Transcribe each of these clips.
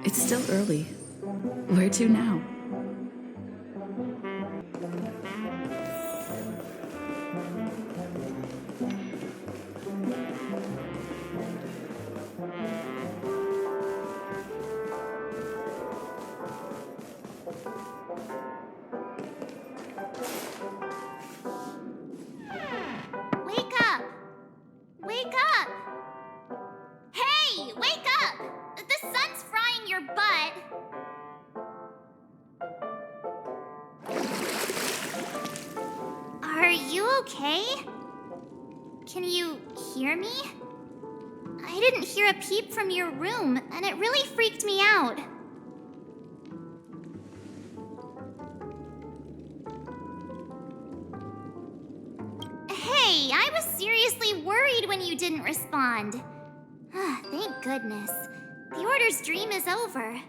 It's still early. Where to now? Wake up! Wake up! Hey, wake up! The sun's frying your butt. Are you okay? Can you hear me? I didn't hear a peep from your room, and it really freaked me out. Hey, I was seriously worried when you didn't respond. Thank goodness. The Order's dream is over.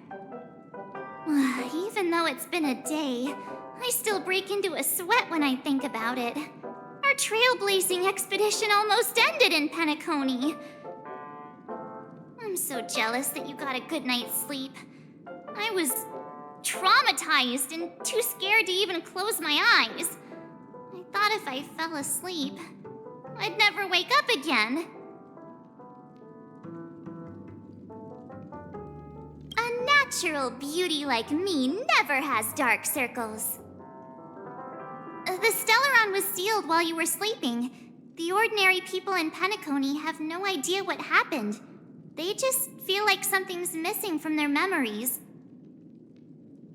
Even though it's been a day, I still break into a sweat when I think about it. Our trailblazing expedition almost ended in Penacony. I'm so jealous that you got a good night's sleep. I was traumatized and too scared to even close my eyes. I thought if I fell asleep, I'd never wake up again. A natural beauty like me never has dark circles. The Stellaron was sealed while you were sleeping. The ordinary people in Penacony have no idea what happened. They just feel like something's missing from their memories.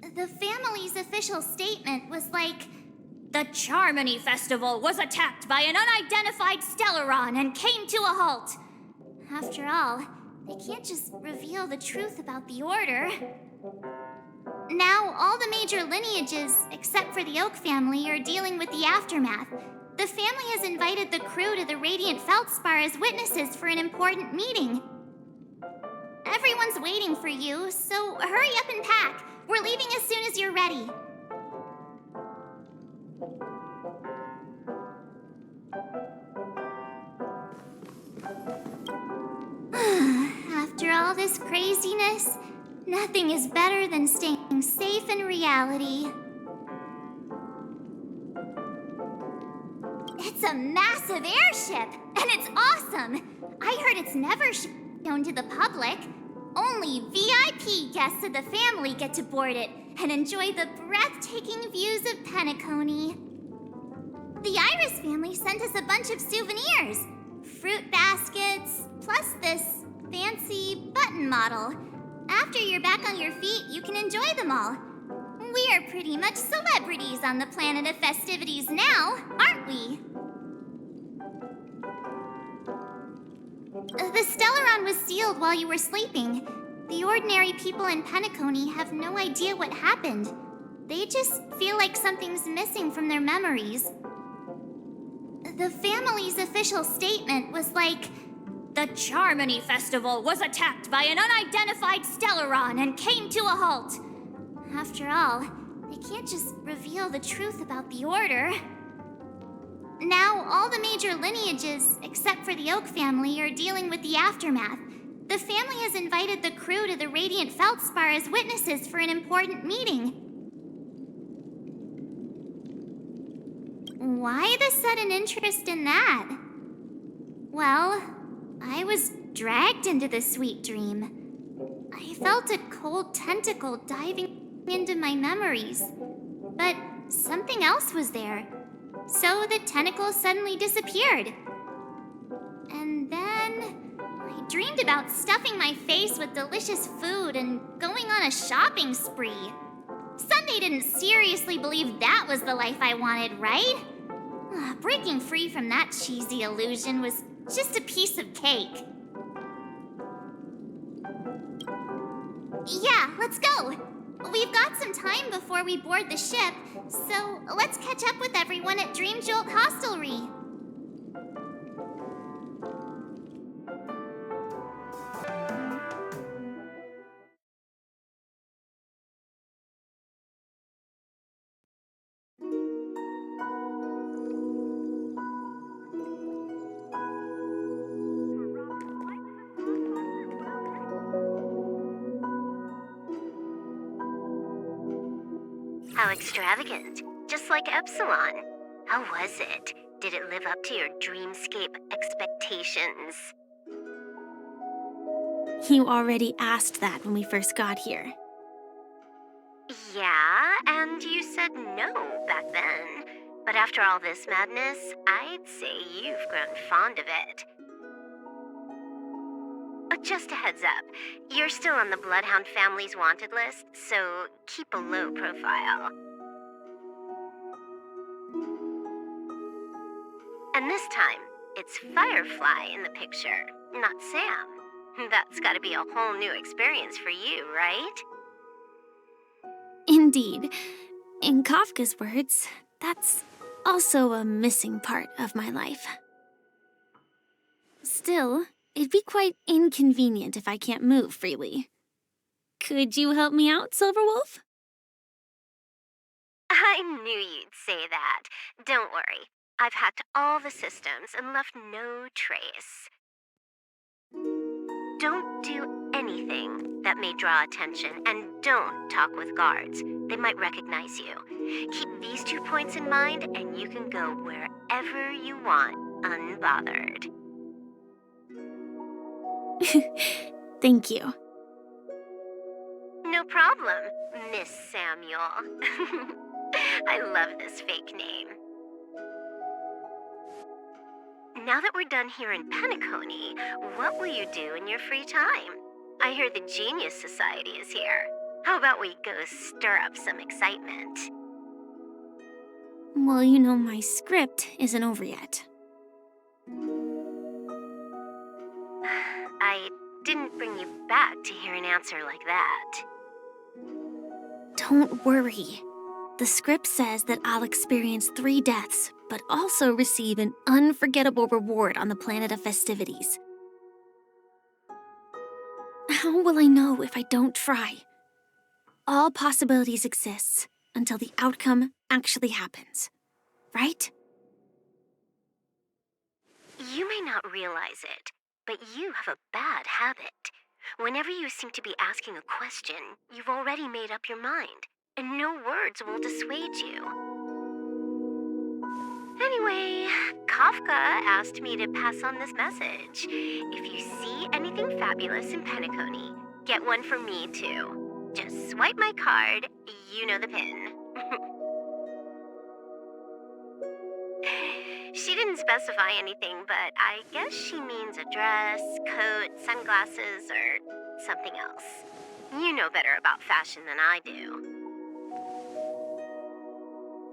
The family's official statement was like, "The Charmony Festival was attacked by an unidentified Stellaron and came to a halt." After all, they can't just reveal the truth about the Order. Now, all the major lineages, except for the Oak family, are dealing with the aftermath. The family has invited the crew to the Radiant Feldspar as witnesses for an important meeting. Everyone's waiting for you, so hurry up and pack. We're leaving as soon as you're ready. After all this craziness, nothing is better than staying safe in reality. It's a massive airship, and it's awesome. I heard it's never shown to the public. Only VIP guests of the family get to board it and enjoy the breathtaking views of Penacony. The Iris family sent us a bunch of souvenirs. Fruit baskets, plus this fancy button model. After you're back on your feet, you can enjoy them all. We are pretty much celebrities on the planet of festivities now, aren't we? The Stellaron was sealed while you were sleeping. The ordinary people in Penacony have no idea what happened. They just feel like something's missing from their memories. The family's official statement was like, "The Charmony Festival was attacked by an unidentified Stellaron and came to a halt." After all, they can't just reveal the truth about the Order. Now, all the major lineages, except for the Oak family, are dealing with the aftermath. The family has invited the crew to the Radiant Feldspar as witnesses for an important meeting. Why the sudden interest in that? Well, I was dragged into the sweet dream. I felt a cold tentacle diving into my memories, but something else was there. So the tentacle suddenly disappeared. And then I dreamed about stuffing my face with delicious food and going on a shopping spree. Sunday didn't seriously believe that was the life I wanted, right? Breaking free from that cheesy illusion was just a piece of cake. Yeah, let's go. We've got some time before we board the ship, so let's catch up with everyone at Dream Jolt Hostelry. How extravagant. Just like Epsilon. How was it? Did it live up to your dreamscape expectations? You already asked that when we first got here. Yeah, and you said no back then. But after all this madness, I'd say you've grown fond of it. Just a heads up, you're still on the Bloodhound family's wanted list, so keep a low profile. And this time, it's Firefly in the picture, not Sam. That's gotta be a whole new experience for you, right? Indeed. In Kafka's words, that's also a missing part of my life. Still, it'd be quite inconvenient if I can't move freely. Could you help me out, Silverwolf? I knew you'd say that. Don't worry. I've hacked all the systems and left no trace. Don't do anything that may draw attention, and don't talk with guards. They might recognize you. Keep these 2 points in mind, and you can go wherever you want, unbothered. Thank you. No problem, Miss Samuel. I love this fake name. Now that we're done here in Penacony, what will you do in your free time? I hear the Genius Society is here. How about we go stir up some excitement? Well, you know my script isn't over yet. I didn't bring you back to hear an answer like that. Don't worry. The script says that I'll experience 3 deaths, but also receive an unforgettable reward on the planet of festivities. How will I know if I don't try? All possibilities exist until the outcome actually happens, right? You may not realize it, but you have a bad habit. Whenever you seem to be asking a question, you've already made up your mind, and no words will dissuade you. Anyway, Kafka asked me to pass on this message. If you see anything fabulous in Penacony, get one for me too. Just swipe my card, you know the pin. She didn't specify anything, but I guess she means a dress, coat, sunglasses, or something else. You know better about fashion than I do.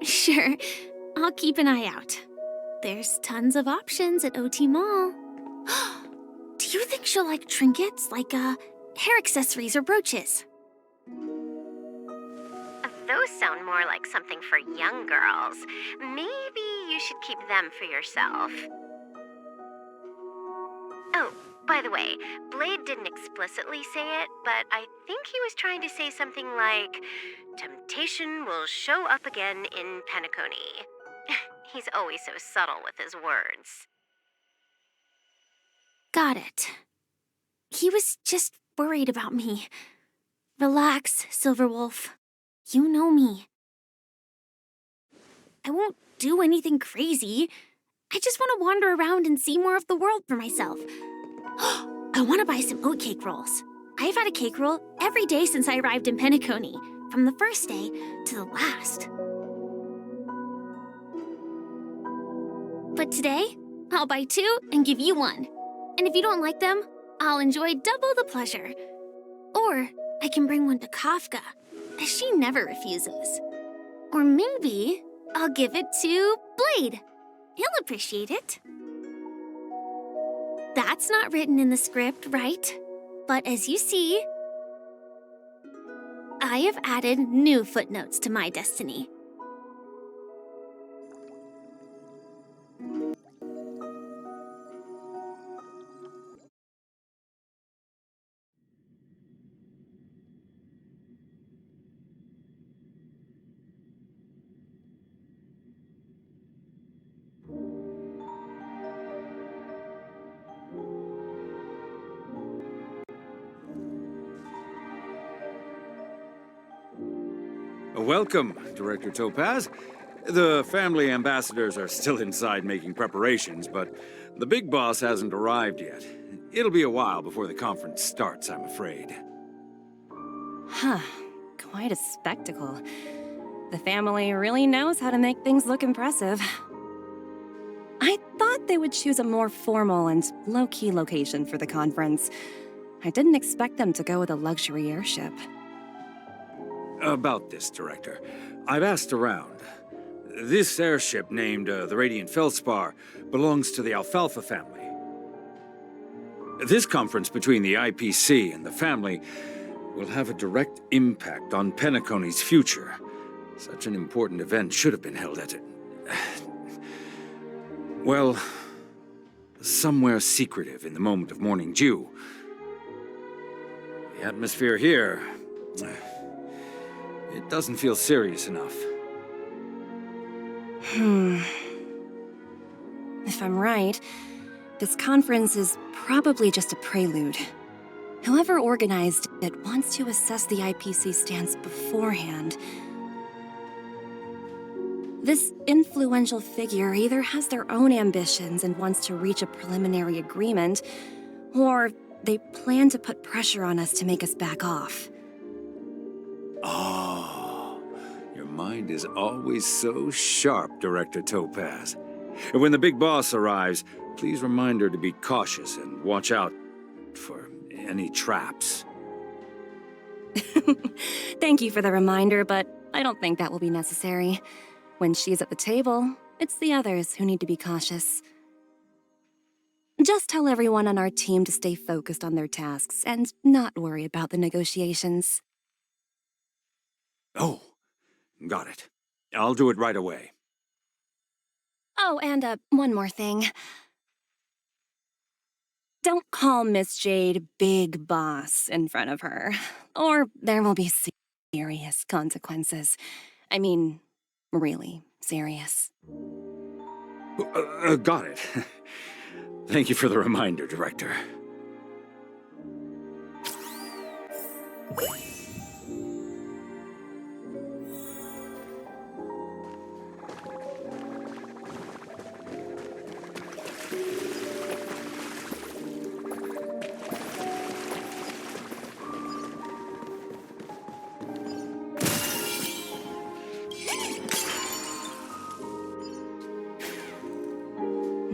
Sure, I'll keep an eye out. There's tons of options at OT Mall. Do you think she'll like trinkets, like hair accessories or brooches? Those sound more like something for young girls. Maybe you should keep them for yourself. Oh, by the way, Blade didn't explicitly say it, but I think he was trying to say something like, temptation will show up again in Penacony. He's always so subtle with his words. Got it. He was just worried about me. Relax, Silverwolf. You know me. I won't do anything crazy. I just want to wander around and see more of the world for myself. I want to buy some oatcake rolls. I've had a cake roll every day since I arrived in Penacony, from the first day to the last. But today, I'll buy 2 and give you 1. And if you don't like them, I'll enjoy double the pleasure. Or I can bring one to Kafka, as she never refuses. Or maybe I'll give it to Blade. He'll appreciate it. That's not written in the script, right? But as you see, I have added new footnotes to my destiny. Welcome, Director Topaz. The family ambassadors are still inside making preparations, but the big boss hasn't arrived yet. It'll be a while before the conference starts, I'm afraid. Huh. Quite a spectacle. The family really knows how to make things look impressive. I thought they would choose a more formal and low-key location for the conference. I didn't expect them to go with a luxury airship. About this, Director. I've asked around. This airship, named the Radiant Feldspar, belongs to the Alfalfa family. This conference between the IPC and the family will have a direct impact on Penacony's future. Such an important event should have been held at it. Well, somewhere secretive in the moment of morning dew. The atmosphere here, it doesn't feel serious enough. If I'm right, this conference is probably just a prelude. Whoever organized it wants to assess the IPC stance beforehand. This influential figure either has their own ambitions and wants to reach a preliminary agreement, or they plan to put pressure on us to make us back off. Oh, your mind is always so sharp, Director Topaz. And when the big boss arrives, please remind her to be cautious and watch out for any traps. Thank you for the reminder, but I don't think that will be necessary. When she's at the table, it's the others who need to be cautious. Just tell everyone on our team to stay focused on their tasks and not worry about the negotiations. Oh, got it. I'll do it right away. Oh, and one more thing. Don't call Miss Jade Big Boss in front of her, or there will be serious consequences. I mean, really serious. Got it. Thank you for the reminder, Director.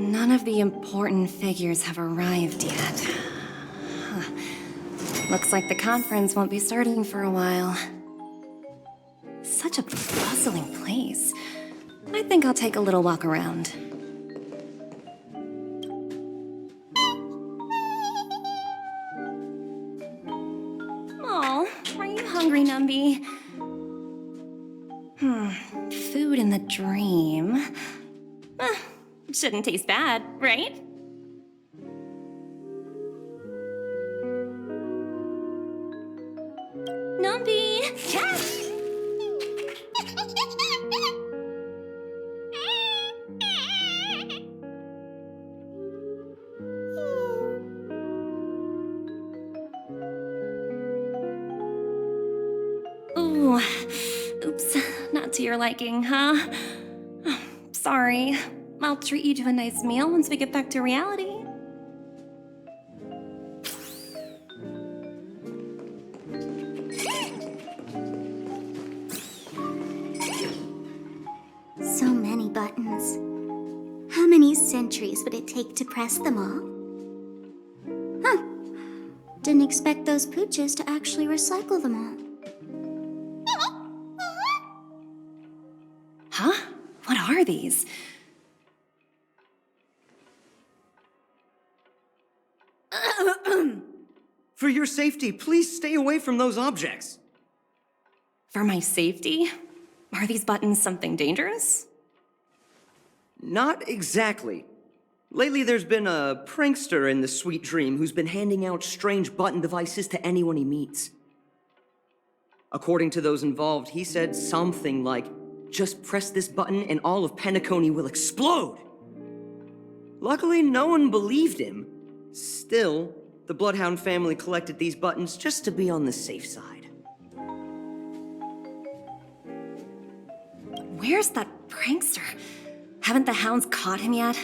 None of the important figures have arrived yet. Huh. Looks like the conference won't be starting for a while. Such a bustling place. I think I'll take a little walk around. Oh, are you hungry, Numby? Food in the dream. Shouldn't taste bad, right? Numby! Catch! Ooh, oops, not to your liking, huh? Sorry. I'll treat you to a nice meal once we get back to reality. So many buttons. How many centuries would it take to press them all? Huh. Didn't expect those pooches to actually recycle them all. Huh? What are these? For your safety, please stay away from those objects. For my safety? Are these buttons something dangerous? Not exactly. Lately, there's been a prankster in the Sweet Dream who's been handing out strange button devices to anyone he meets. According to those involved, he said something like, "Just press this button and all of Penacony will explode!" Luckily, no one believed him. Still, the Bloodhound family collected these buttons just to be on the safe side. Where's that prankster? Haven't the hounds caught him yet?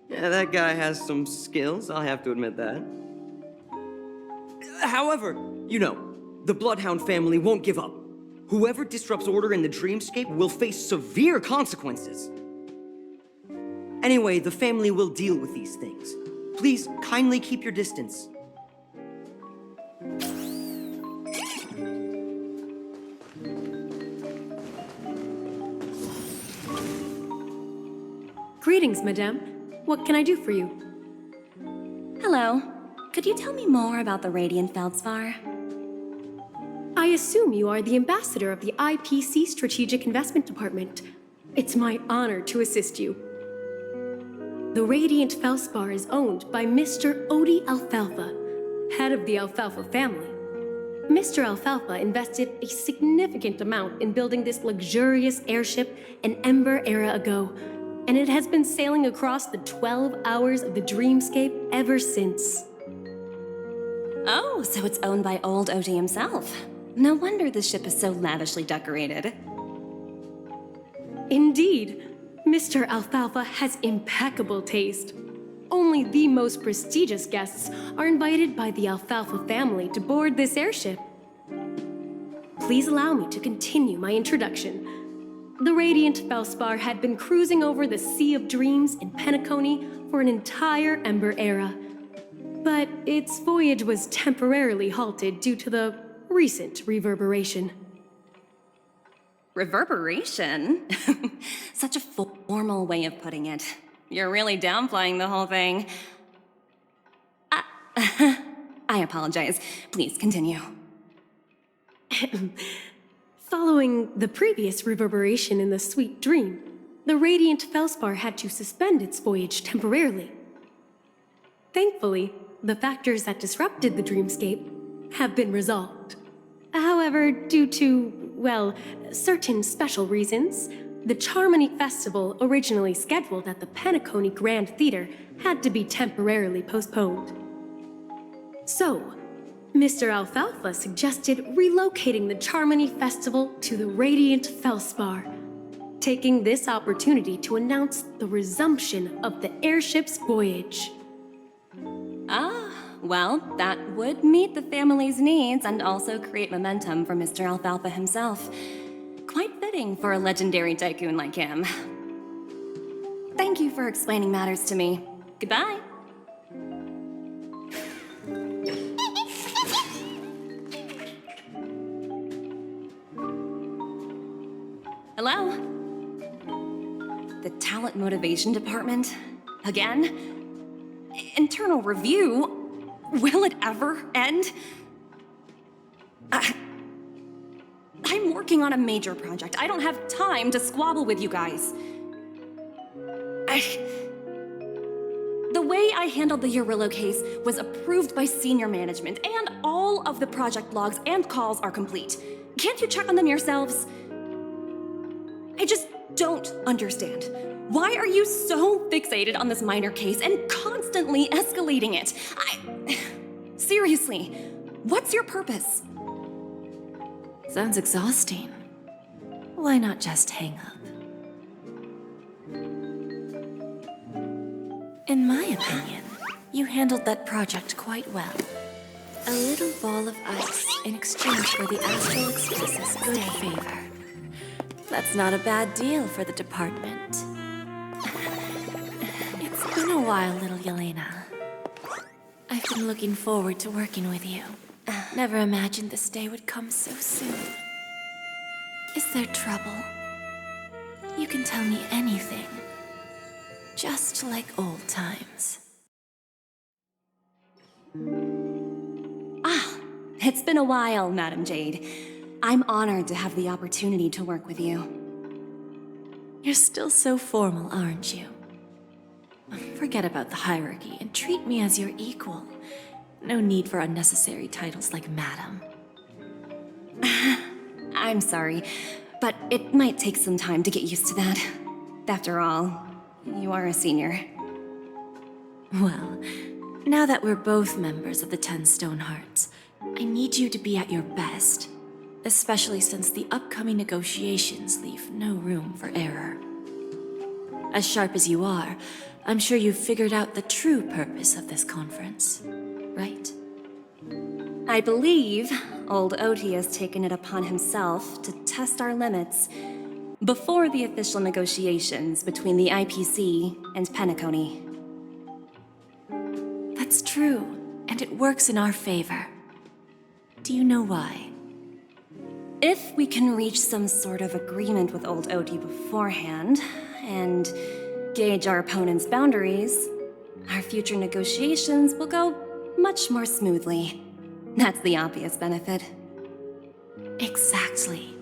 Yeah, that guy has some skills, I'll have to admit that. However, you know, the Bloodhound family won't give up. Whoever disrupts order in the dreamscape will face severe consequences. Anyway, the family will deal with these things. Please kindly keep your distance. Greetings, madame. What can I do for you? Hello. Could you tell me more about the Radiant Feldspar? I assume you are the ambassador of the IPC Strategic Investment Department. It's my honor to assist you. The Radiant Feldspar is owned by Mr. Odie Alfalfa, head of the Alfalfa family. Mr. Alfalfa invested a significant amount in building this luxurious airship an Ember era ago, and it has been sailing across the 12 hours of the dreamscape ever since. Oh, so it's owned by old Odie himself. No wonder the ship is so lavishly decorated. Indeed, Mr. Alfalfa has impeccable taste. Only the most prestigious guests are invited by the Alfalfa family to board this airship. Please allow me to continue my introduction. The Radiant Feldspar had been cruising over the Sea of Dreams in Penacony for an entire Ember era. But its voyage was temporarily halted due to the recent reverberation. Reverberation? Such a formal way of putting it. You're really downplaying the whole thing. I apologize. Please continue. Following the previous reverberation in the Sweet Dream, the Radiant Feldspar had to suspend its voyage temporarily. Thankfully, the factors that disrupted the dreamscape have been resolved. However, due to, well, certain special reasons, the Charmony Festival originally scheduled at the Penacony Grand Theater had to be temporarily postponed. So, Mr. Alfalfa suggested relocating the Charmony Festival to the Radiant Feldspar, taking this opportunity to announce the resumption of the airship's voyage. Ah, well, that would meet the family's needs and also create momentum for Mr. Alfalfa himself. Quite fitting for a legendary tycoon like him. Thank you for explaining matters to me. Goodbye. Hello? The Talent Motivation Department? Again? Internal review? Will it ever end? I'm working on a major project. I don't have time to squabble with you guys. The way I handled the Urillo case was approved by senior management, and all of the project logs and calls are complete. Can't you check on them yourselves? I just don't understand. Why are you so fixated on this minor case and constantly escalating it? Seriously, what's your purpose? Sounds exhausting. Why not just hang up? In my opinion, you handled that project quite well. A little ball of ice in exchange for the Astral Express's good favor. That's not a bad deal for the department. It's been a while, little Yelena. I've been looking forward to working with you. Never imagined this day would come so soon. Is there trouble? You can tell me anything. Just like old times. Ah, it's been a while, Madam Jade. I'm honored to have the opportunity to work with you. You're still so formal, aren't you? Forget about the hierarchy and treat me as your equal. No need for unnecessary titles like Madam. I'm sorry, but it might take some time to get used to that. After all, you are a senior. Well, now that we're both members of the 10 Stone Hearts, I need you to be at your best. especially since the upcoming negotiations leave no room for error. As sharp as you are, I'm sure you've figured out the true purpose of this conference, right? I believe old Oti has taken it upon himself to test our limits before the official negotiations between the IPC and Penacony. That's true, and it works in our favor. Do you know why? If we can reach some sort of agreement with old Oti beforehand, and gauge our opponent's boundaries, our future negotiations will go much more smoothly. That's the obvious benefit. Exactly.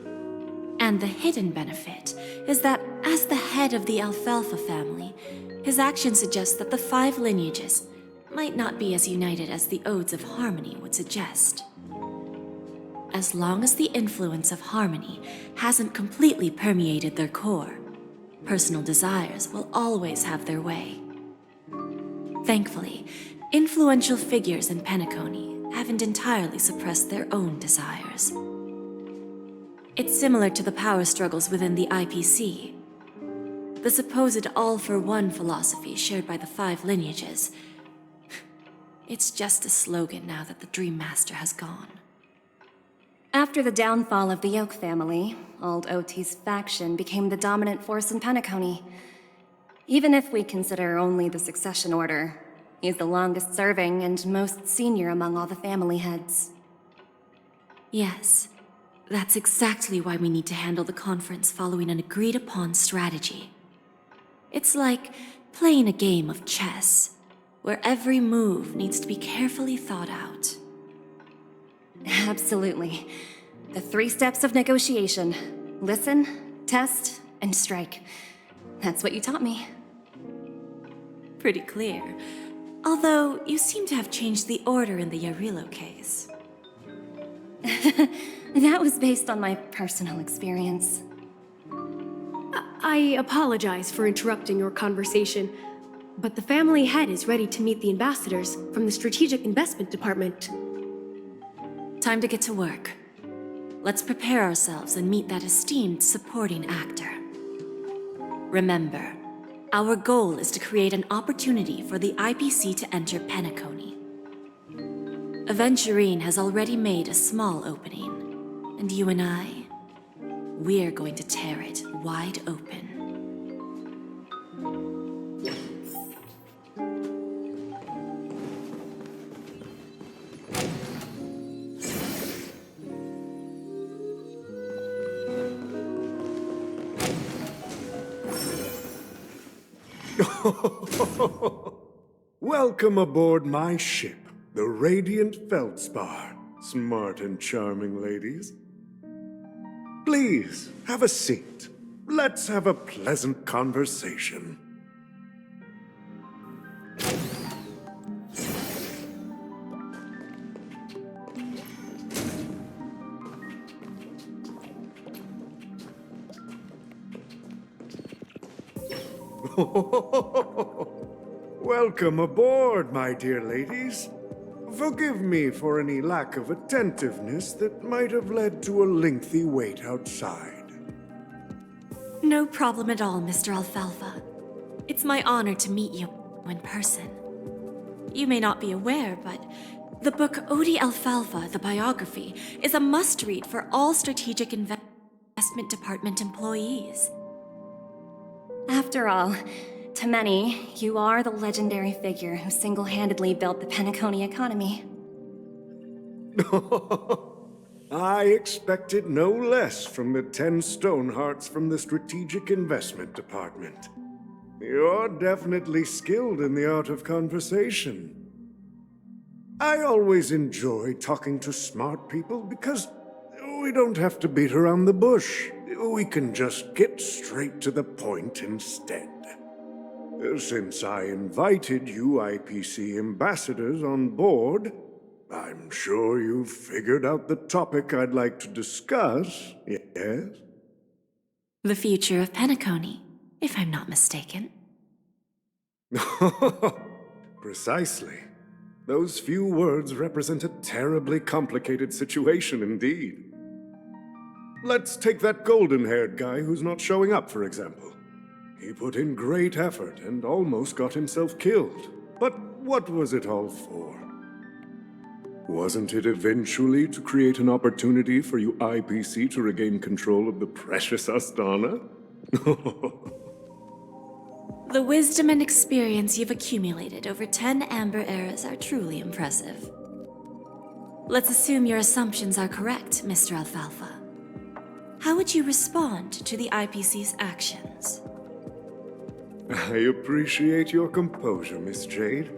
And the hidden benefit is that as the head of the Alfalfa family, his actions suggest that the 5 lineages might not be as united as the Odes of Harmony would suggest. As long as the influence of Harmony hasn't completely permeated their core, personal desires will always have their way. Thankfully, influential figures in Penacony haven't entirely suppressed their own desires. It's similar to the power struggles within the IPC. The supposed all-for-one philosophy shared by the 5 lineages. It's just a slogan now that the Dream Master has gone. After the downfall of the Oak family, old Oti's faction became the dominant force in Penacony. Even if we consider only the succession order, he's the longest serving and most senior among all the family heads. Yes, that's exactly why we need to handle the conference following an agreed-upon strategy. It's like playing a game of chess, where every move needs to be carefully thought out. Absolutely. The 3 steps of negotiation. Listen, test, and strike. That's what you taught me. Pretty clear. Although, you seem to have changed the order in the Yarilo case. That was based on my personal experience. I apologize for interrupting your conversation, but the family head is ready to meet the ambassadors from the Strategic Investment Department. Time to get to work. Let's prepare ourselves and meet that esteemed supporting actor. Remember, our goal is to create an opportunity for the IPC to enter Penacony. Aventurine has already made a small opening, and you and I, we're going to tear it wide open. Welcome aboard my ship, the Radiant Feldspar. Smart and charming ladies. Please, have a seat. Let's have a pleasant conversation. Welcome aboard, my dear ladies. Forgive me for any lack of attentiveness that might have led to a lengthy wait outside. No problem at all, Mr. Alfalfa. It's my honor to meet you in person. You may not be aware, but the book Odi Alfalfa, the biography, is a must-read for all Strategic Investment Department employees. After all, to many, you are the legendary figure who single-handedly built the Penacony economy. I expected no less from the 10 Stonehearts from the Strategic Investment Department. You're definitely skilled in the art of conversation. I always enjoy talking to smart people because we don't have to beat around the bush. We can just get straight to the point instead. Since I invited you IPC ambassadors on board, I'm sure you've figured out the topic I'd like to discuss, yes? The future of Penacony, if I'm not mistaken. Precisely. Those few words represent a terribly complicated situation indeed. Let's take that golden-haired guy who's not showing up, for example. He put in great effort and almost got himself killed. But what was it all for? Wasn't it eventually to create an opportunity for you IPC to regain control of the precious Astana? The wisdom and experience you've accumulated over 10 Amber Eras are truly impressive. Let's assume your assumptions are correct, Mr. Alfalfa. How would you respond to the IPC's actions? I appreciate your composure, Miss Jade.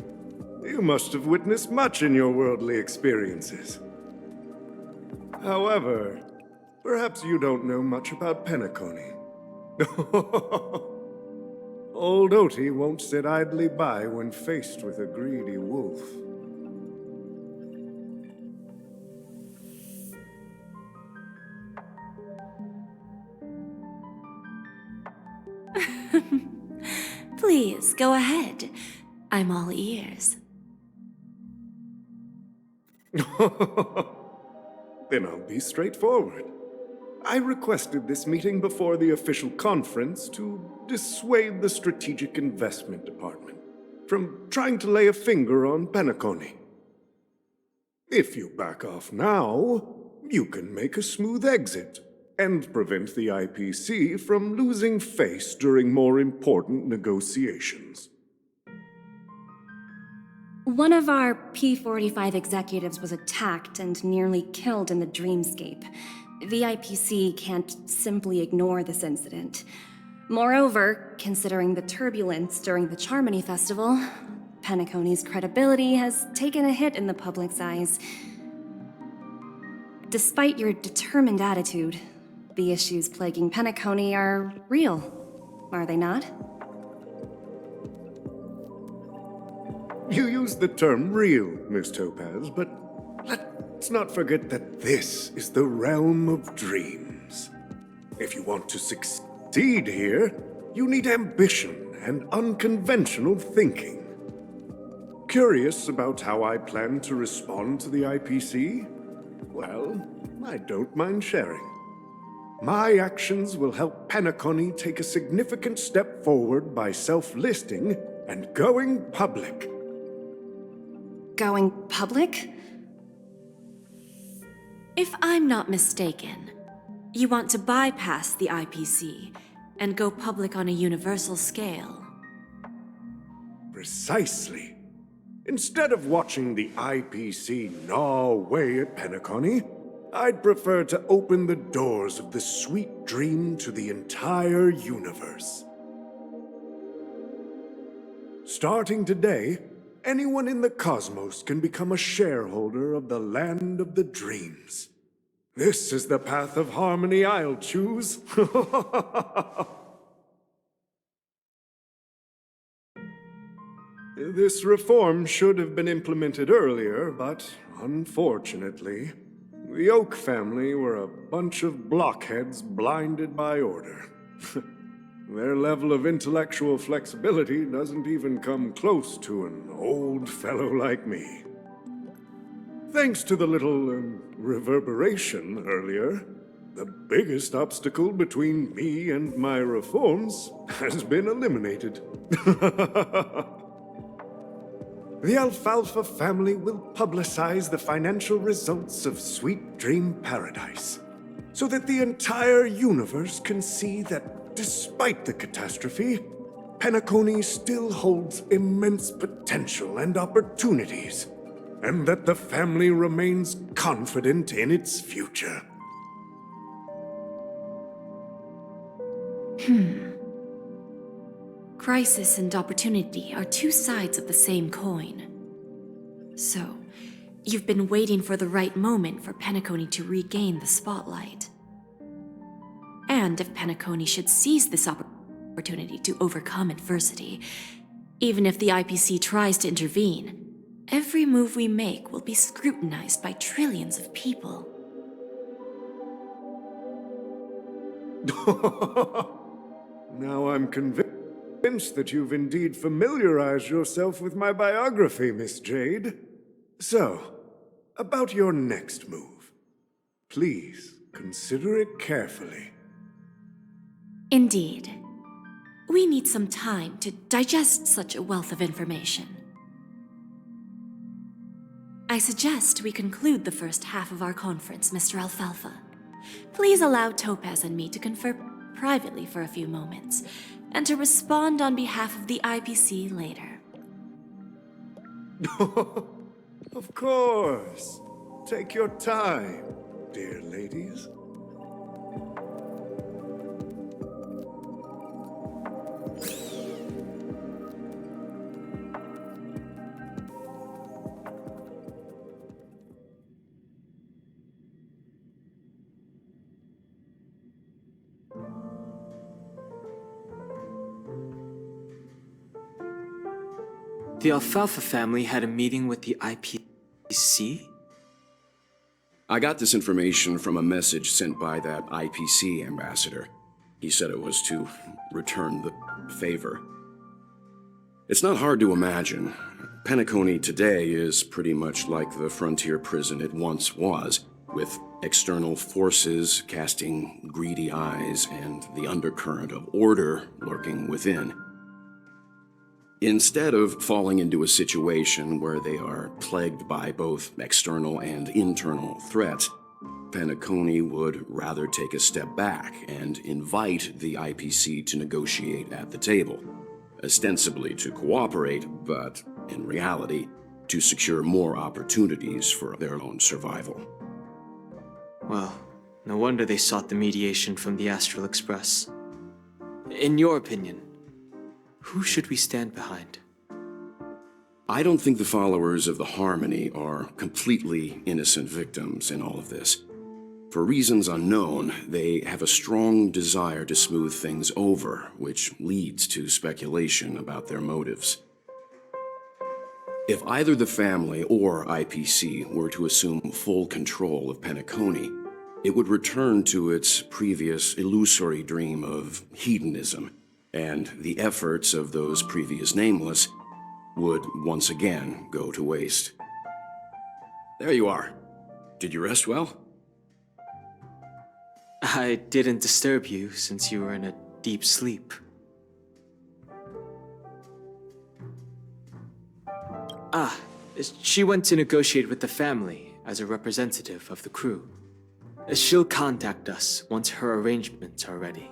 You must have witnessed much in your worldly experiences. However, perhaps you don't know much about Penacony. Old Oti won't sit idly by when faced with a greedy wolf. Please, go ahead. I'm all ears. Then I'll be straightforward. I requested this meeting before the official conference to dissuade the Strategic Investment Department from trying to lay a finger on Penacony. If you back off now, you can make a smooth exit and prevent the IPC from losing face during more important negotiations. One of our P-45 executives was attacked and nearly killed in the dreamscape. The IPC can't simply ignore this incident. Moreover, considering the turbulence during the Charmony Festival, Penacony's credibility has taken a hit in the public's eyes. Despite your determined attitude, the issues plaguing Penacony are real, are they not? You used the term real, Miss Topaz, but let's not forget that this is the realm of dreams. If you want to succeed here, you need ambition and unconventional thinking. Curious about how I plan to respond to the IPC? Well, I don't mind sharing. My actions will help Penacony take a significant step forward by self-listing and going public. Going public? If I'm not mistaken, you want to bypass the IPC and go public on a universal scale. Precisely. Instead of watching the IPC gnaw away at Penacony, I'd prefer to open the doors of the sweet dream to the entire universe. Starting today, anyone in the cosmos can become a shareholder of the land of the dreams. This is the path of harmony I'll choose. This reform should have been implemented earlier, but unfortunately, the Oak family were a bunch of blockheads blinded by order. Their level of intellectual flexibility doesn't even come close to an old fellow like me. Thanks to the little reverberation earlier, the biggest obstacle between me and my reforms has been eliminated. The Alfalfa family will publicize the financial results of Sweet Dream Paradise, so that the entire universe can see that despite the catastrophe, Penacony still holds immense potential and opportunities, and that the family remains confident in its future. Crisis and opportunity are two sides of the same coin. So, you've been waiting for the right moment for Penacony to regain the spotlight. And if Penacony should seize this opportunity to overcome adversity, even if the IPC tries to intervene, every move we make will be scrutinized by trillions of people. Now I'm convinced that you've indeed familiarized yourself with my biography, Miss Jade. So, about your next move. Please, Consider it carefully. Indeed. We need some time to digest such a wealth of information. I suggest we conclude the first half of our conference, Mr. Alfalfa. Please allow Topaz and me to confer privately for a few moments, and to respond on behalf of the IPC later. Of course. Take your time, dear ladies. The Alfalfa family had a meeting with the IPC? I got this information from a message sent by that IPC ambassador. He said it was to return the favor. It's not hard to imagine. Penacony today is pretty much like the frontier prison it once was, with external forces casting greedy eyes and the undercurrent of order lurking within. Instead of falling into a situation where they are plagued by both external and internal threats, Penacony would rather take a step back and invite the IPC to negotiate at the table, ostensibly to cooperate, but in reality, to secure more opportunities for their own survival. Well, no wonder they sought the mediation from the Astral Express. In your opinion, who should we stand behind? I don't think the followers of the Harmony are completely innocent victims in all of this. For reasons unknown, they have a strong desire to smooth things over, which leads to speculation about their motives. If either the family or IPC were to assume full control of Penacony, it would return to its previous illusory dream of hedonism, and the efforts of those previous nameless would once again go to waste. There you are. Did you rest well? I didn't disturb you since you were in a deep sleep. She went to negotiate with the family as a representative of the crew. She'll contact us once her arrangements are ready.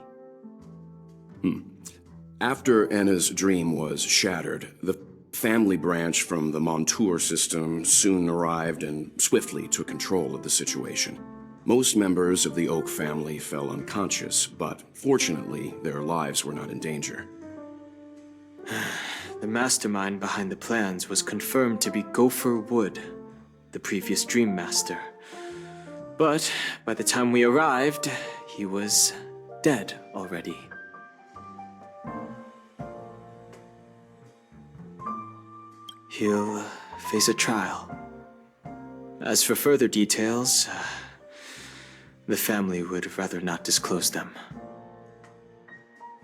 After Anna's dream was shattered, the family branch from the Montour system soon arrived and swiftly took control of the situation. Most members of the Oak family fell unconscious, but fortunately, their lives were not in danger. The mastermind behind the plans was confirmed to be Gopher Wood, the previous Dream Master. But by the time we arrived, he was dead already. He'll face a trial. As for further details, the family would rather not disclose them.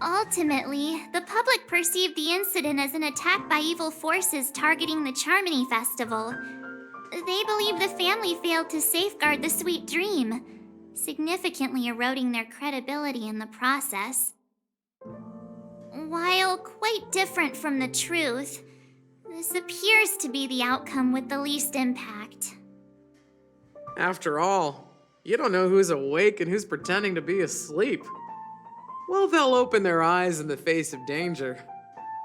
Ultimately, the public perceived the incident as an attack by evil forces targeting the Charmony Festival. They believe the family failed to safeguard the sweet dream, significantly eroding their credibility in the process. While quite different from the truth, this appears to be the outcome with the least impact. After all, you don't know who's awake and who's pretending to be asleep. Well, they'll open their eyes in the face of danger.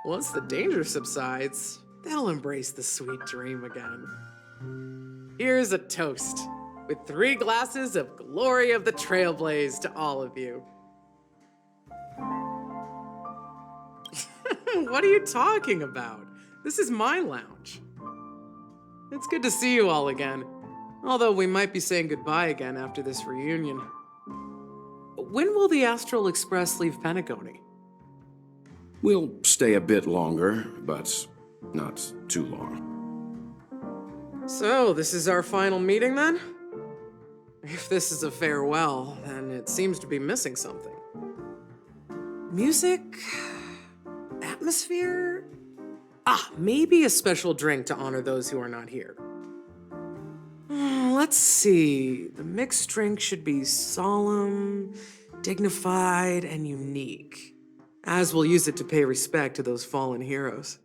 Once the danger subsides, they'll embrace the sweet dream again. Here's a toast, with 3 glasses of Glory of the Trailblaze to all of you. What are you talking about? This is my lounge. It's good to see you all again, although we might be saying goodbye again after this reunion. When will the Astral Express leave Penacony? We'll stay a bit longer, but not too long. So, this is our final meeting then? If this is a farewell, then it seems to be missing something. Music? Atmosphere? Maybe a special drink to honor those who are not here. Let's see. The mixed drink should be solemn, dignified, and unique, as we'll use it to pay respect to those fallen heroes.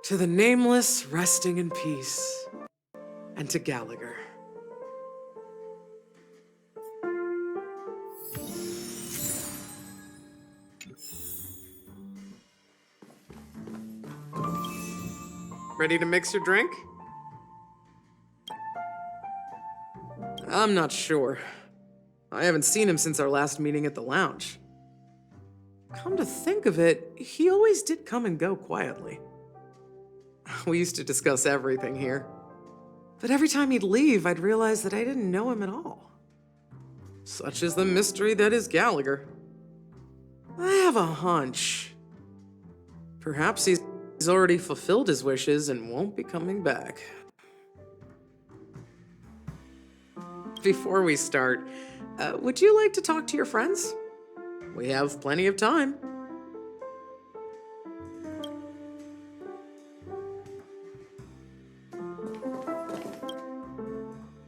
To the nameless, resting in peace, and to Gallagher. Ready to mix your drink? I'm not sure. I haven't seen him since our last meeting at the lounge. Come to think of it, he always did come and go quietly. We used to discuss everything here. But every time he'd leave, I'd realize that I didn't know him at all. Such is the mystery that is Gallagher. I have a hunch. Perhaps he's already fulfilled his wishes and won't be coming back. Before we start, would you like to talk to your friends? We have plenty of time.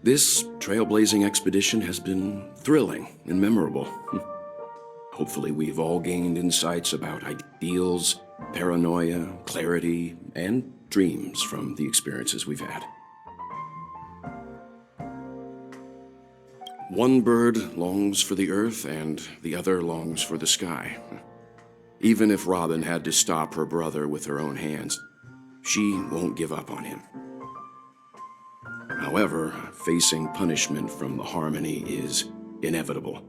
This trailblazing expedition has been thrilling and memorable. Hopefully we've all gained insights about ideals, paranoia, clarity, and dreams from the experiences we've had. One bird longs for the earth and the other longs for the sky. Even if Robin had to stop her brother with her own hands, she won't give up on him. However, facing punishment from the Harmony is inevitable.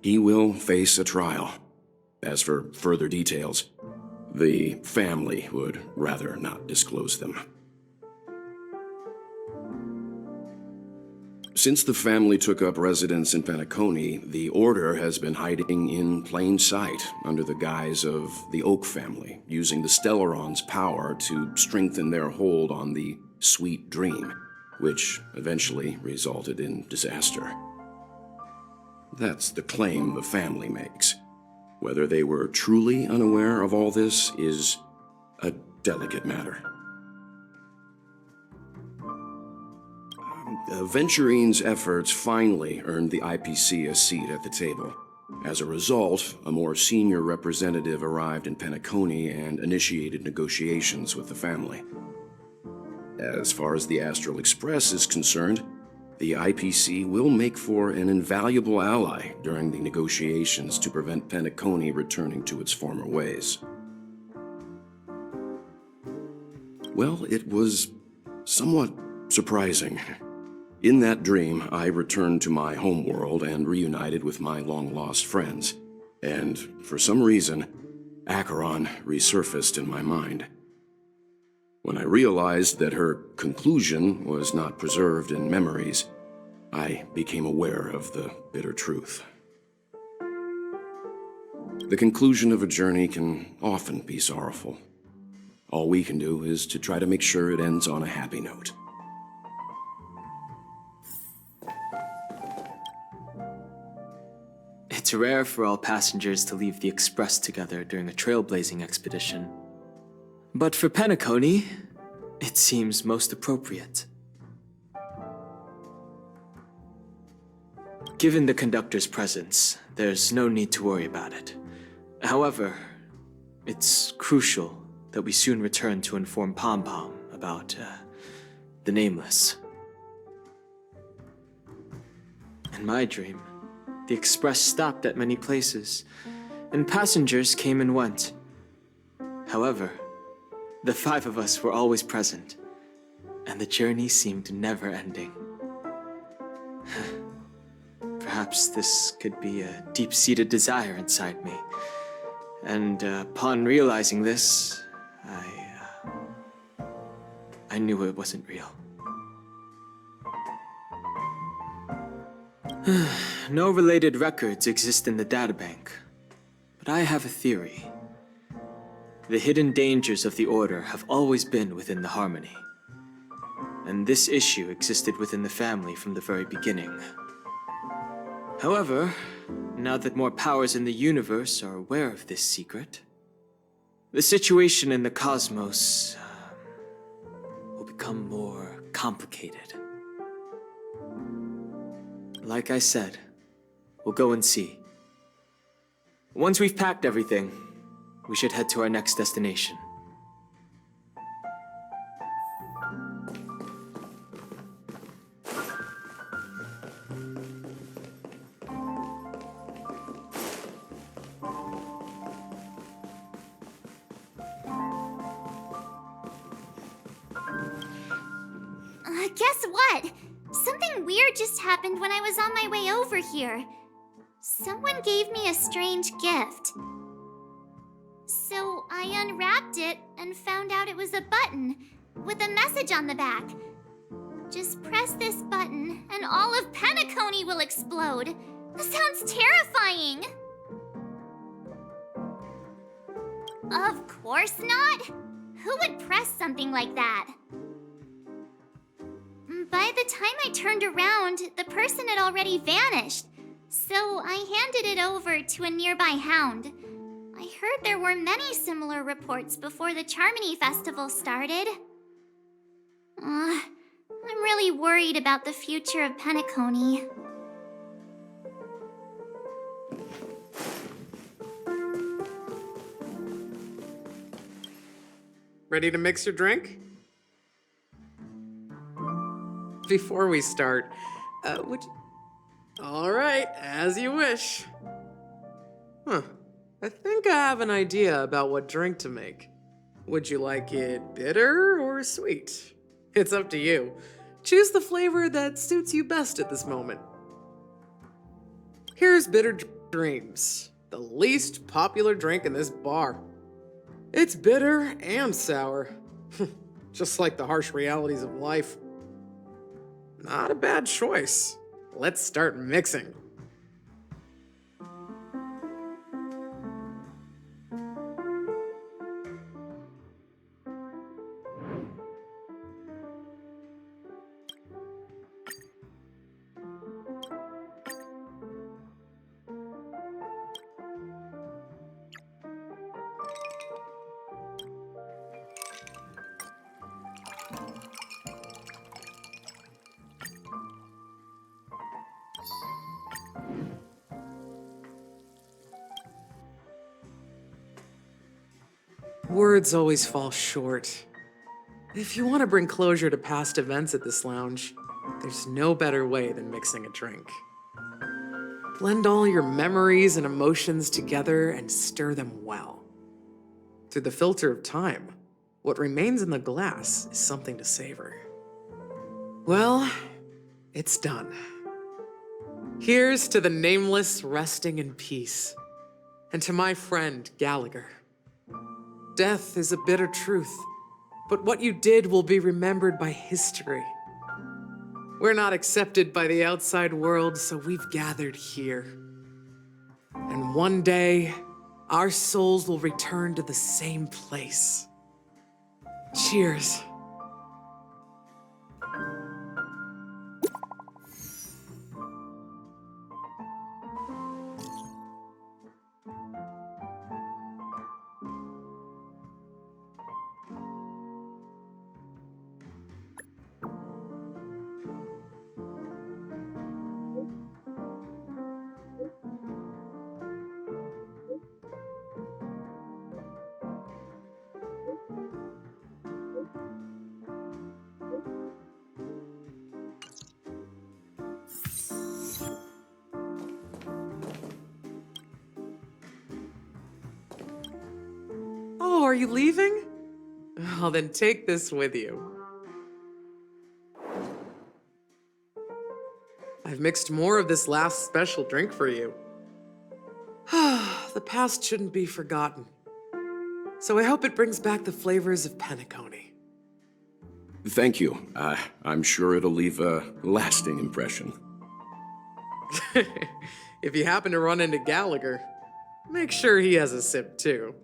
He will face a trial. As for further details, the family would rather not disclose them. Since the family took up residence in Penacony, the Order has been hiding in plain sight under the guise of the Oak family, using the Stellaron's power to strengthen their hold on the Sweet Dream, which eventually resulted in disaster. That's the claim the family makes. Whether they were truly unaware of all this is a delicate matter. Venturine's efforts finally earned the IPC a seat at the table. As a result, a more senior representative arrived in Penacony and initiated negotiations with the family. As far as the Astral Express is concerned, the IPC will make for an invaluable ally during the negotiations to prevent Penacony returning to its former ways. Well, it was somewhat surprising. In that dream, I returned to my homeworld and reunited with my long-lost friends. And for some reason, Acheron resurfaced in my mind. When I realized that her conclusion was not preserved in memories, I became aware of the bitter truth. The conclusion of a journey can often be sorrowful. All we can do is to try to make sure it ends on a happy note. It's rare for all passengers to leave the Express together during a trailblazing expedition. But for Penacony, it seems most appropriate. Given the conductor's presence, there's no need to worry about it. However, it's crucial that we soon return to inform Pom Pom about the Nameless. In my dream, the Express stopped at many places, and passengers came and went. However, the five of us were always present, and the journey seemed never-ending. Perhaps this could be a deep-seated desire inside me, and upon realizing this, I knew it wasn't real. No related records exist in the databank, but I have a theory. The hidden dangers of the Order have always been within the Harmony, and this issue existed within the family from the very beginning. However, now that more powers in the universe are aware of this secret, the situation in the cosmos will become more complicated. Like I said, we'll go and see. Once we've packed everything, we should head to our next destination. Guess what? Something weird just happened when I was on my way over here. Someone gave me a strange gift. So I unwrapped it and found out it was a button with a message on the back. Just press this button and all of Penacony will explode. That sounds terrifying. Of course not. Who would press something like that? By the time I turned around, the person had already vanished. So I handed it over to a nearby hound. I heard there were many similar reports before the Charmony Festival started. I'm really worried about the future of Penacony. Ready to mix your drink? Before we start, would you... All right, as you wish. I think I have an idea about what drink to make. Would you like it bitter or sweet? It's up to you. Choose the flavor that suits you best at this moment. Here's Bitter Dreams, the least popular drink in this bar. It's bitter and sour, just like the harsh realities of life. Not a bad choice. Let's start mixing. Words always fall short. If you want to bring closure to past events at this lounge, there's no better way than mixing a drink. Blend all your memories and emotions together and stir them well. Through the filter of time, what remains in the glass is something to savor. Well, it's done. Here's to the nameless resting in peace, and to my friend Gallagher. Death is a bitter truth, but what you did will be remembered by history. We're not accepted by the outside world, so we've gathered here. And one day, our souls will return to the same place. Cheers. Oh, are you leaving? Oh, then take this with you. I've mixed more of this last special drink for you. The past shouldn't be forgotten. So I hope it brings back the flavors of Penacony. Thank you. I'm sure it'll leave a lasting impression. If you happen to run into Gallagher, make sure he has a sip too.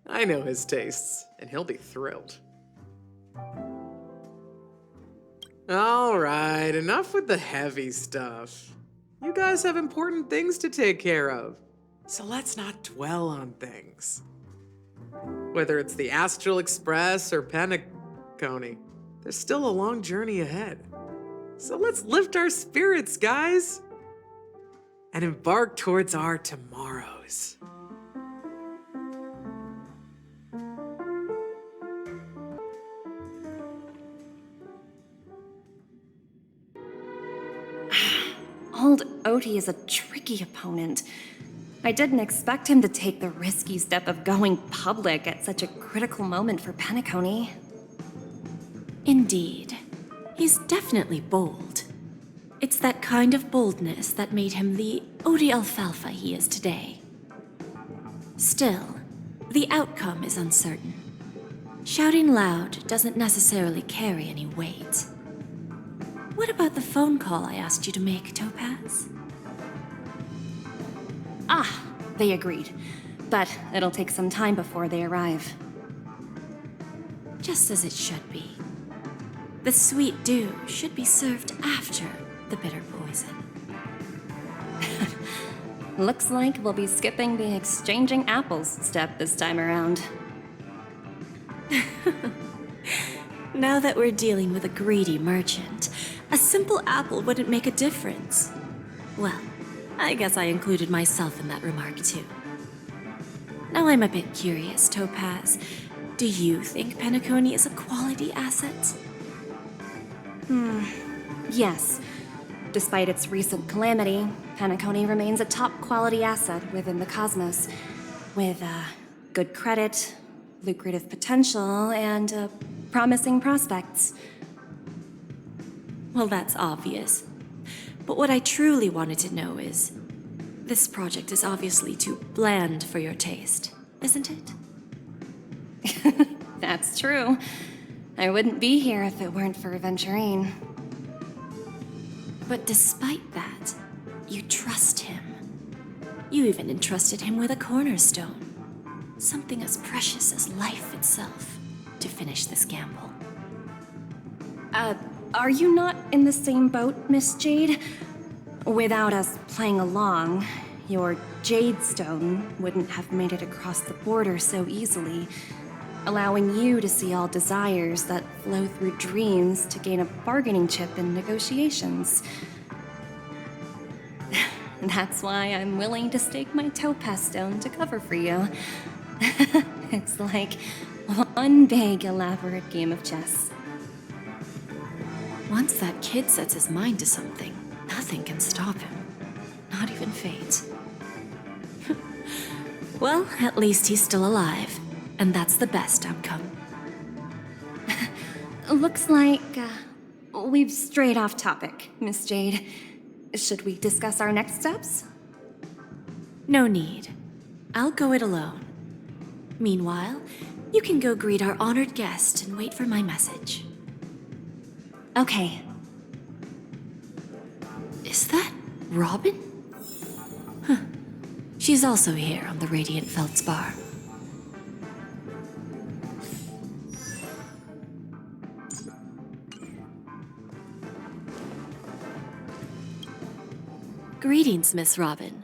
I know his tastes, and he'll be thrilled. All right, enough with the heavy stuff. You guys have important things to take care of, so let's not dwell on things. Whether it's the Astral Express or Penacony, there's still a long journey ahead. So let's lift our spirits, guys, and embark towards our tomorrows. Old Odie is a tricky opponent. I didn't expect him to take the risky step of going public at such a critical moment for Penacony. Indeed. He's definitely bold. It's that kind of boldness that made him the Odie Alfalfa he is today. Still, the outcome is uncertain. Shouting loud doesn't necessarily carry any weight. What about the phone call I asked you to make, Topaz? Ah, they agreed. But it'll take some time before they arrive. Just as it should be. The sweet dew should be served after the bitter poison. Looks like we'll be skipping the exchanging apples step this time around. Now that we're dealing with a greedy merchant, a simple apple wouldn't make a difference. Well, I guess I included myself in that remark too. Now I'm a bit curious, Topaz. Do you think Penacony is a quality asset? Yes. Despite its recent calamity, Penacony remains a top-quality asset within the cosmos, with good credit, lucrative potential, and promising prospects. Well, that's obvious. But what I truly wanted to know is, this project is obviously too bland for your taste, isn't it? That's true. I wouldn't be here if it weren't for Aventurine. But despite that, you trust him. You even entrusted him with a cornerstone. Something as precious as life itself, to finish this gamble. Are you not in the same boat, Miss Jade? Without us playing along, your Jade Stone wouldn't have made it across the border so easily, allowing you to see all desires that flow through dreams to gain a bargaining chip in negotiations. That's why I'm willing to stake my Topaz Stone to cover for you. It's like one big, elaborate game of chess. Once that kid sets his mind to something, nothing can stop him. Not even fate. Well, at least he's still alive. And that's the best outcome. Looks like we've strayed off topic, Miss Jade. Should we discuss our next steps? No need. I'll go it alone. Meanwhile, you can go greet our honored guest and wait for my message. Okay. Is that Robin? Huh. She's also here on the Radiant Feldspar. Greetings, Miss Robin.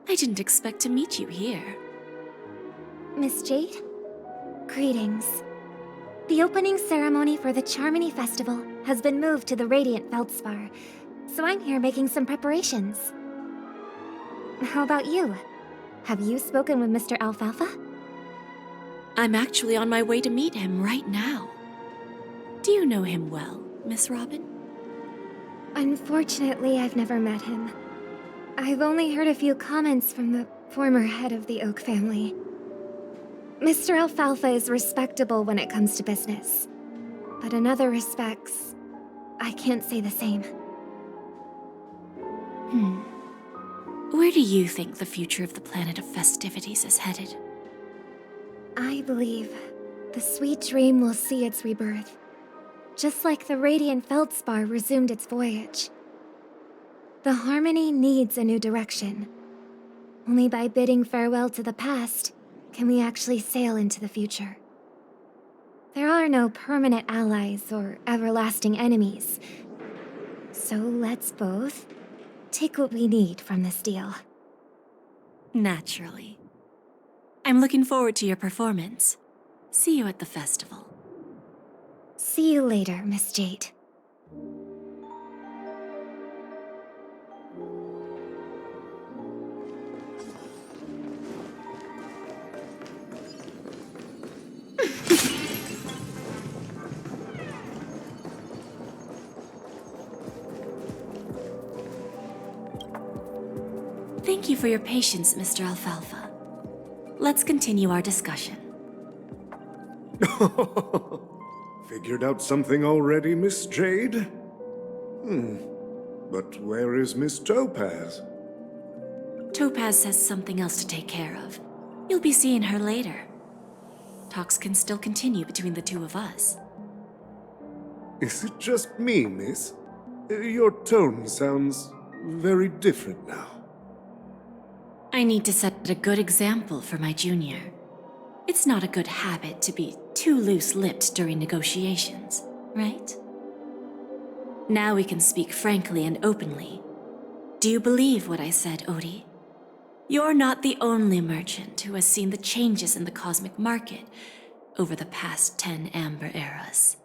I didn't expect to meet you here. Miss Jade? Greetings. The opening ceremony for the Charmony Festival has been moved to the Radiant Feldspar, so I'm here making some preparations. How about you? Have you spoken with Mr. Alfalfa? I'm actually on my way to meet him right now. Do you know him well, Miss Robin? Unfortunately, I've never met him. I've only heard a few comments from the former head of the Oak family. Mr. Alfalfa is respectable when it comes to business, but in other respects, I can't say the same. Where do you think the future of the planet of festivities is headed? I believe the sweet dream will see its rebirth, just like the Radiant Feldspar resumed its voyage. The Harmony needs a new direction. Only by bidding farewell to the past can we actually sail into the future. There are no permanent allies or everlasting enemies, so let's both take what we need from this deal. Naturally. I'm looking forward to your performance. See you at the festival. See you later, Miss Jade. Thank you for your patience, Mr. Alfalfa. Let's continue our discussion. Figured out something already, Miss Jade? But where is Miss Topaz? Topaz has something else to take care of. You'll be seeing her later. Talks can still continue between the two of us. Is it just me, miss? Your tone sounds very different now. I need to set a good example for my junior. It's not a good habit to be too loose-lipped during negotiations, right? Now we can speak frankly and openly. Do you believe what I said, Odie? You're not the only merchant who has seen the changes in the cosmic market over the past 10 Amber Eras.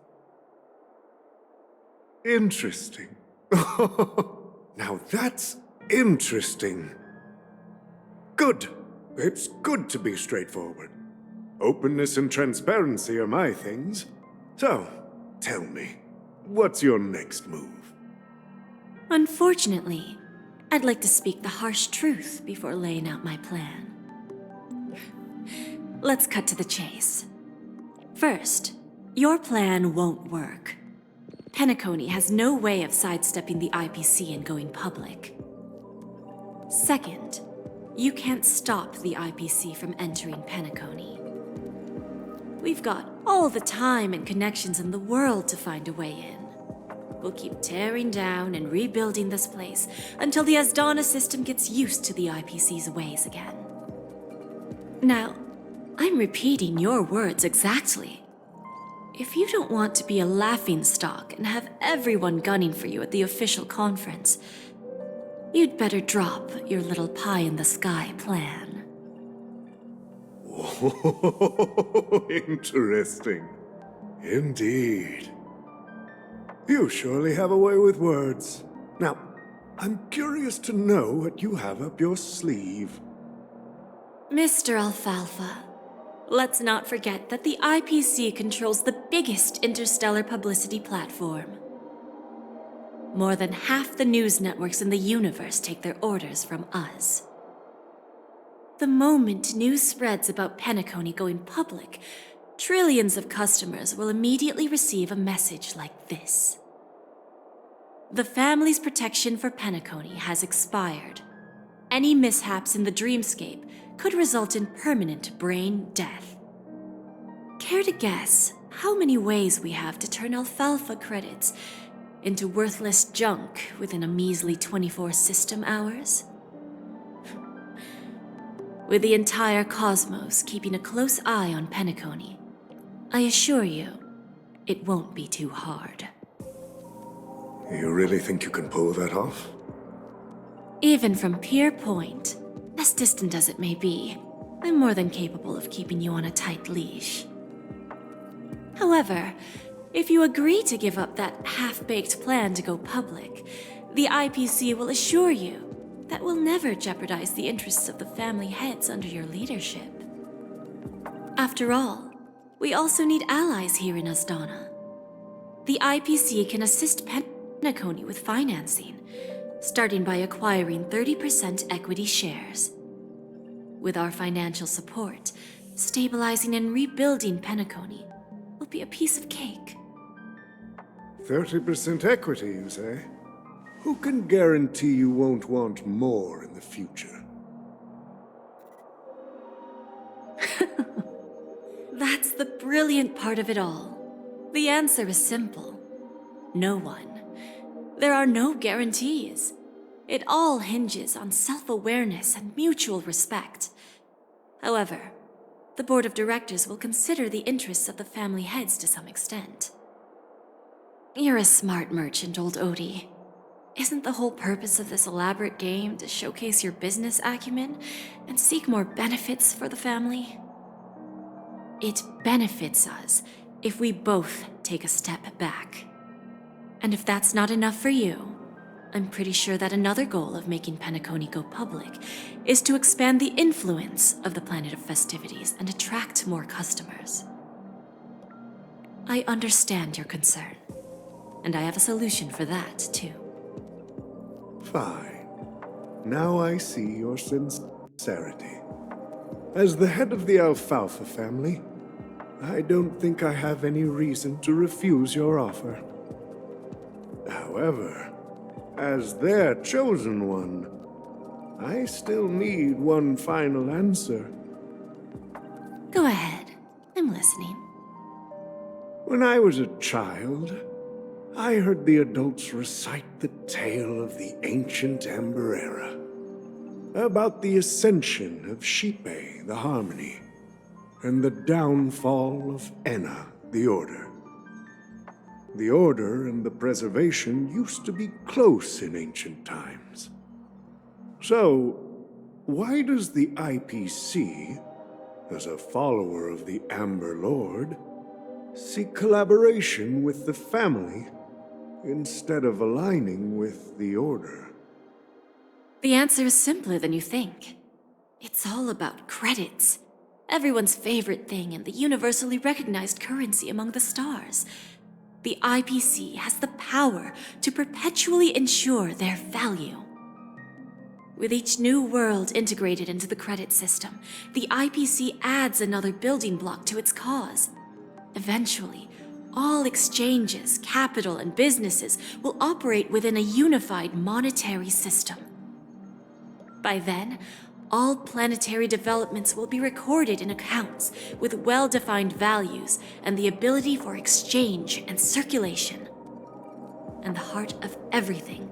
Interesting. Now that's interesting. Good. It's good to be straightforward. Openness and transparency are my things. So, tell me, what's your next move? Unfortunately, I'd like to speak the harsh truth before laying out my plan. Let's cut to the chase. First, your plan won't work. Penacony has no way of sidestepping the IPC and going public. Second, you can't stop the IPC from entering Penacony. We've got all the time and connections in the world to find a way in. We'll keep tearing down and rebuilding this place until the Asdana system gets used to the IPC's ways again. Now, I'm repeating your words exactly. If you don't want to be a laughingstock and have everyone gunning for you at the official conference, you'd better drop your little pie-in-the-sky plan. Oh, interesting. Indeed. You surely have a way with words. Now, I'm curious to know what you have up your sleeve. Mr. Alfalfa, let's not forget that the IPC controls the biggest interstellar publicity platform. More than half the news networks in the universe take their orders from us. The moment news spreads about Penacony going public, trillions of customers will immediately receive a message like this. The family's protection for Penacony has expired. Any mishaps in the dreamscape could result in permanent brain death. Care to guess how many ways we have to turn alfalfa credits into worthless junk within a measly 24 system hours? With the entire cosmos keeping a close eye on Penacony, I assure you, it won't be too hard. You really think you can pull that off? Even from Pier Point, as distant as it may be, I'm more than capable of keeping you on a tight leash. However, if you agree to give up that half-baked plan to go public, the IPC will assure you that will never jeopardize the interests of the family heads under your leadership. After all, we also need allies here in Asdana. The IPC can assist Penacony with financing, starting by acquiring 30% equity shares. With our financial support, stabilizing and rebuilding Penacony will be a piece of cake. 30% equity, you say? Who can guarantee you won't want more in the future? That's the brilliant part of it all. The answer is simple. No one. There are no guarantees. It all hinges on self-awareness and mutual respect. However, the board of directors will consider the interests of the family heads to some extent. You're a smart merchant, old Odie. Isn't the whole purpose of this elaborate game to showcase your business acumen and seek more benefits for the family? It benefits us if we both take a step back. And if that's not enough for you, I'm pretty sure that another goal of making Penacony go public is to expand the influence of the Planet of Festivities and attract more customers. I understand your concern, and I have a solution for that, too. Fine. Now I see your sincerity. As the head of the Alfalfa family, I don't think I have any reason to refuse your offer. However, as their chosen one, I still need one final answer. Go ahead. I'm listening. When I was a child, I heard the adults recite the tale of the ancient Amber Era, about the ascension of Shipe, the Harmony, and the downfall of Enna, the Order. The Order and the Preservation used to be close in ancient times. So, why does the IPC, as a follower of the Amber Lord, seek collaboration with the family instead of aligning with the Order? The answer is simpler than you think. It's all about credits. Everyone's favorite thing and the universally recognized currency among the stars. The IPC has the power to perpetually ensure their value. With each new world integrated into the credit system, the IPC adds another building block to its cause. Eventually, all exchanges, capital, and businesses will operate within a unified monetary system. By then, all planetary developments will be recorded in accounts with well-defined values and the ability for exchange and circulation. And the heart of everything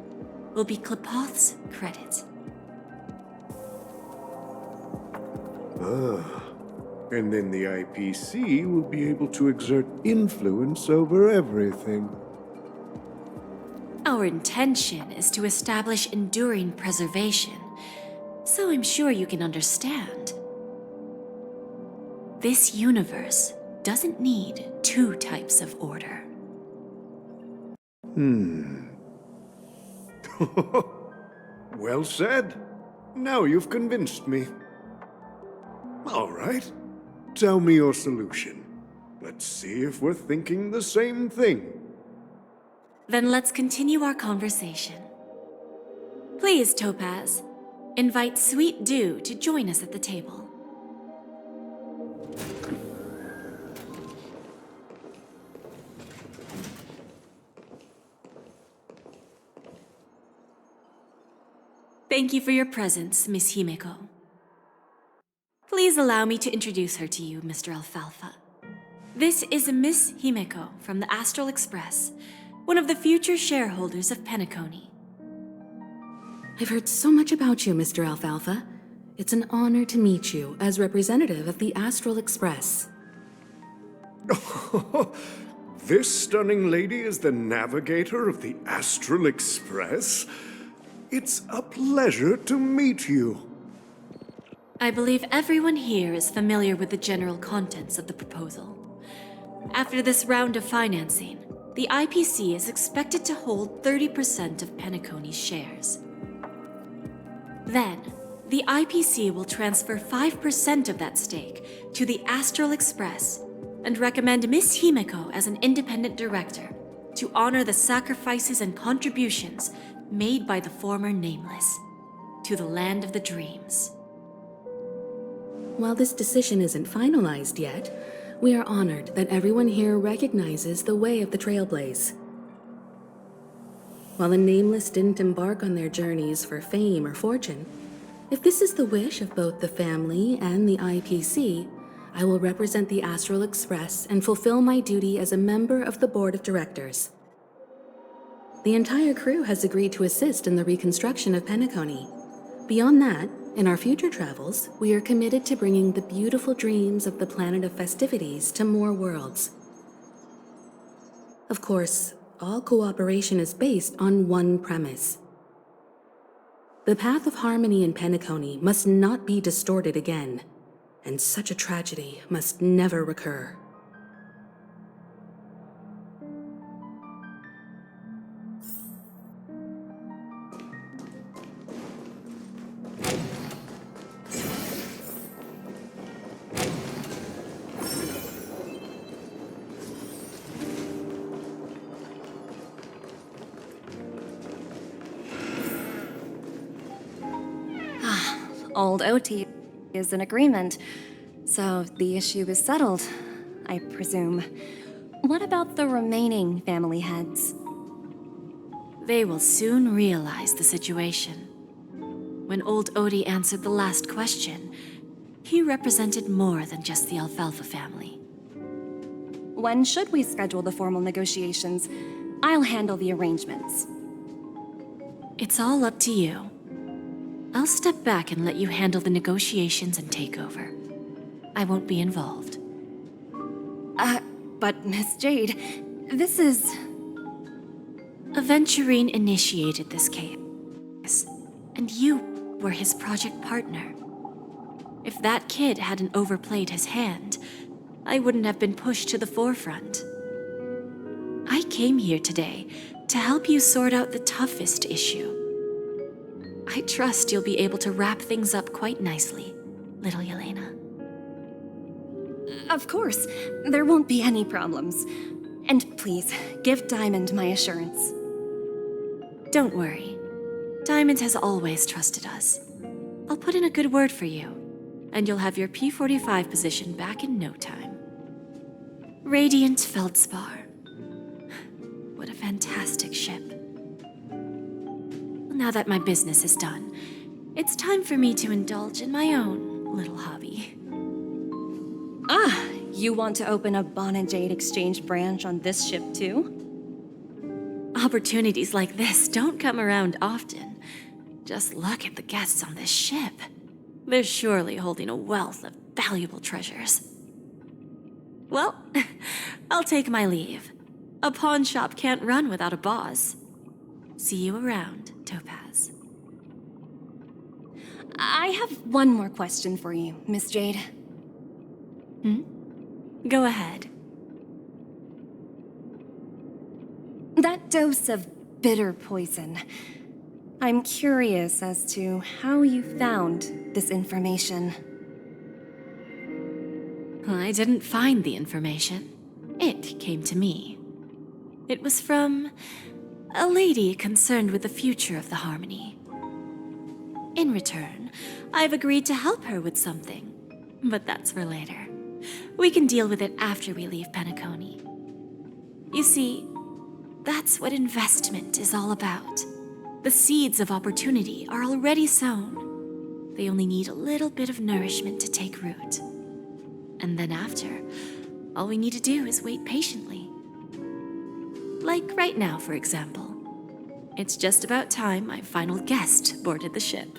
will be Klepoth's credit. And then the IPC will be able to exert influence over everything. Our intention is to establish enduring preservation, so I'm sure you can understand. This universe doesn't need two types of order. Well said. Now you've convinced me. All right. Tell me your solution. Let's see if we're thinking the same thing. Then let's continue our conversation. Please, Topaz, invite Sweet Dew to join us at the table. Thank you for your presence, Miss Himeko. Please allow me to introduce her to you, Mr. Alfalfa. This is Miss Himeko from the Astral Express, one of the future shareholders of Penacony. I've heard so much about you, Mr. Alfalfa. It's an honor to meet you as representative of the Astral Express. This stunning lady is the navigator of the Astral Express? It's a pleasure to meet you. I believe everyone here is familiar with the general contents of the proposal. After this round of financing, the IPC is expected to hold 30% of Penacony's shares. Then, the IPC will transfer 5% of that stake to the Astral Express and recommend Miss Himeko as an independent director to honor the sacrifices and contributions made by the former Nameless to the land of the dreams. While this decision isn't finalized yet, we are honored that everyone here recognizes the way of the Trailblaze. While the Nameless didn't embark on their journeys for fame or fortune, if this is the wish of both the family and the IPC, I will represent the Astral Express and fulfill my duty as a member of the board of directors. The entire crew has agreed to assist in the reconstruction of Penacony. Beyond that, in our future travels, we are committed to bringing the beautiful dreams of the planet of festivities to more worlds. Of course, all cooperation is based on one premise. The path of harmony in Penacony must not be distorted again, and such a tragedy must never recur. Old OT is in agreement, so the issue is settled, I presume. What about the remaining family heads? They will soon realize the situation. When old Odie answered the last question, he represented more than just the Alfalfa family. When should we schedule the formal negotiations? I'll handle the arrangements. It's all up to you. I'll step back and let you handle the negotiations and takeover. I won't be involved. But Miss Jade, this is... Aventurine initiated this case, and you were his project partner. If that kid hadn't overplayed his hand, I wouldn't have been pushed to the forefront. I came here today to help you sort out the toughest issue. I trust you'll be able to wrap things up quite nicely, little Yelena. Of course, there won't be any problems. And please, give Diamond my assurance. Don't worry. Diamond has always trusted us. I'll put in a good word for you, and you'll have your P-45 position back in no time. Radiant Feldspar. What a fantastic ship. Now that my business is done, it's time for me to indulge in my own little hobby. Ah, you want to open a Bon and Jade exchange branch on this ship too? Opportunities like this don't come around often. Just look at the guests on this ship. They're surely holding a wealth of valuable treasures. Well, I'll take my leave. A pawn shop can't run without a boss. See you around, Topaz. I have one more question for you, Miss Jade. Go ahead. That dose of bitter poison. I'm curious as to how you found this information. I didn't find the information. It came to me. It was from a lady concerned with the future of the Harmony. In return, I've agreed to help her with something, but that's for later. We can deal with it after we leave Penacony. You see, that's what investment is all about. The seeds of opportunity are already sown. They only need a little bit of nourishment to take root. And then after, all we need to do is wait patiently. Like right now, for example. It's just about time my final guest boarded the ship.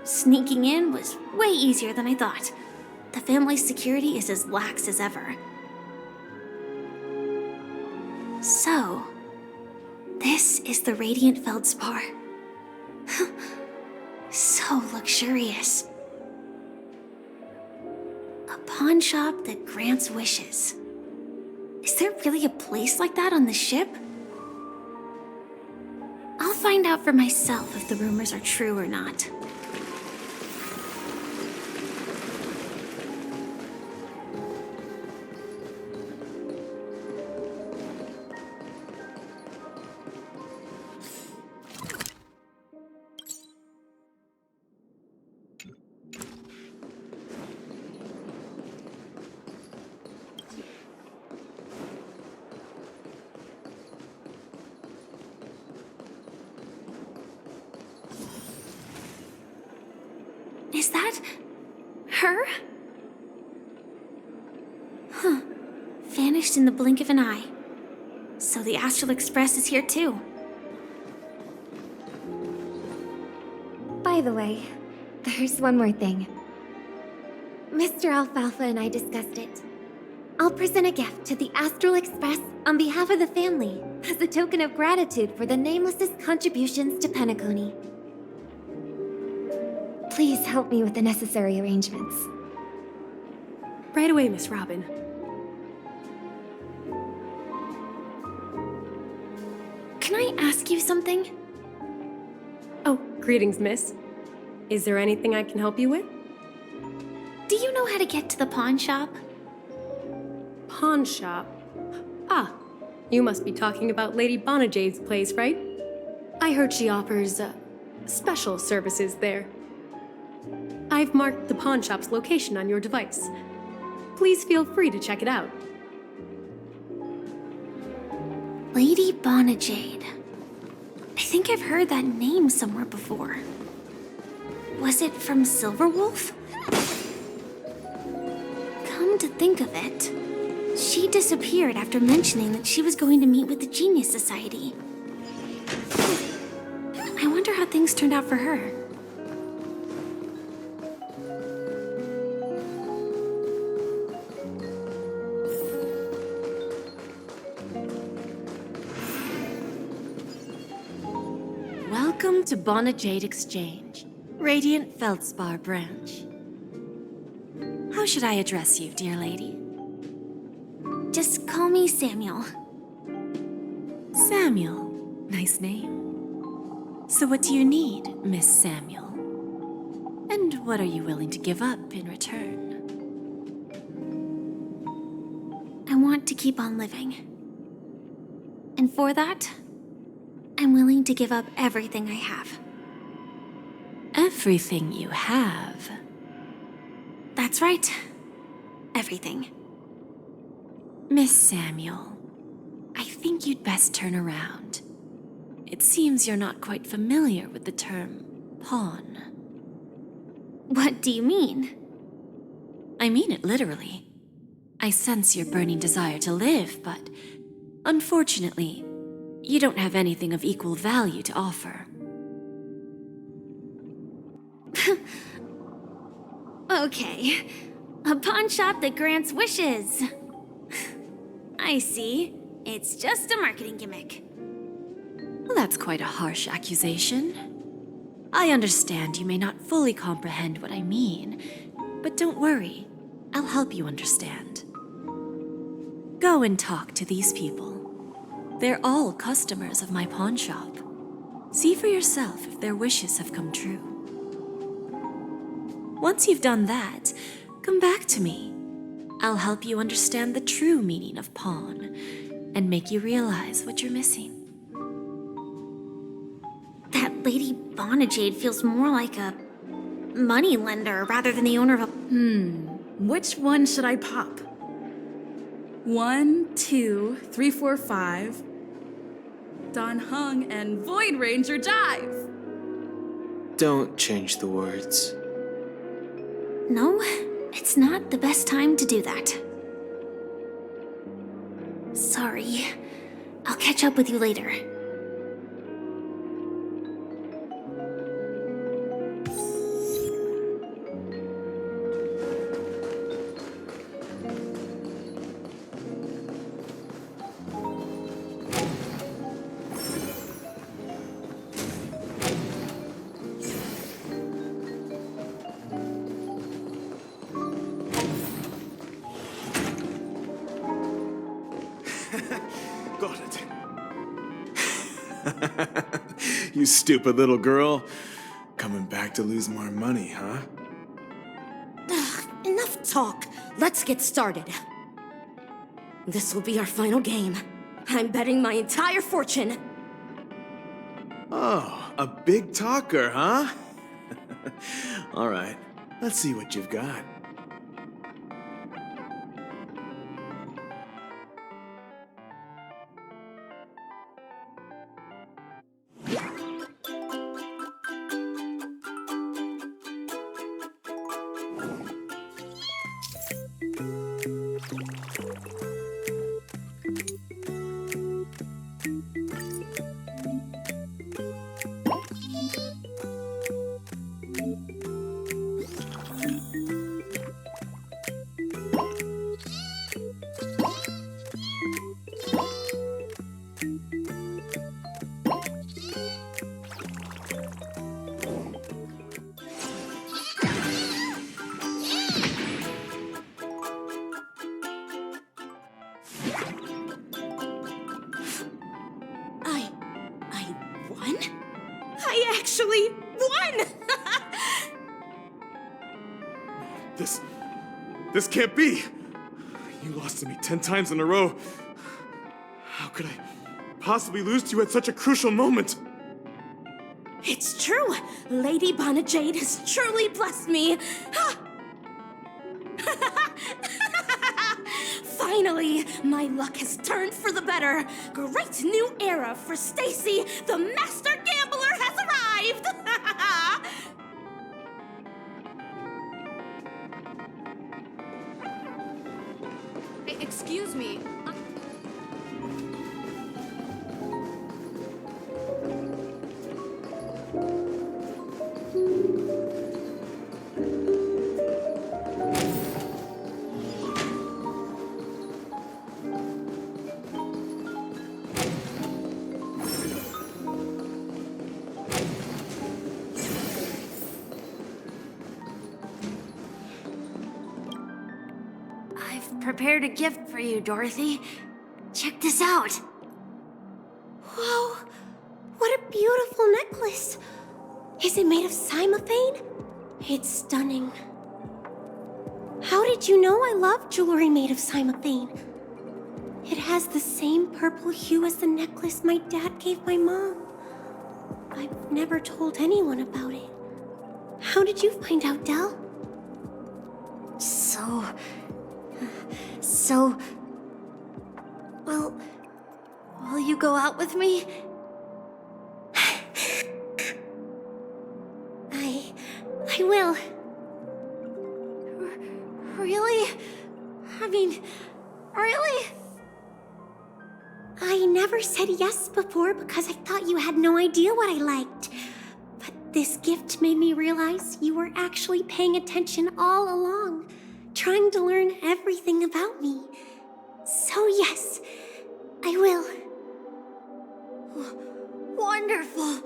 Sneaking in was way easier than I thought. The family's security is as lax as ever. So, this is the Radiant Feldspar. So luxurious. A pawn shop that grants wishes. Is there really a place like that on the ship? I'll find out for myself if the rumors are true or not. Is that her? Huh. Vanished in the blink of an eye. So the Astral Express is here too. By the way, there's one more thing. Mr. Alfalfa and I discussed it. I'll present a gift to the Astral Express on behalf of the family as a token of gratitude for the Nameless's contributions to Penacony. Please help me with the necessary arrangements. Right away, Miss Robin. Can I ask you something? Oh, greetings, miss. Is there anything I can help you with? Do you know how to get to the pawn shop? Pawn shop? Ah, you must be talking about Lady Bonajade's place, right? I heard she offers, special services there. I've marked the pawn shop's location on your device. Please feel free to check it out. Lady Bonajade. I think I've heard that name somewhere before. Was it from Silverwolf? Come to think of it, she disappeared after mentioning that she was going to meet with the Genius Society. I wonder how things turned out for her. Welcome to Bonajade Exchange, Radiant Feldspar branch. How should I address you, dear lady? Just call me Samuel. Samuel. Nice name. So what do you need, Miss Samuel? And what are you willing to give up in return? I want to keep on living. And for that, I'm willing to give up everything I have. Everything you have? That's right. Everything. Miss Samuel, I think you'd best turn around. It seems you're not quite familiar with the term pawn. What do you mean? I mean it literally. I sense your burning desire to live, but unfortunately, you don't have anything of equal value to offer. Okay. A pawn shop that grants wishes. I see. It's just a marketing gimmick. Well, that's quite a harsh accusation. I understand you may not fully comprehend what I mean, but don't worry. I'll help you understand. Go and talk to these people. They're all customers of my pawn shop. See for yourself if their wishes have come true. Once you've done that, come back to me. I'll help you understand the true meaning of pawn and make you realize what you're missing. That Lady Bonajade feels more like a money lender rather than the owner of a... Which one should I pop? 1, 2, 3, 4, 5. Don Hung and Void Ranger Jive. Don't change the words. No, it's not the best time to do that. Sorry. I'll catch up with you later. Got it. You stupid little girl. Coming back to lose more money, huh? Enough talk. Let's get started. This will be our final game. I'm betting my entire fortune. Oh, a big talker, huh? All right, let's see what you've got. actually won! This can't be! You lost to me 10 times in a row. How could I possibly lose to you at such a crucial moment? It's true! Lady Bonajade has truly blessed me! Finally, my luck has turned for the better. Great new era for Stacy. The Master Gambler has arrived! Excuse me. I've prepared a gift for you, Dorothy. Check this out. Whoa! What a beautiful necklace! Is it made of cymophane? It's stunning. How did you know I love jewelry made of cymophane? It has the same purple hue as the necklace my dad gave my mom. I've never told anyone about it. How did you find out, Del? Well, will you go out with me? I will. Really? I mean, really? I never said yes before because I thought you had no idea what I liked. But this gift made me realize you were actually paying attention all along, trying to learn everything about me. So yes, I will. Wonderful.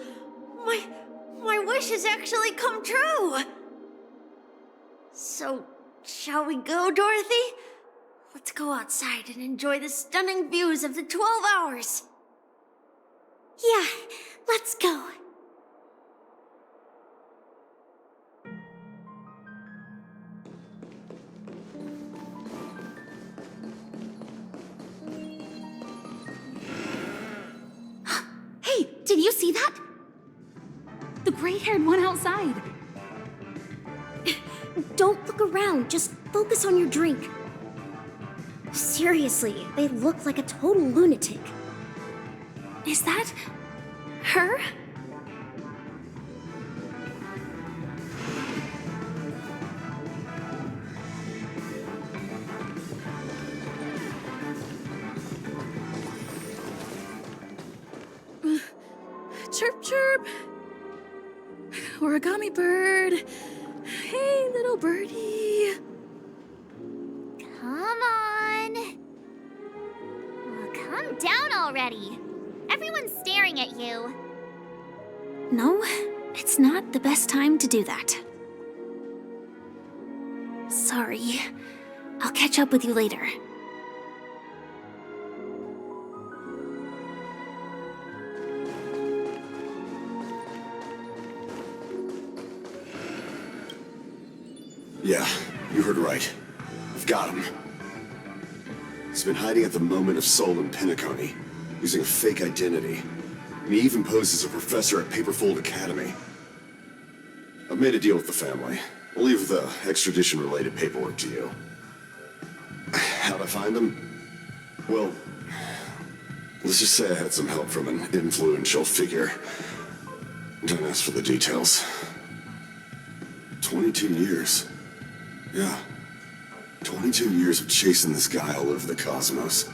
My wish has actually come true. So, shall we go, Dorothy? Let's go outside and enjoy the stunning views of the 12 hours. Yeah, let's go. Hey, did you see that? The gray-haired one outside. Don't look around, just focus on your drink. Seriously, they look like a total lunatic. Is that her? Chirp, chirp. Origami bird. Hey, little birdie. Come on. Oh, calm down already. Everyone's staring at you. No, it's not the best time to do that. Sorry. I'll catch up with you later. Yeah, you heard right. I've got him. He's been hiding at the Moment of Soul in Penacony, using a fake identity. And he even posed as a professor at Paperfold Academy. I've made a deal with the family. I'll leave the extradition-related paperwork to you. How'd I find him? Well, let's just say I had some help from an influential figure. Don't ask for the details. 22 years. Yeah. 22 years of chasing this guy all over the cosmos.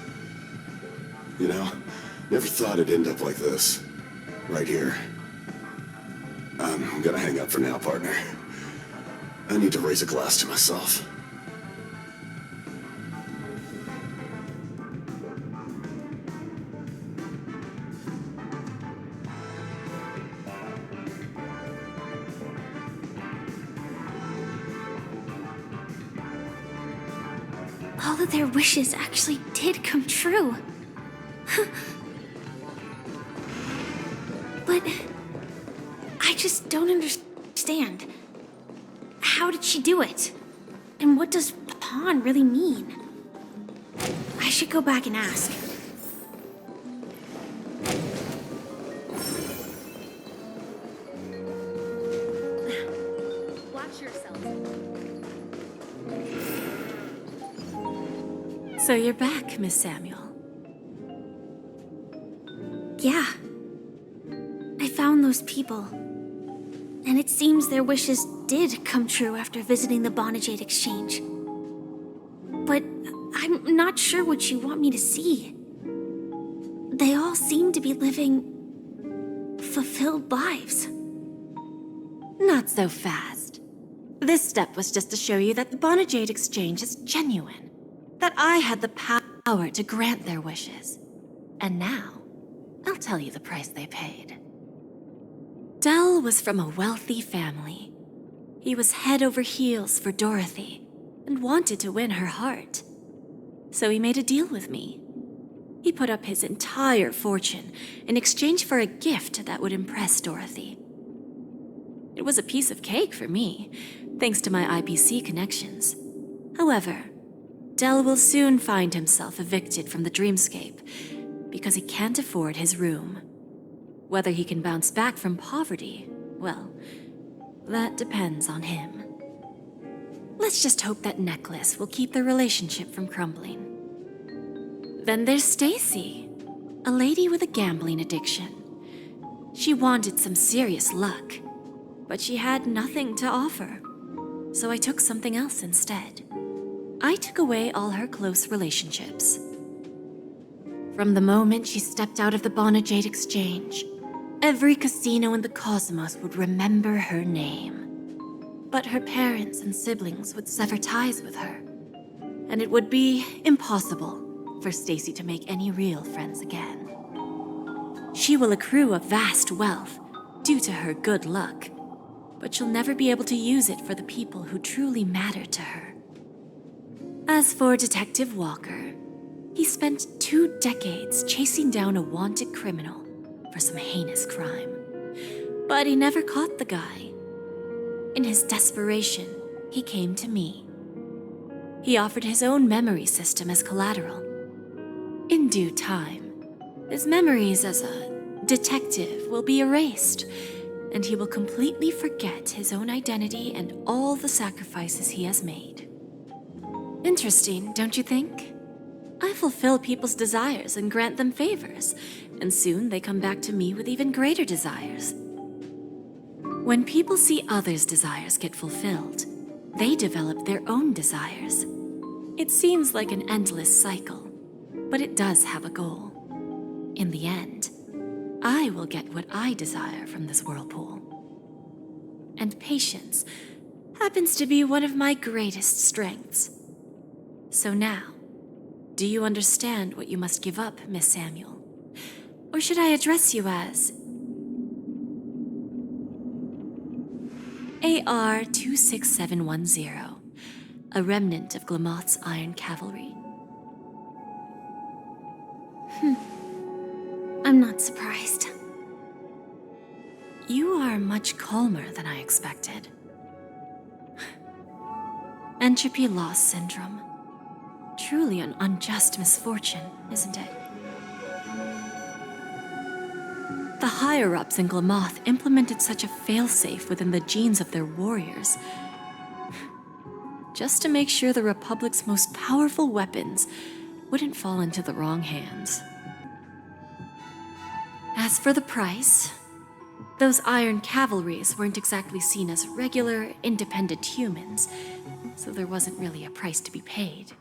You know, never thought it'd end up like this. Right here. I'm gonna hang up for now, partner. I need to raise a glass to myself. All of their wishes actually did come true. But I just don't understand. How did she do it? And what does pawn really mean? I should go back and ask. Watch yourself. So you're back, Miss Samuel. Yeah. I found those people. And it seems their wishes did come true after visiting the Bonajade Exchange. But I'm not sure what you want me to see. They all seem to be living fulfilled lives. Not so fast. This step was just to show you that the Bonajade Exchange is genuine. That I had the power to grant their wishes. And now, I'll tell you the price they paid. Dell was from a wealthy family. He was head over heels for Dorothy and wanted to win her heart. So he made a deal with me. He put up his entire fortune in exchange for a gift that would impress Dorothy. It was a piece of cake for me, thanks to my IPC connections. However, Dell will soon find himself evicted from the dreamscape because he can't afford his room. Whether he can bounce back from poverty, well, that depends on him. Let's just hope that necklace will keep their relationship from crumbling. Then there's Stacy, a lady with a gambling addiction. She wanted some serious luck, but she had nothing to offer. So I took something else instead. I took away all her close relationships. From the moment she stepped out of the Bonajade Exchange, every casino in the cosmos would remember her name. But her parents and siblings would sever ties with her, and it would be impossible for Stacy to make any real friends again. She will accrue a vast wealth due to her good luck, but she'll never be able to use it for the people who truly matter to her. As for Detective Walker, he spent 2 decades chasing down a wanted criminal for some heinous crime. But he never caught the guy. In his desperation, he came to me. He offered his own memory system as collateral. In due time, his memories as a detective will be erased, and he will completely forget his own identity and all the sacrifices he has made. Interesting, don't you think? I fulfill people's desires and grant them favors, and soon they come back to me with even greater desires. When people see others' desires get fulfilled, they develop their own desires. It seems like an endless cycle, but it does have a goal. In the end, I will get what I desire from this whirlpool. And patience happens to be one of my greatest strengths. So now, do you understand what you must give up, Miss Samuel? Or should I address you as AR-26710, a remnant of Glamoth's Iron Cavalry? I'm not surprised. You are much calmer than I expected. Entropy loss syndrome. Truly an unjust misfortune, isn't it? The higher-ups in Glamoth implemented such a failsafe within the genes of their warriors, just to make sure the Republic's most powerful weapons wouldn't fall into the wrong hands. As for the price, those Iron Cavalries weren't exactly seen as regular, independent humans, so there wasn't really a price to be paid.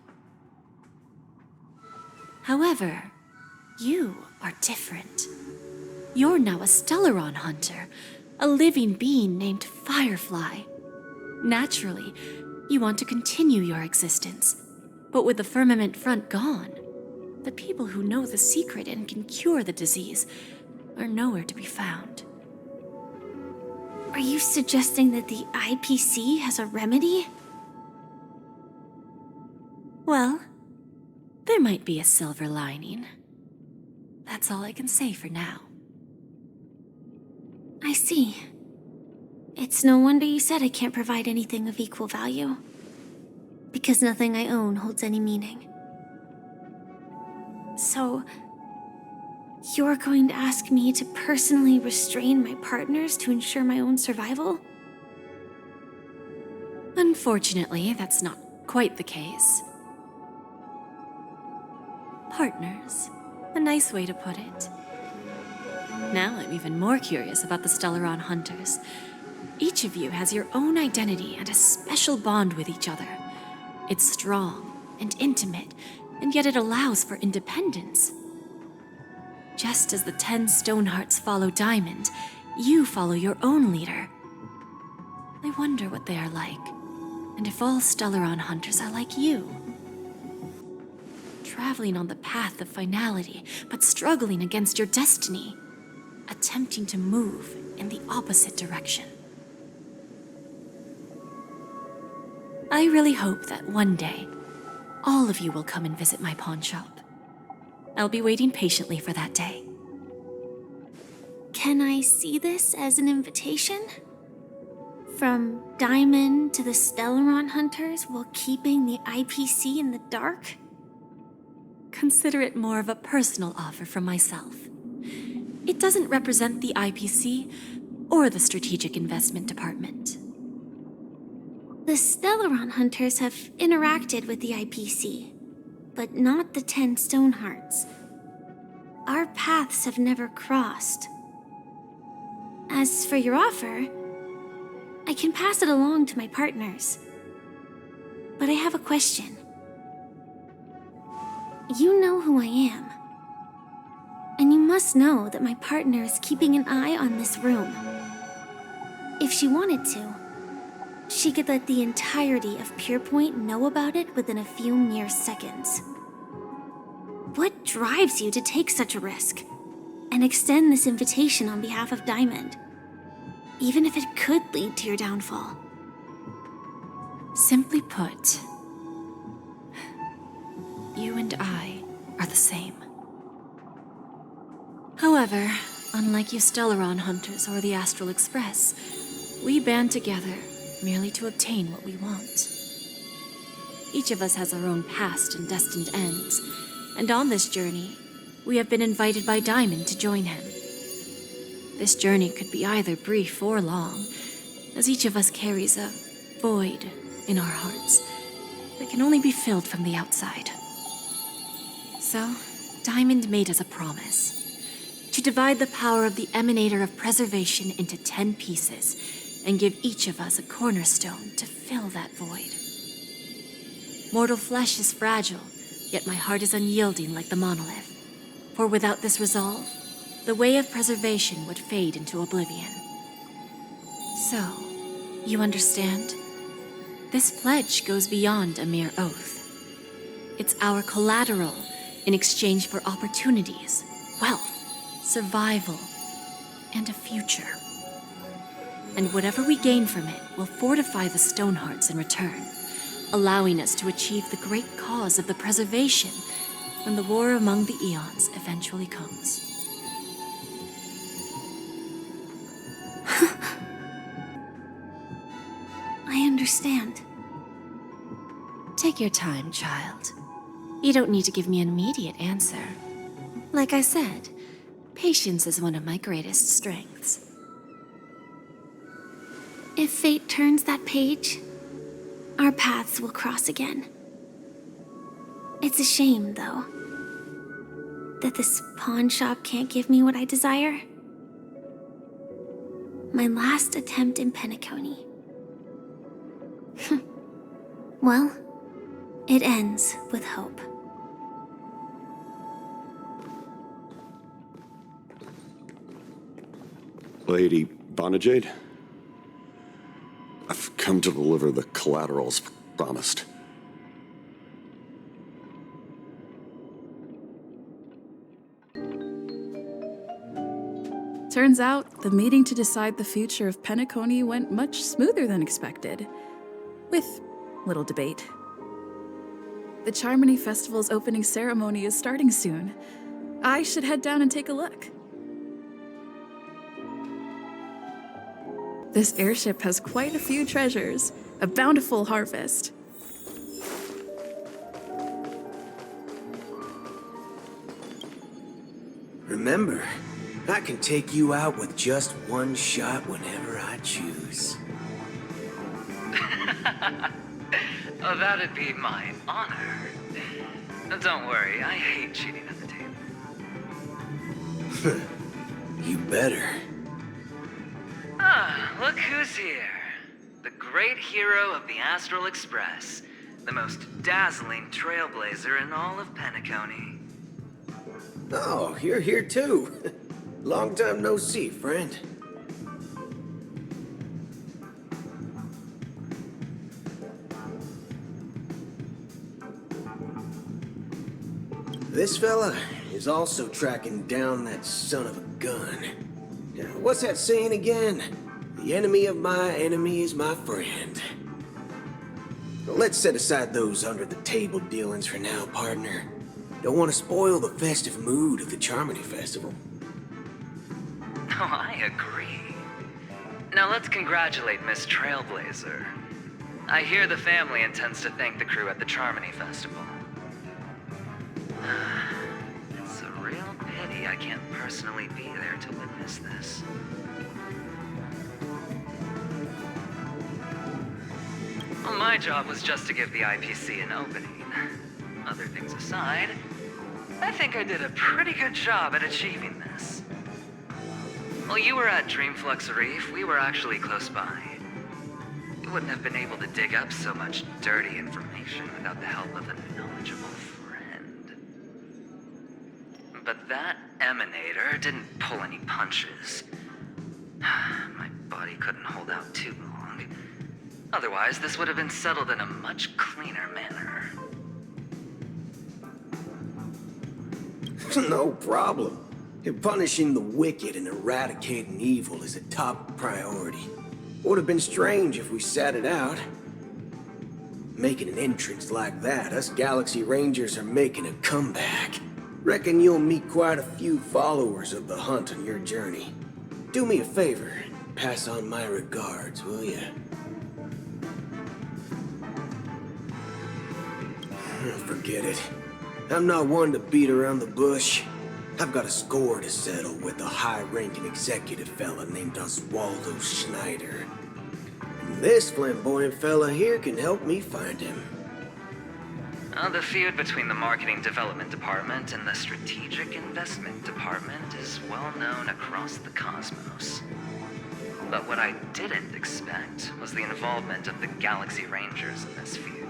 However, you are different. You're now a Stellaron hunter, a living being named Firefly. Naturally, you want to continue your existence, but with the firmament front gone, the people who know the secret and can cure the disease are nowhere to be found. Are you suggesting that the IPC has a remedy? Well, there might be a silver lining. That's all I can say for now. I see. It's no wonder you said I can't provide anything of equal value. Because nothing I own holds any meaning. So, you're going to ask me to personally restrain my partners to ensure my own survival? Unfortunately, that's not quite the case. Partners. A nice way to put it. Now I'm even more curious about the Stellaron Hunters. Each of you has your own identity and a special bond with each other. It's strong and intimate, and yet it allows for independence. Just as the 10 Stonehearts follow Diamond, you follow your own leader. I wonder what they are like, and if all Stellaron Hunters are like you. Traveling on the path of finality, but struggling against your destiny. Attempting to move in the opposite direction. I really hope that one day, all of you will come and visit my pawn shop. I'll be waiting patiently for that day. Can I see this as an invitation? From Diamond to the Stellaron Hunters while keeping the IPC in the dark? Consider it more of a personal offer from myself. It doesn't represent the IPC or the Strategic Investment Department. The Stellaron Hunters have interacted with the IPC, but not the 10 Stonehearts. Our paths have never crossed. As for your offer, I can pass it along to my partners. But I have a question. You know who I am. And you must know that my partner is keeping an eye on this room. If she wanted to, she could let the entirety of Purepoint know about it within a few mere seconds. What drives you to take such a risk and extend this invitation on behalf of Diamond, even if it could lead to your downfall? Simply put, you and I are the same. However, unlike you Stellaron Hunters or the Astral Express, we band together merely to obtain what we want. Each of us has our own past and destined ends, and on this journey, we have been invited by Diamond to join him. This journey could be either brief or long, as each of us carries a void in our hearts that can only be filled from the outside. So, Diamond made us a promise to divide the power of the Emanator of Preservation into 10 pieces and give each of us a cornerstone to fill that void. Mortal flesh is fragile, yet my heart is unyielding like the monolith. For without this resolve, the way of preservation would fade into oblivion. So, you understand? This pledge goes beyond a mere oath. It's our collateral in exchange for opportunities, wealth, survival, and a future. And whatever we gain from it will fortify the Stonehearts in return, allowing us to achieve the great cause of the preservation when the war among the eons eventually comes. I understand. Take your time, child. You don't need to give me an immediate answer. Like I said, patience is one of my greatest strengths. If fate turns that page, our paths will cross again. It's a shame, though, that this pawn shop can't give me what I desire. My last attempt in Penacony. Well, it ends with hope. Lady Bonajade, I've come to deliver the collaterals promised. Turns out, the meeting to decide the future of Penacony went much smoother than expected, with little debate. The Charmony Festival's opening ceremony is starting soon. I should head down and take a look. This airship has quite a few treasures, a bountiful harvest. Remember, I can take you out with just one shot whenever I choose. Oh, that'd be my honor. Don't worry, I hate cheating at the table. You better. Ah, look who's here. The great hero of the Astral Express. The most dazzling trailblazer in all of Penacony. Oh, you're here too. Long time no see, friend. This fella is also tracking down that son of a gun. What's that saying again? The enemy of my enemy is my friend. Let's set aside those under-the-table dealings for now, partner. Don't want to spoil the festive mood of the Charmony Festival. Oh, I agree. Now let's congratulate Miss Trailblazer. I hear the family intends to thank the crew at the Charmony Festival. It's a real pity I can't personally be there to witness this. Well, my job was just to give the IPC an opening. Other things aside, I think I did a pretty good job at achieving this. While you were at Dreamflux Reef, we were actually close by. We wouldn't have been able to dig up so much dirty information without the help of a knowledgeable friend. But that emanator didn't pull any punches. My body couldn't hold out too long. Otherwise, this would have been settled in a much cleaner manner. No problem. Punishing the wicked and eradicating evil is a top priority. Would have been strange if we sat it out. Making an entrance like that, us Galaxy Rangers are making a comeback. Reckon you'll meet quite a few followers of the hunt on your journey. Do me a favor, pass on my regards, will ya? Forget it. I'm not one to beat around the bush. I've got a score to settle with a high-ranking executive fella named Oswaldo Schneider. And this flamboyant fella here can help me find him. The feud between the Marketing Development Department and the Strategic Investment Department is well known across the cosmos. But what I didn't expect was the involvement of the Galaxy Rangers in this feud.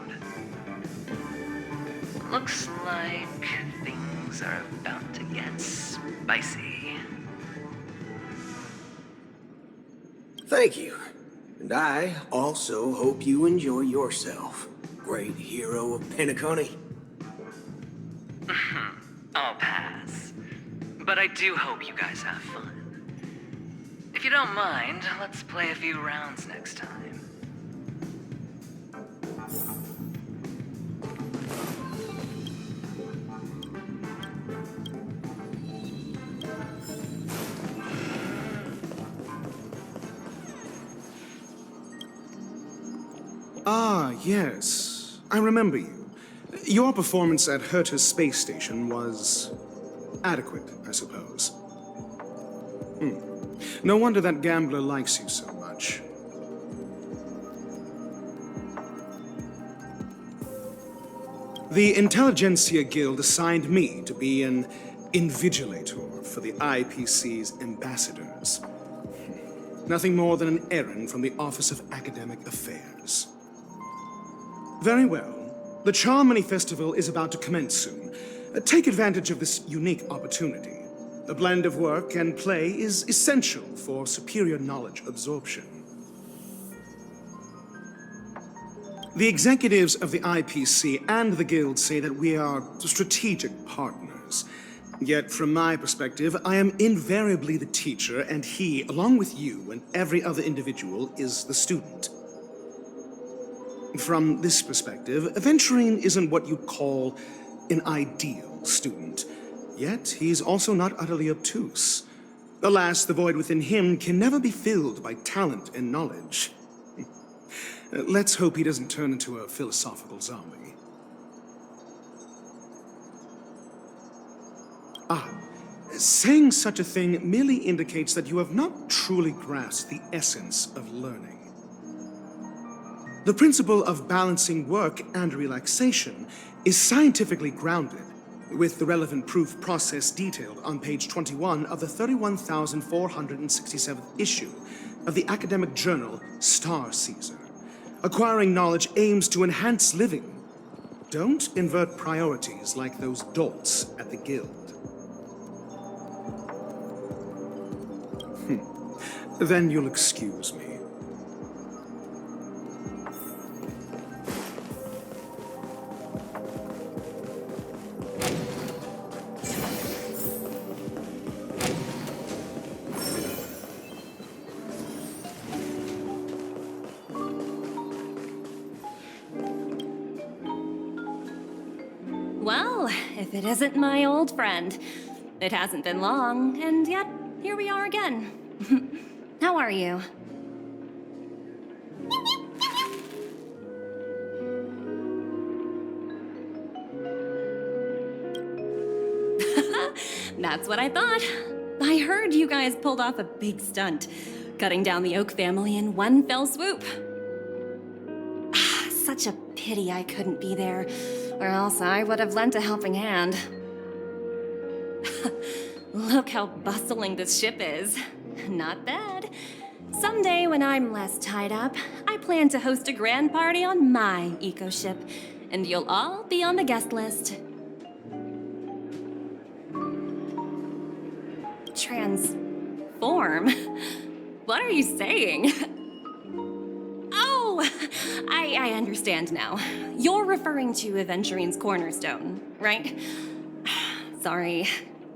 Looks like things are about to get spicy. Thank you. And I also hope you enjoy yourself, great hero of Penacony. I'll pass. But I do hope you guys have fun. If you don't mind, let's play a few rounds next time. Ah, yes. I remember you. Your performance at Herta's space station was adequate, I suppose. No wonder that gambler likes you so much. The Intelligentsia Guild assigned me to be an invigilator for the IPC's ambassadors. Nothing more than an errand from the Office of Academic Affairs. Very well. The Charmony Festival is about to commence soon. Take advantage of this unique opportunity. A blend of work and play is essential for superior knowledge absorption. The executives of the IPC and the Guild say that we are strategic partners. Yet, from my perspective, I am invariably the teacher, and he, along with you and every other individual, is the student. From this perspective, Aventurine isn't what you'd call an ideal student. Yet, he's also not utterly obtuse. Alas, the void within him can never be filled by talent and knowledge. Let's hope he doesn't turn into a philosophical zombie. Saying such a thing merely indicates that you have not truly grasped the essence of learning. The principle of balancing work and relaxation is scientifically grounded, with the relevant proof process detailed on page 21 of the 31,467th issue of the academic journal Star Caesar. Acquiring knowledge aims to enhance living. Don't invert priorities like those dolts at the guild. Then you'll excuse me. Well, if it isn't my old friend. It hasn't been long, and yet here we are again. How are you? That's what I thought. I heard you guys pulled off a big stunt, cutting down the Oak family in one fell swoop. Such a pity I couldn't be there, or else I would have lent a helping hand. Look how bustling this ship is. Not bad. Someday when I'm less tied up, I plan to host a grand party on my eco-ship, and you'll all be on the guest list. Transform? What are you saying? Oh, I understand now. You're referring to Aventurine's cornerstone, right? Sorry.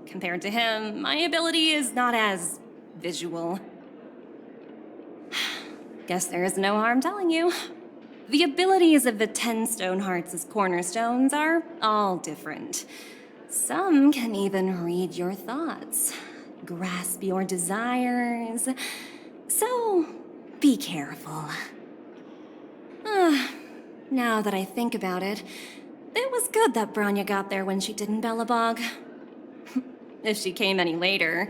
Compared to him, my ability is not as visual. Guess there is no harm telling you. The abilities of the 10 Stonehearts' cornerstones are all different. Some can even read your thoughts, grasp your desires. So, be careful. Now that I think about it, it was good that Branya got there when she did in Bellabog. If she came any later,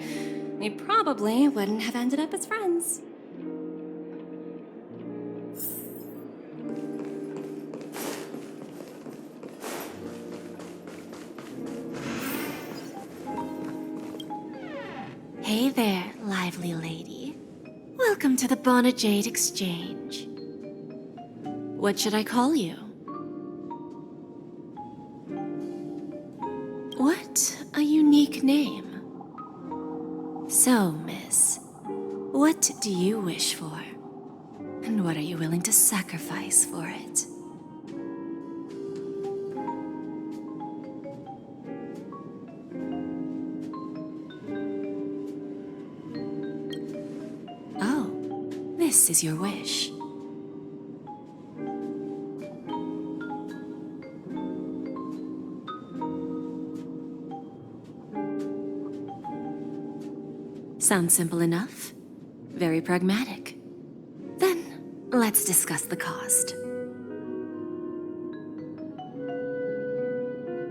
we probably wouldn't have ended up as friends. Hey there, lively lady. Welcome to the Bonajade Exchange. What should I call you? What a unique name. So, miss, what do you wish for? And what are you willing to sacrifice for it? Oh, this is your wish. Sounds simple enough. Very pragmatic. Then, let's discuss the cost.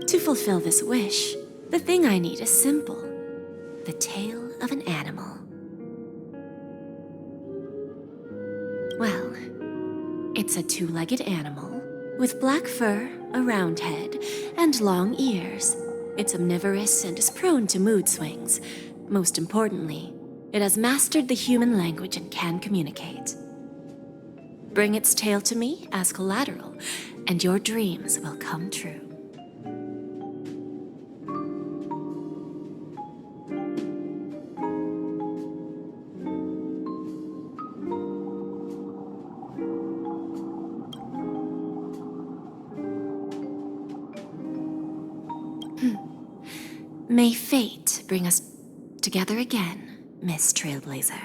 To fulfill this wish, the thing I need is simple. The tail of an animal. Well, it's a two-legged animal with black fur, a round head, and long ears. It's omnivorous and is prone to mood swings. Most importantly, it has mastered the human language and can communicate. Bring its tail to me as collateral, and your dreams will come true. May fate bring us together again, Miss Trailblazer.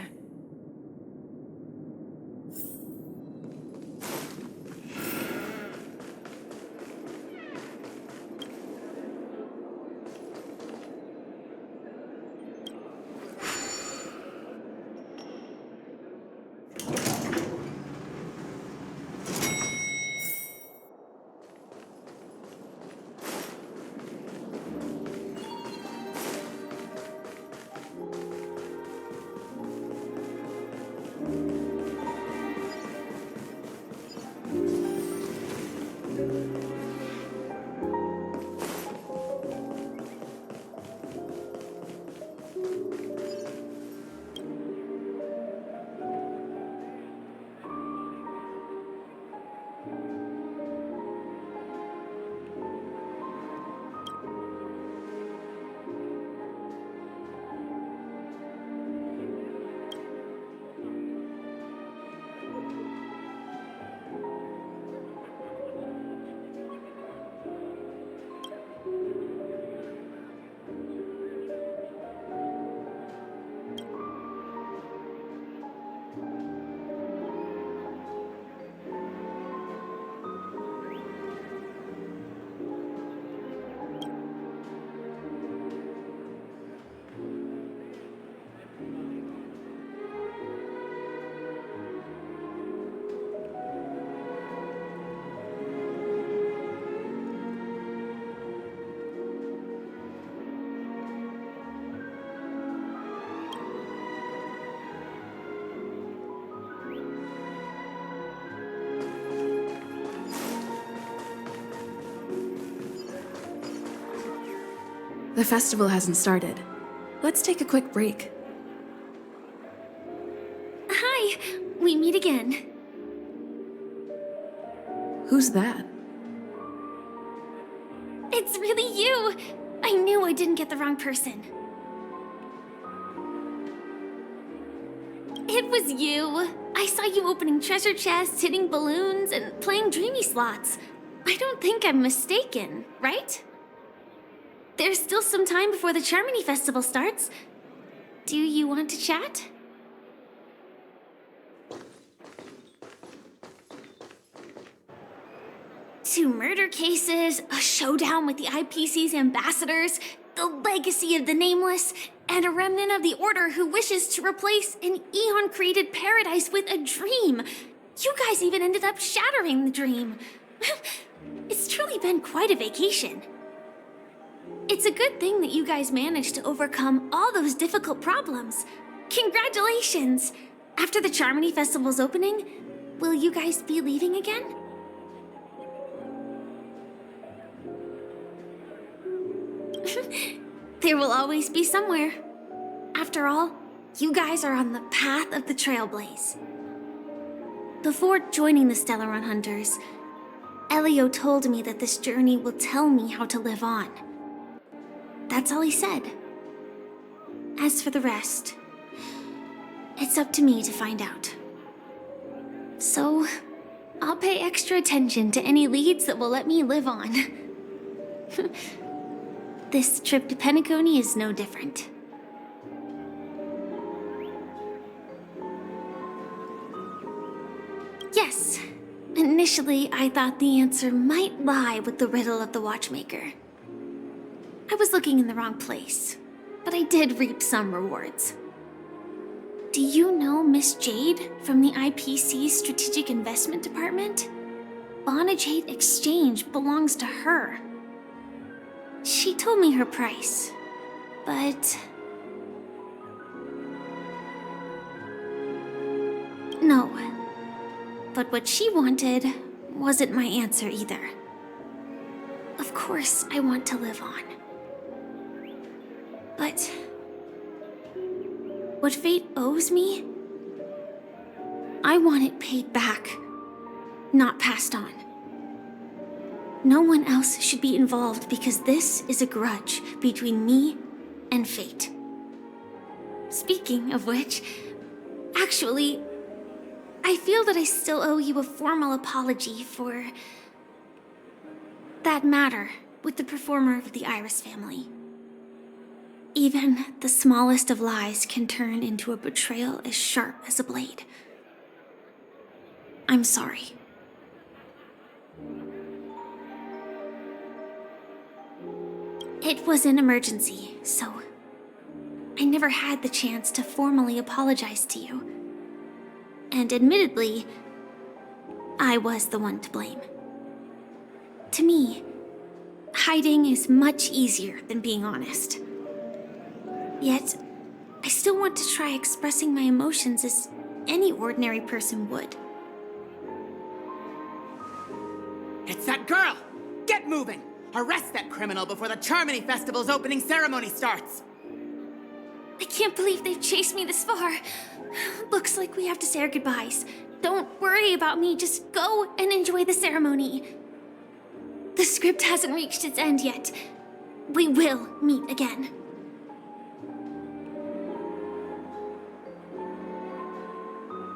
The festival hasn't started. Let's take a quick break. Hi, we meet again. Who's that? It's really you! I knew I didn't get the wrong person. It was you. I saw you opening treasure chests, hitting balloons, and playing dreamy slots. I don't think I'm mistaken, right? There's still some time before the Charmony Festival starts. Do you want to chat? Two murder cases, a showdown with the IPC's ambassadors, the legacy of the Nameless, and a remnant of the Order who wishes to replace an Eon-created paradise with a dream. You guys even ended up shattering the dream. It's truly been quite a vacation. It's a good thing that you guys managed to overcome all those difficult problems. Congratulations! After the Charmony Festival's opening, will you guys be leaving again? There will always be somewhere. After all, you guys are on the path of the Trailblaze. Before joining the Stellaron Hunters, Elio told me that this journey will tell me how to live on. That's all he said. As for the rest, it's up to me to find out. So, I'll pay extra attention to any leads that will let me live on. This trip to Penacony is no different. Yes, initially I thought the answer might lie with the riddle of the watchmaker. I was looking in the wrong place, but I did reap some rewards. Do you know Miss Jade from the IPC's Strategic Investment Department? Bonajade Exchange belongs to her. She told me her price, but... No. But what she wanted wasn't my answer either. Of course, I want to live on. But... what fate owes me? I want it paid back, not passed on. No one else should be involved because this is a grudge between me and fate. Speaking of which, actually, I feel that I still owe you a formal apology for that matter with the performer of the Iris family. Even the smallest of lies can turn into a betrayal as sharp as a blade. I'm sorry. It was an emergency, so I never had the chance to formally apologize to you. And admittedly, I was the one to blame. To me, hiding is much easier than being honest. Yet, I still want to try expressing my emotions as any ordinary person would. It's that girl! Get moving! Arrest that criminal before the Charmony Festival's opening ceremony starts! I can't believe they've chased me this far. Looks like we have to say our goodbyes. Don't worry about me, just go and enjoy the ceremony. The script hasn't reached its end yet. We will meet again.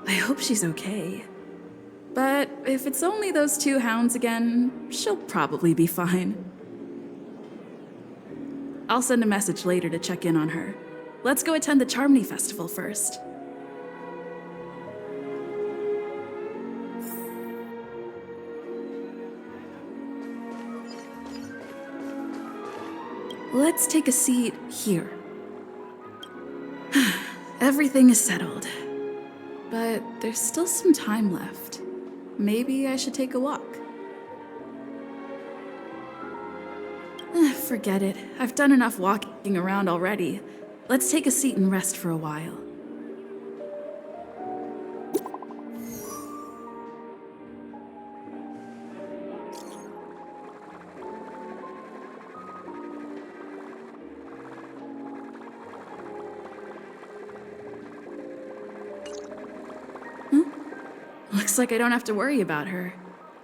I hope she's okay. But if it's only those two hounds again, she'll probably be fine. I'll send a message later to check in on her. Let's go attend the Charmony Festival first. Let's take a seat here. Everything is settled. But there's still some time left. Maybe I should take a walk. Forget it. I've done enough walking around already. Let's take a seat and rest for a while. Looks like I don't have to worry about her.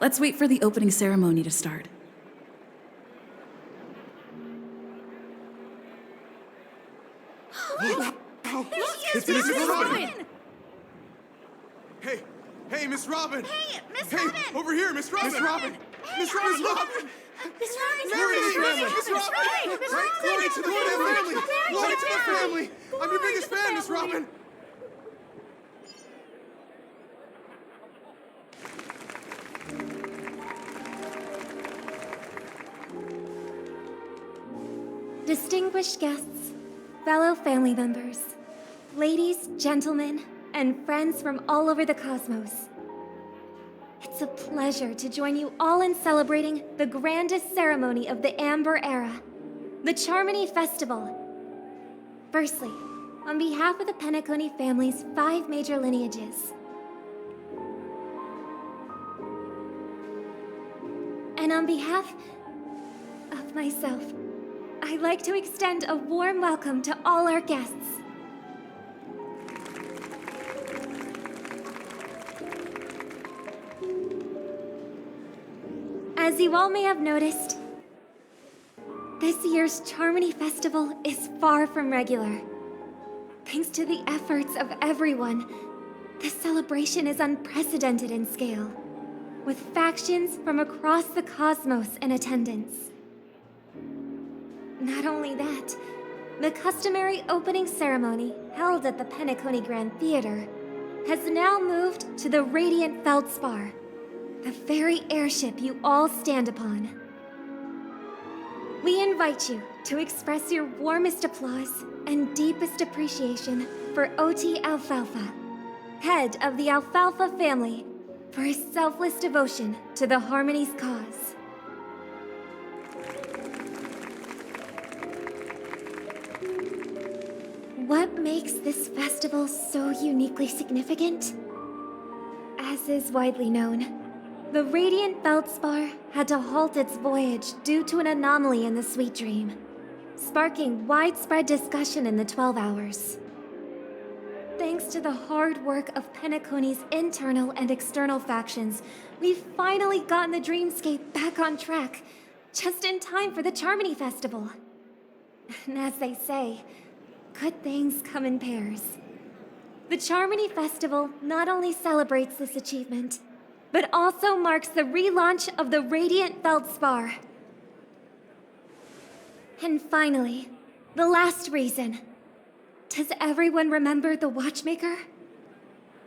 Let's wait for the opening ceremony to start. It's Miss Robin! Hey, Miss Robin! Hey, Miss Robin! Over here, Miss Robin! Miss Robin! Miss Robin! Miss Robin! Glory to the family! Miss Robin! Glory to the family! Glory to the family! I'm your biggest fan, Miss Robin! Distinguished guests, fellow family members, ladies, gentlemen, and friends from all over the cosmos. It's a pleasure to join you all in celebrating the grandest ceremony of the Amber Era, the Charmony Festival. Firstly, on behalf of the Penacony family's 5 major lineages, and on behalf of myself, I'd like to extend a warm welcome to all our guests. As you all may have noticed, this year's Charmony Festival is far from regular. Thanks to the efforts of everyone, this celebration is unprecedented in scale, with factions from across the cosmos in attendance. Not only that, the customary opening ceremony held at the Penacony Grand Theater has now moved to the Radiant Feldspar, the very airship you all stand upon. We invite you to express your warmest applause and deepest appreciation for OT Alfalfa, head of the Alfalfa family, for his selfless devotion to the Harmony's cause. What makes this festival so uniquely significant? As is widely known, the Radiant Feldspar had to halt its voyage due to an anomaly in the Sweet Dream, sparking widespread discussion in the 12 Hours. Thanks to the hard work of Penacony's internal and external factions, we've finally gotten the dreamscape back on track, just in time for the Charmony Festival. And as they say, good things come in pairs. The Charmony Festival not only celebrates this achievement, but also marks the relaunch of the Radiant Feldspar. And finally, the last reason. Does everyone remember the Watchmaker?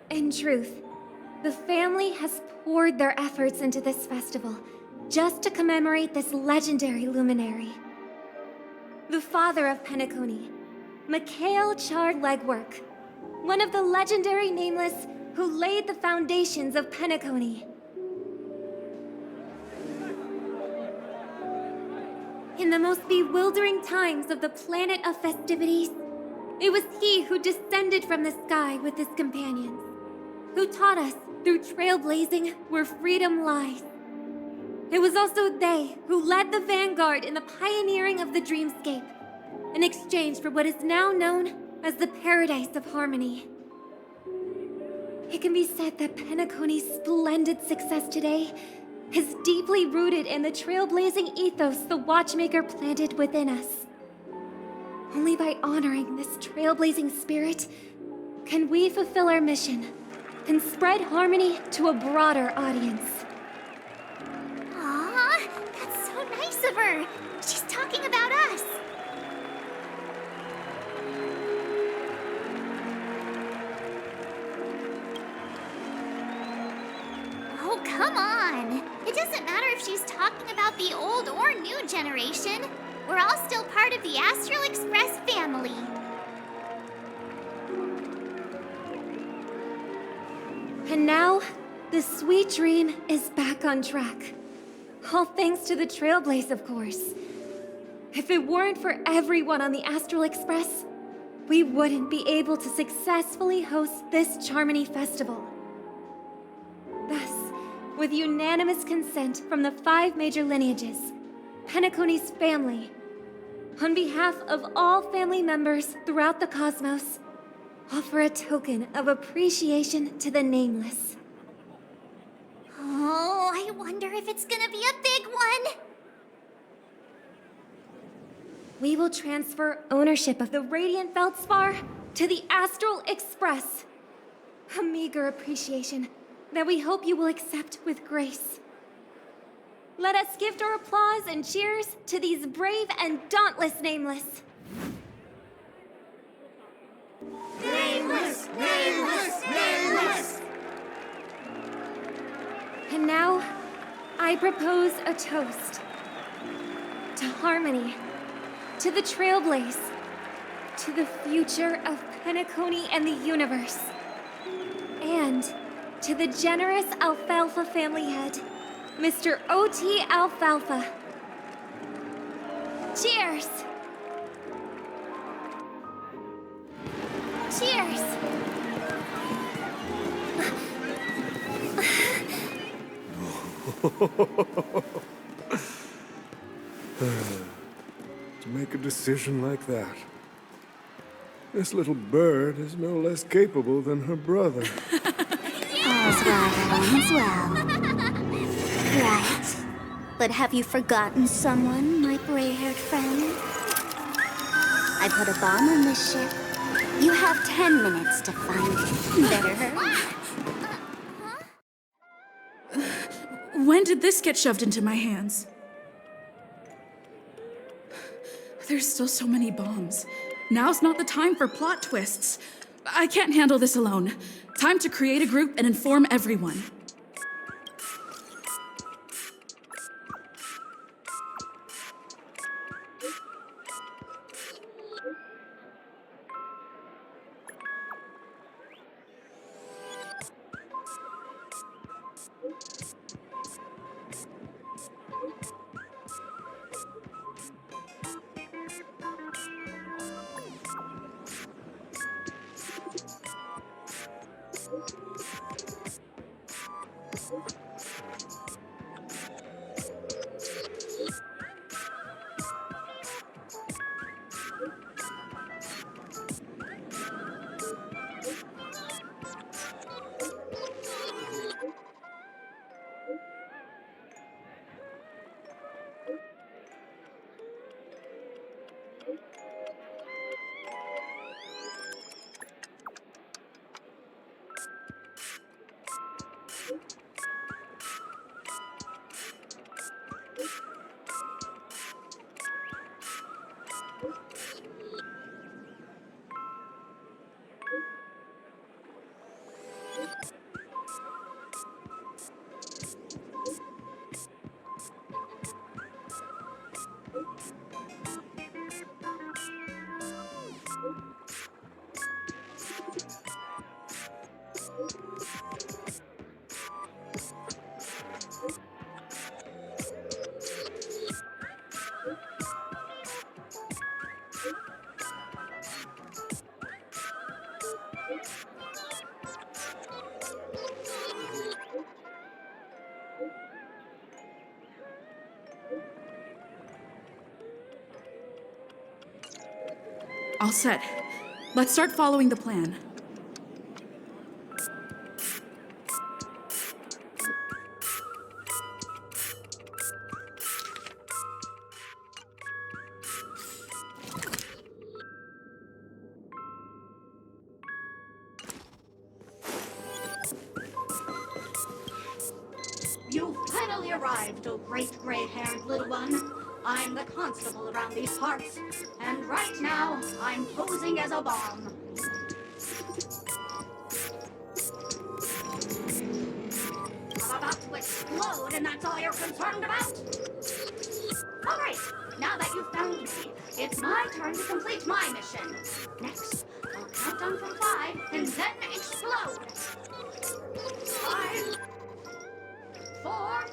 In truth, the family has poured their efforts into this festival just to commemorate this legendary luminary. The father of Penacony, Mikhail Char Legwork, one of the legendary Nameless who laid the foundations of Penacony. In the most bewildering times of the planet of festivities, it was he who descended from the sky with his companions, who taught us through trailblazing where freedom lies. It was also they who led the vanguard in the pioneering of the dreamscape, in exchange for what is now known as the Paradise of Harmony. It can be said that Penacony's splendid success today is deeply rooted in the trailblazing ethos the Watchmaker planted within us. Only by honoring this trailblazing spirit can we fulfill our mission and spread harmony to a broader audience. Aw, that's so nice of her. She's talking about us. Oh, come on. It doesn't matter if she's talking about the old or new generation. We're all still part of the Astral Express family. And now, the Sweet Dream is back on track. All thanks to the Trailblaze, of course. If it weren't for everyone on the Astral Express, we wouldn't be able to successfully host this Charmony Festival. Thus, with unanimous consent from the 5 major lineages, Penacony's family, on behalf of all family members throughout the cosmos, offer a token of appreciation to the Nameless. if it's gonna be a big one. We will transfer ownership of the Radiant Feldspar to the Astral Express. A meager appreciation that we hope you will accept with grace. Let us gift our applause and cheers to these brave and dauntless Nameless. Nameless! Nameless! Nameless! And now, I propose a toast. To harmony, to the Trailblaze, to the future of Penacony and the universe, and to the generous Alfalfa family head, Mr. O.T. Alfalfa. Cheers! Cheers! To make a decision like that. This little bird is no less capable than her brother. All's well that ends well. Right. But have you forgotten someone, my gray-haired friend? I put a bomb on this ship. You have 10 minutes to find it. Better hurry. When did this get shoved into my hands? There's still so many bombs. Now's not the time for plot twists. I can't handle this alone. Time to create a group and inform everyone. All set. Let's start following the plan. You've finally arrived, oh great gray-haired little one. I'm the constable around these parts, and right now, I'm posing as a bomb. I'm about to explode, and that's all you're concerned about? All right, now that you've found me, it's my turn to complete my mission. Next, I'll count down from 5, and then explode. 5, 4,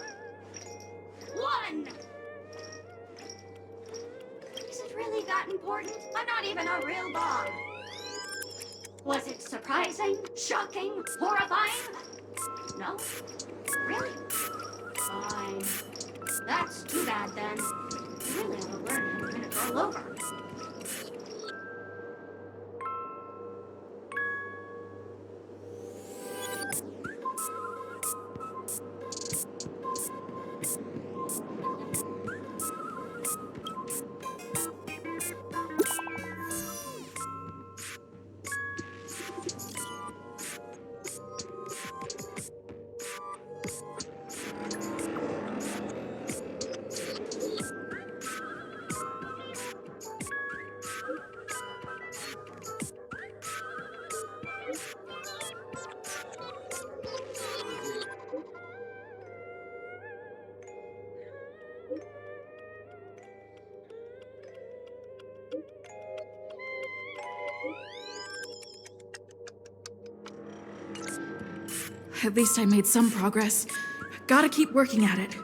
1! Is it really that important? I'm not even a real bomb. Was it surprising, shocking, horrifying? No? Really? Fine. That's too bad then. You really ought to learn how to minute roll over. At least I made some progress. Gotta keep working at it.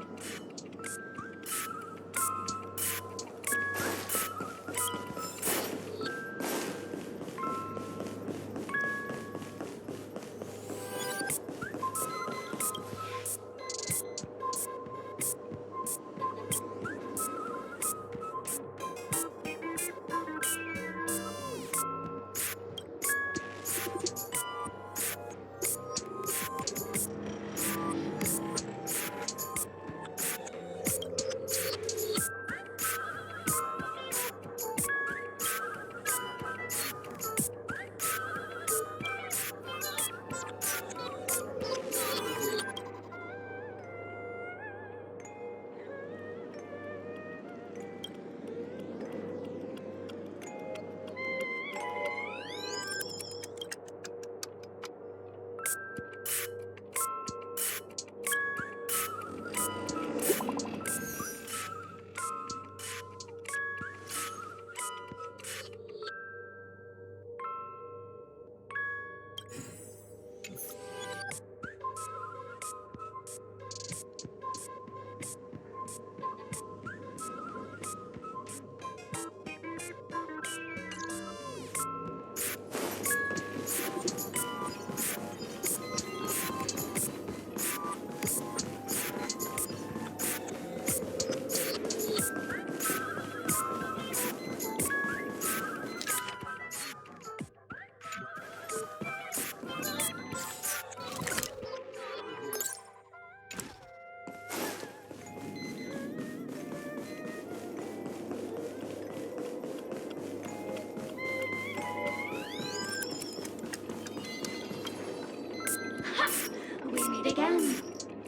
We meet again.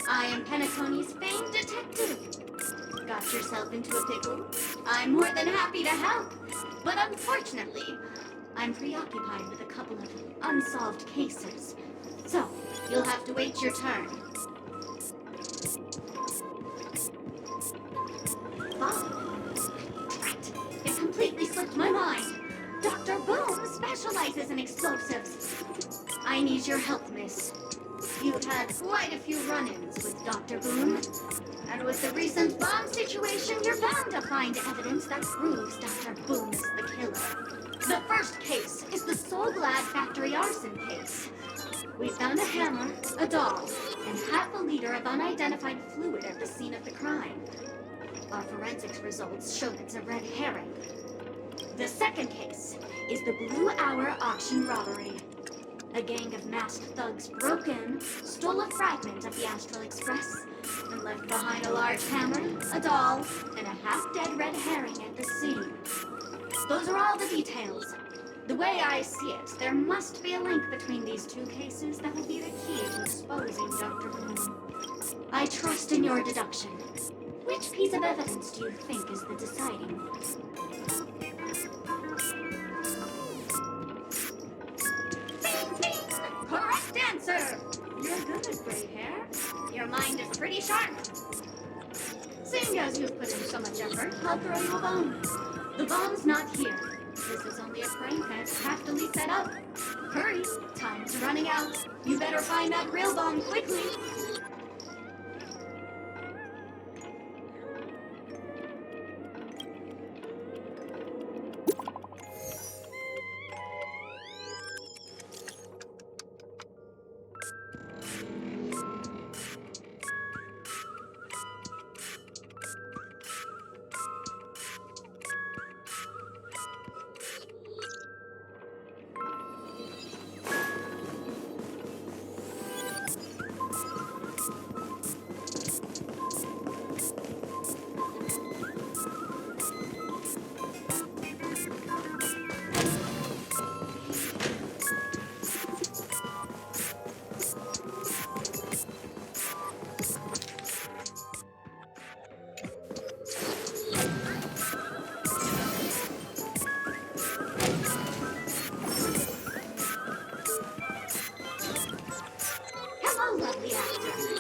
I am Penacony's famed detective. Got yourself into a pickle? I'm more than happy to help. But unfortunately, I'm preoccupied with a couple of unsolved cases. So, you'll have to wait your turn. Drat. It completely slipped my mind. Dr. Boom specializes in explosives. I need your help, miss. You've had quite a few run-ins with Dr. Boom. And with the recent bomb situation, you're bound to find evidence that proves Dr. Boom is the killer. The first case is the Soul Glad factory arson case. We found a hammer, a doll, and half a liter of unidentified fluid at the scene of the crime. Our forensics results show it's a red herring. The second case is the Blue Hour auction robbery. A gang of masked thugs broke in, stole a fragment of the Astral Express, and left behind a large hammer, a doll, and a half-dead red herring at the scene. Those are all the details. The way I see it, there must be a link between these two cases that will be the key to exposing Dr. Boom. I trust in your deduction. Which piece of evidence do you think is the deciding one? Correct answer! You're good, gray hair. Your mind is pretty sharp. Seeing as you've put in so much effort, I'll throw you a bone. The bomb's not here. This is only a prank that's happily set up. Hurry, time's running out. You better find that real bomb quickly.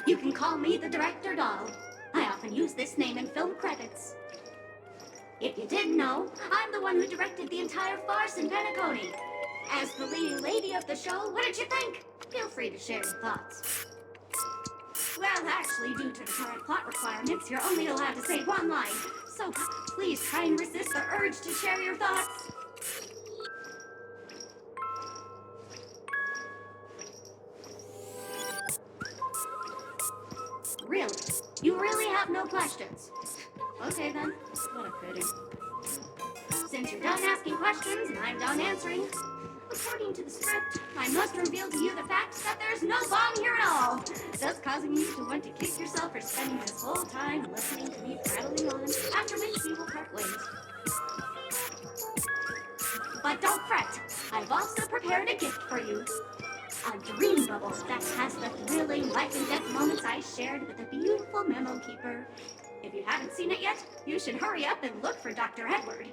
You can call me the Director Doll. I often use this name in film credits. If you didn't know, I'm the one who directed the entire farce in Penacony. As the leading lady of the show, what did you think? Feel free to share your thoughts. Well, actually, due to the current plot requirements, you're only allowed to say one line. So please try and resist the urge to share your thoughts. Really? You really have no questions? Okay then. What a pity. Since you're done asking questions and I'm done answering, according to the script, I must reveal to you the fact that there's no bomb here at all, thus causing you to want to kick yourself for spending this whole time listening to me prattling on, after which we will part ways. But don't fret, I've also prepared a gift for you. A dream bubble that has the thrilling life and death moments I shared with the beautiful memo keeper. If you haven't seen it yet, you should hurry up and look for Dr. Edward.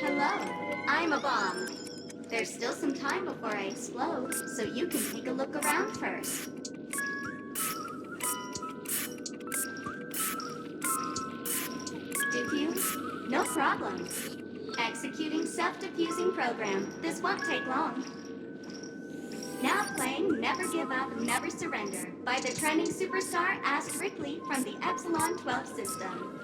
Hello, I'm a bomb. There's still some time before I explode, so you can take a look around first. Diffuse? No problem. Executing self-diffusing program. This won't take long. Now playing Never Give Up, Never Surrender by the trending superstar Ask Ripley from the Epsilon 12 system.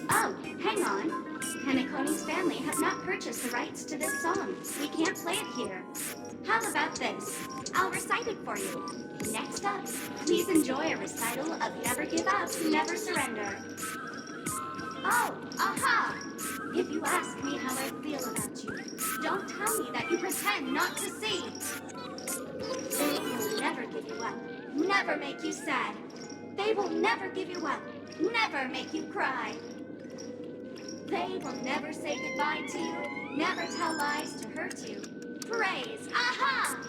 Oh, hang on. Penacony's family have not purchased the rights to this song. We can't play it here. How about this? I'll recite it for you. Next up, please enjoy a recital of Never Give Up, Never Surrender. Oh, aha! If you ask me how I feel about you, don't tell me that you pretend not to see. They will never give you up, never make you sad. They will never give you up, never make you cry. They will never say goodbye to you, never tell lies to hurt you. Praise, aha!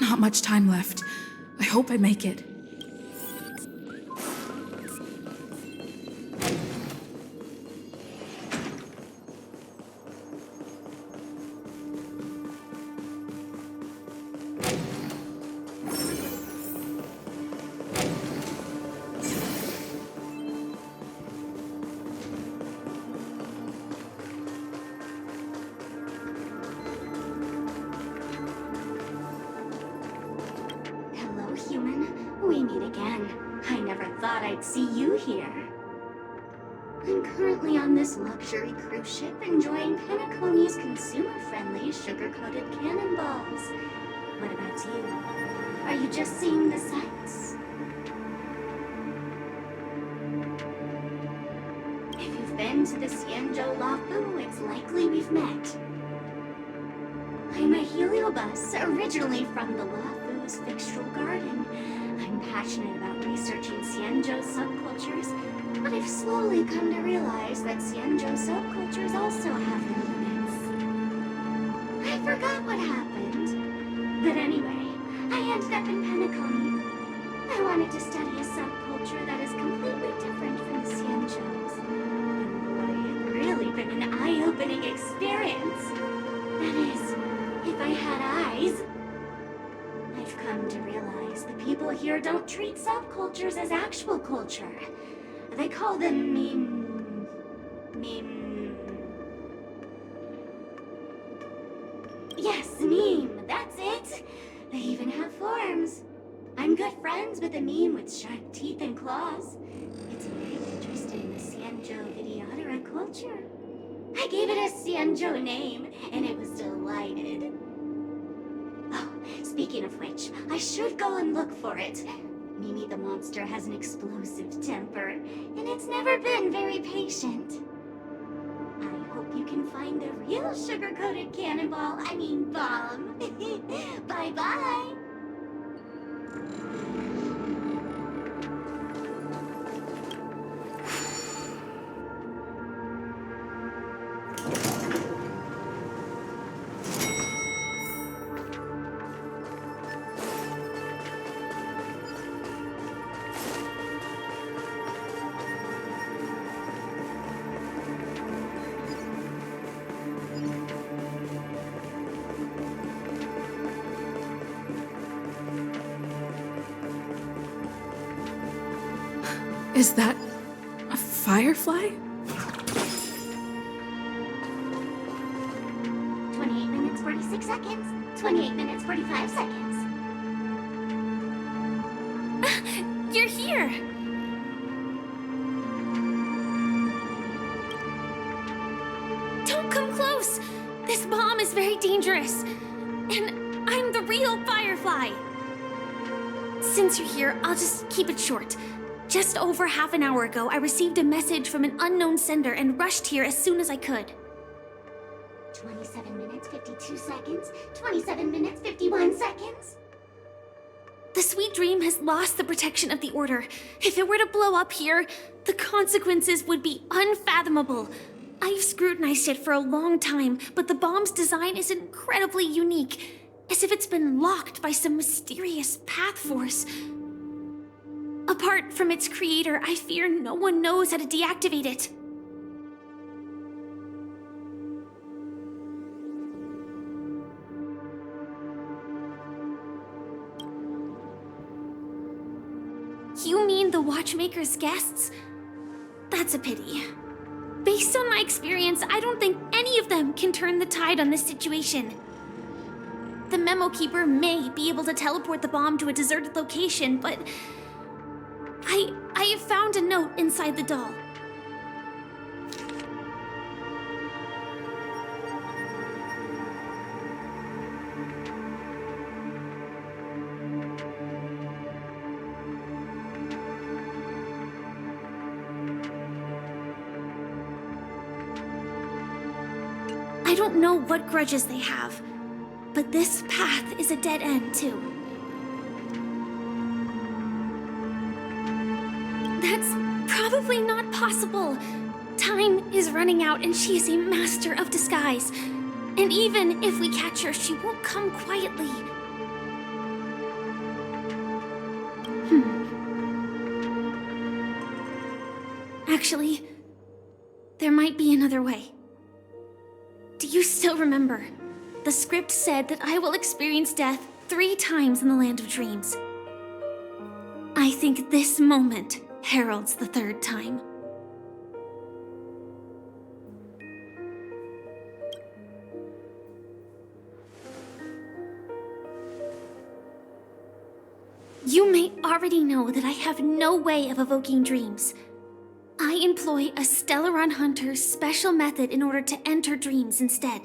Not much time left. I hope I make it. Human, we meet again. I never thought I'd see you here. I'm currently on this luxury cruise ship enjoying Penacony's consumer-friendly sugar-coated cannonballs. What about you? Are you just seeing the sights? you've been to the Xianzhou Lafu, it's likely we've met. I'm a heliobus, originally from the Lafu's Fixtural Garden. I'm passionate about researching Xianzhou subcultures, but I've slowly come to realize that Xianzhou subcultures also have their limits. I forgot what happened. But anyway, I ended up in Penacony. I wanted to study a subculture that is completely different from the Xianzhou's. And boy, it's really been an eye-opening experience. That is, if I had eyes. I've come to realize the people here don't treat subcultures as actual culture. They call them Yes, meme, that's it. They even have forms. I'm good friends with a meme with sharp teeth and claws. It's very interested in the Xianzhou Videotera culture. I gave it a Xianzhou name, and it was delighted. Oh, speaking of which, I should go and look for it. Mimi the monster has an explosive temper, and it's never been very patient. I hope you can find the real sugar-coated cannonball, bomb. Bye-bye. Is that a firefly? 28 minutes, 46 seconds. 28 minutes, 45 seconds. You're here! Don't come close! This bomb is very dangerous. And I'm the real Firefly. Since you're here, I'll just keep it short. Just over half an hour ago, I received a message from an unknown sender and rushed here as soon as I could. 27 minutes, 52 seconds. 27 minutes, 51 seconds. The Sweet Dream has lost the protection of the Order. If it were to blow up here, the consequences would be unfathomable. I've scrutinized it for a long time, but the bomb's design is incredibly unique, as if it's been locked by some mysterious path force. Apart from its creator, I fear no one knows how to deactivate it. You mean the Watchmaker's guests? That's a pity. Based on my experience, I don't think any of them can turn the tide on this situation. The Memo Keeper may be able to teleport the bomb to a deserted location, but I have found a note inside the doll. I don't know what grudges they have, but this path is a dead end, too. That's probably not possible. Time is running out and she is a master of disguise. And even if we catch her, she won't come quietly. Actually, there might be another way. Do you still remember? The script said that I will experience death 3 times in the Land of Dreams. I think this moment heralds the 3rd time. You may already know that I have no way of evoking dreams. I employ a Stellaron Hunter's special method in order to enter dreams instead.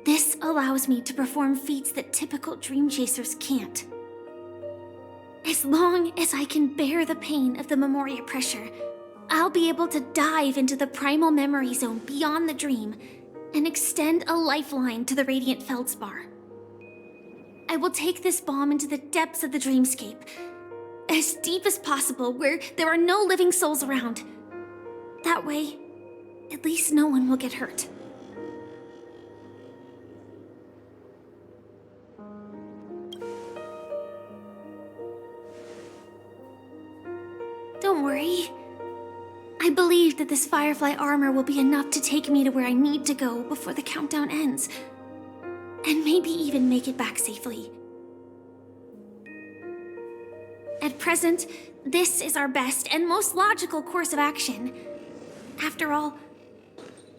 This allows me to perform feats that typical dream chasers can't. As long as I can bear the pain of the Memoria pressure, I'll be able to dive into the primal memory zone beyond the dream and extend a lifeline to the radiant feldspar. I will take this bomb into the depths of the dreamscape, as deep as possible where there are no living souls around. That way, at least no one will get hurt. Don't worry. I believe that this Firefly armor will be enough to take me to where I need to go before the countdown ends. And maybe even make it back safely. At present, this is our best and most logical course of action. After all,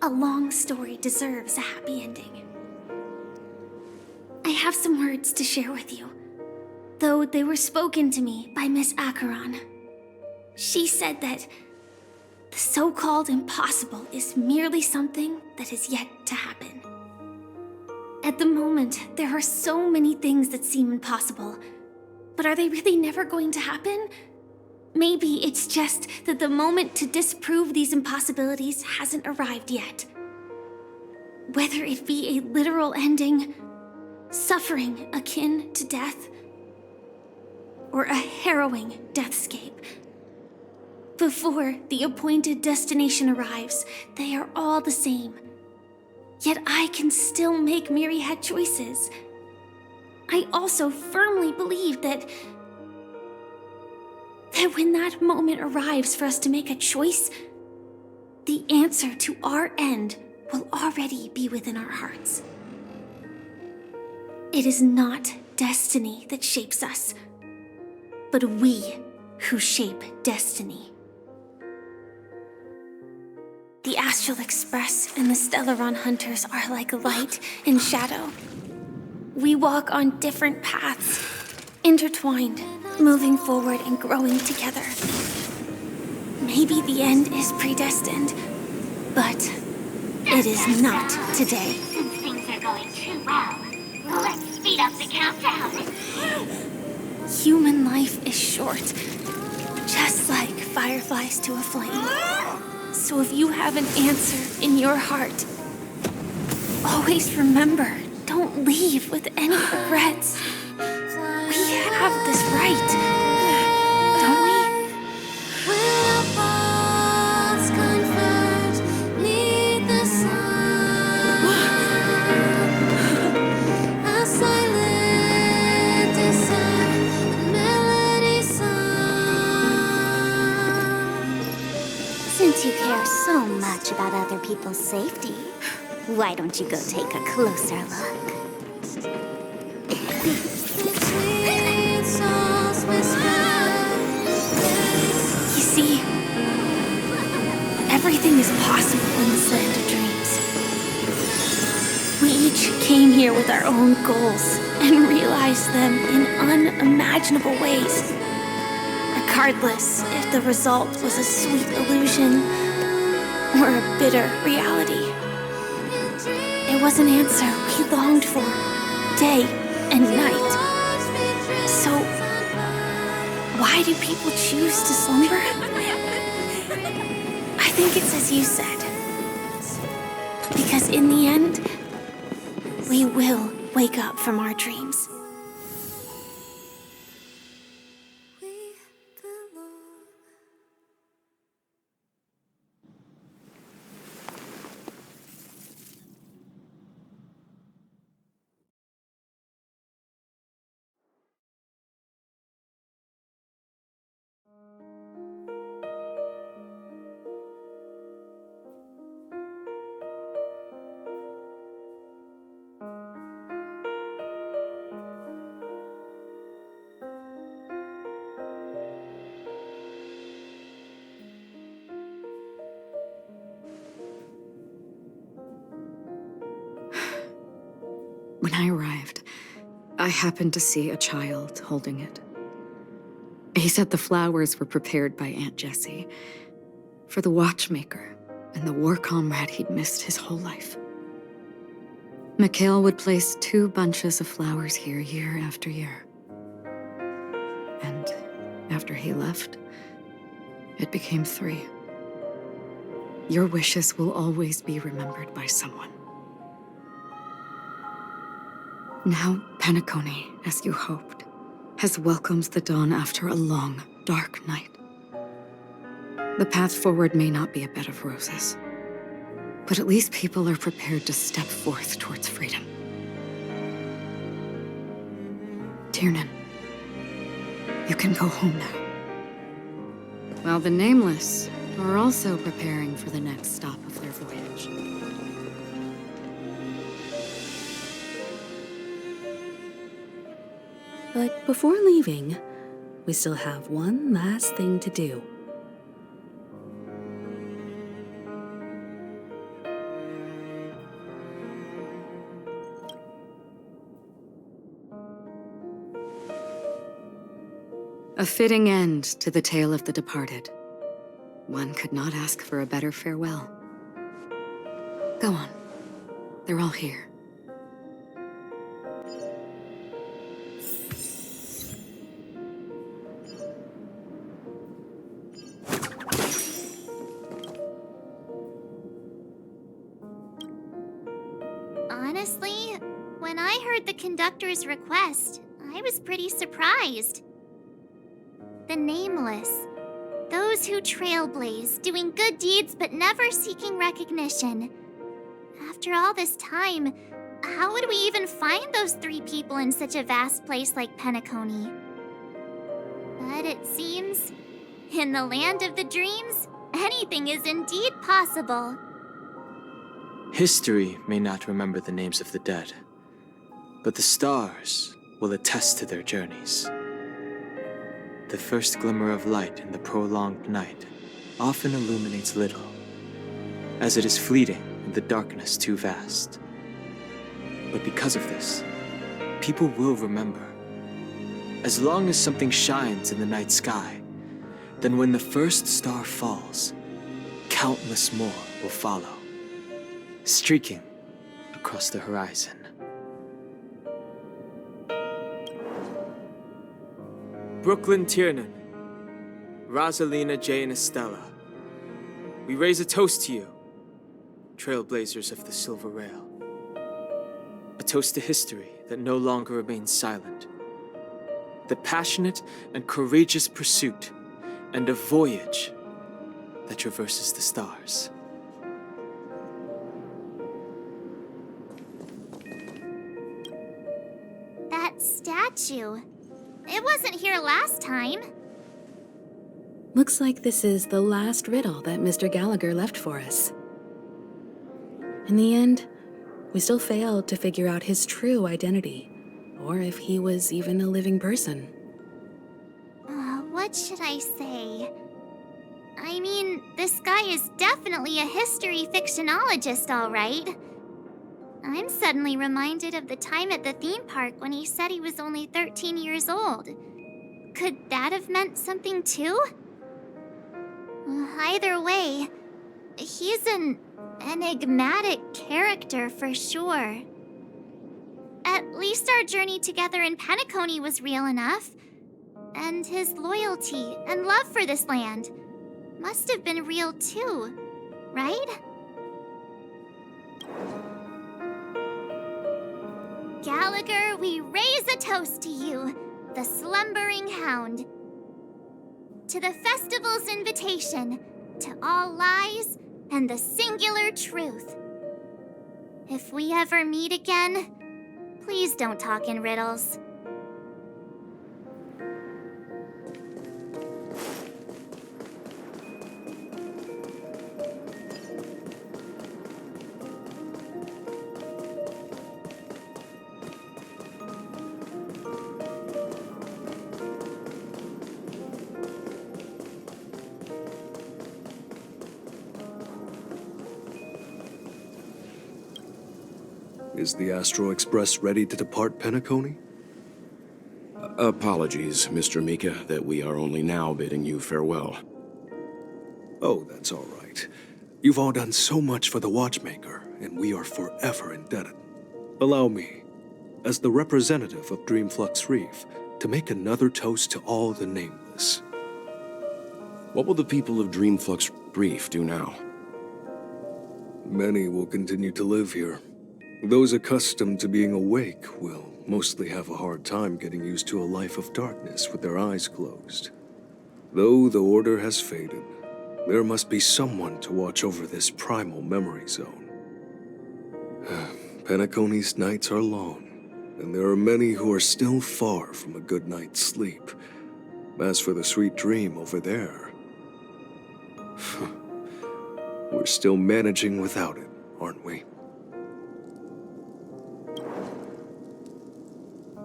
a long story deserves a happy ending. I have some words to share with you, though they were spoken to me by Miss Acheron. She said that the so-called impossible is merely something that is yet to happen. At the moment, there are so many things that seem impossible, but are they really never going to happen? Maybe it's just that the moment to disprove these impossibilities hasn't arrived yet. Whether it be a literal ending, suffering akin to death, or a harrowing deathscape. Before the appointed destination arrives, they are all the same. Yet I can still make myriad choices. I also firmly believe that when that moment arrives for us to make a choice, the answer to our end will already be within our hearts. It is not destiny that shapes us, but we who shape destiny. The Astral Express and the Stellaron Hunters are like light and shadow. We walk on different paths, intertwined, moving forward and growing together. Maybe the end is predestined, but it is not today. Since things are going too well, let's speed up the countdown. Human life is short, just like fireflies to a flame. So if you have an answer in your heart, always remember, don't leave with any regrets. We have this right, don't we? Since you care so much about other people's safety, why don't you go take a closer look? You see, everything is possible in this land of dreams. We each came here with our own goals and realized them in unimaginable ways. Regardless if the result was a sweet illusion or a bitter reality. It was an answer we longed for, day and night. So, why do people choose to slumber? I think it's as you said. Because in the end, we will wake up from our dreams. When I arrived, I happened to see a child holding it. He said the flowers were prepared by Aunt Jessie for the watchmaker and the war comrade he'd missed his whole life. Mikhail would place 2 bunches of flowers here year after year. And after he left, it became 3. Your wishes will always be remembered by someone. Now, Penacony, as you hoped, has welcomed the dawn after a long, dark night. The path forward may not be a bed of roses, but at least people are prepared to step forth towards freedom. Tiernan, you can go home now. While the Nameless are also preparing for the next stop of their voyage. But before leaving, we still have one last thing to do. A fitting end to the tale of the departed. One could not ask for a better farewell. Go on. They're all here. Honestly, when I heard the conductor's request, I was pretty surprised. The Nameless. Those who trailblaze, doing good deeds but never seeking recognition. After all this time, how would we even find those 3 people in such a vast place like Penacony? But it seems, in the land of the dreams, anything is indeed possible. History may not remember the names of the dead, but the stars will attest to their journeys. The first glimmer of light in the prolonged night often illuminates little, as it is fleeting in the darkness too vast. But because of this, people will remember. As long as something shines in the night sky, then when the first star falls, countless more will follow, streaking across the horizon. Brooklyn Tiernan, Rosalina J. and Estella, we raise a toast to you, trailblazers of the Silver Rail. A toast to history that no longer remains silent. The passionate and courageous pursuit, and a voyage that traverses the stars. That statue. It wasn't here last time. Looks like this is the last riddle that Mr. Gallagher left for us. In the end, we still failed to figure out his true identity, or if he was even a living person. What should I say? I mean, this guy is definitely a history fictionologist, all right. I'm suddenly reminded of the time at the theme park when he said he was only 13 years old. Could that have meant something too? Either way, he's an enigmatic character for sure. At least our journey together in Penacony was real enough. And his loyalty and love for this land must have been real too, right? Gallagher, we raise a toast to you, the slumbering hound. To the festival's invitation, to all lies and the singular truth. If we ever meet again, please don't talk in riddles. Is the Astro Express ready to depart Penacony? Apologies, Mr. Mika, that we are only now bidding you farewell. Oh, that's all right. You've all done so much for the Watchmaker, and we are forever indebted. Allow me, as the representative of Dreamflux Reef, to make another toast to all the Nameless. What will the people of Dreamflux Reef do now? Many will continue to live here. Those accustomed to being awake will mostly have a hard time getting used to a life of darkness with their eyes closed. Though the order has faded, there must be someone to watch over this primal memory zone. Penacony's nights are long, and there are many who are still far from a good night's sleep. As for the sweet dream over there, we're still managing without it, aren't we?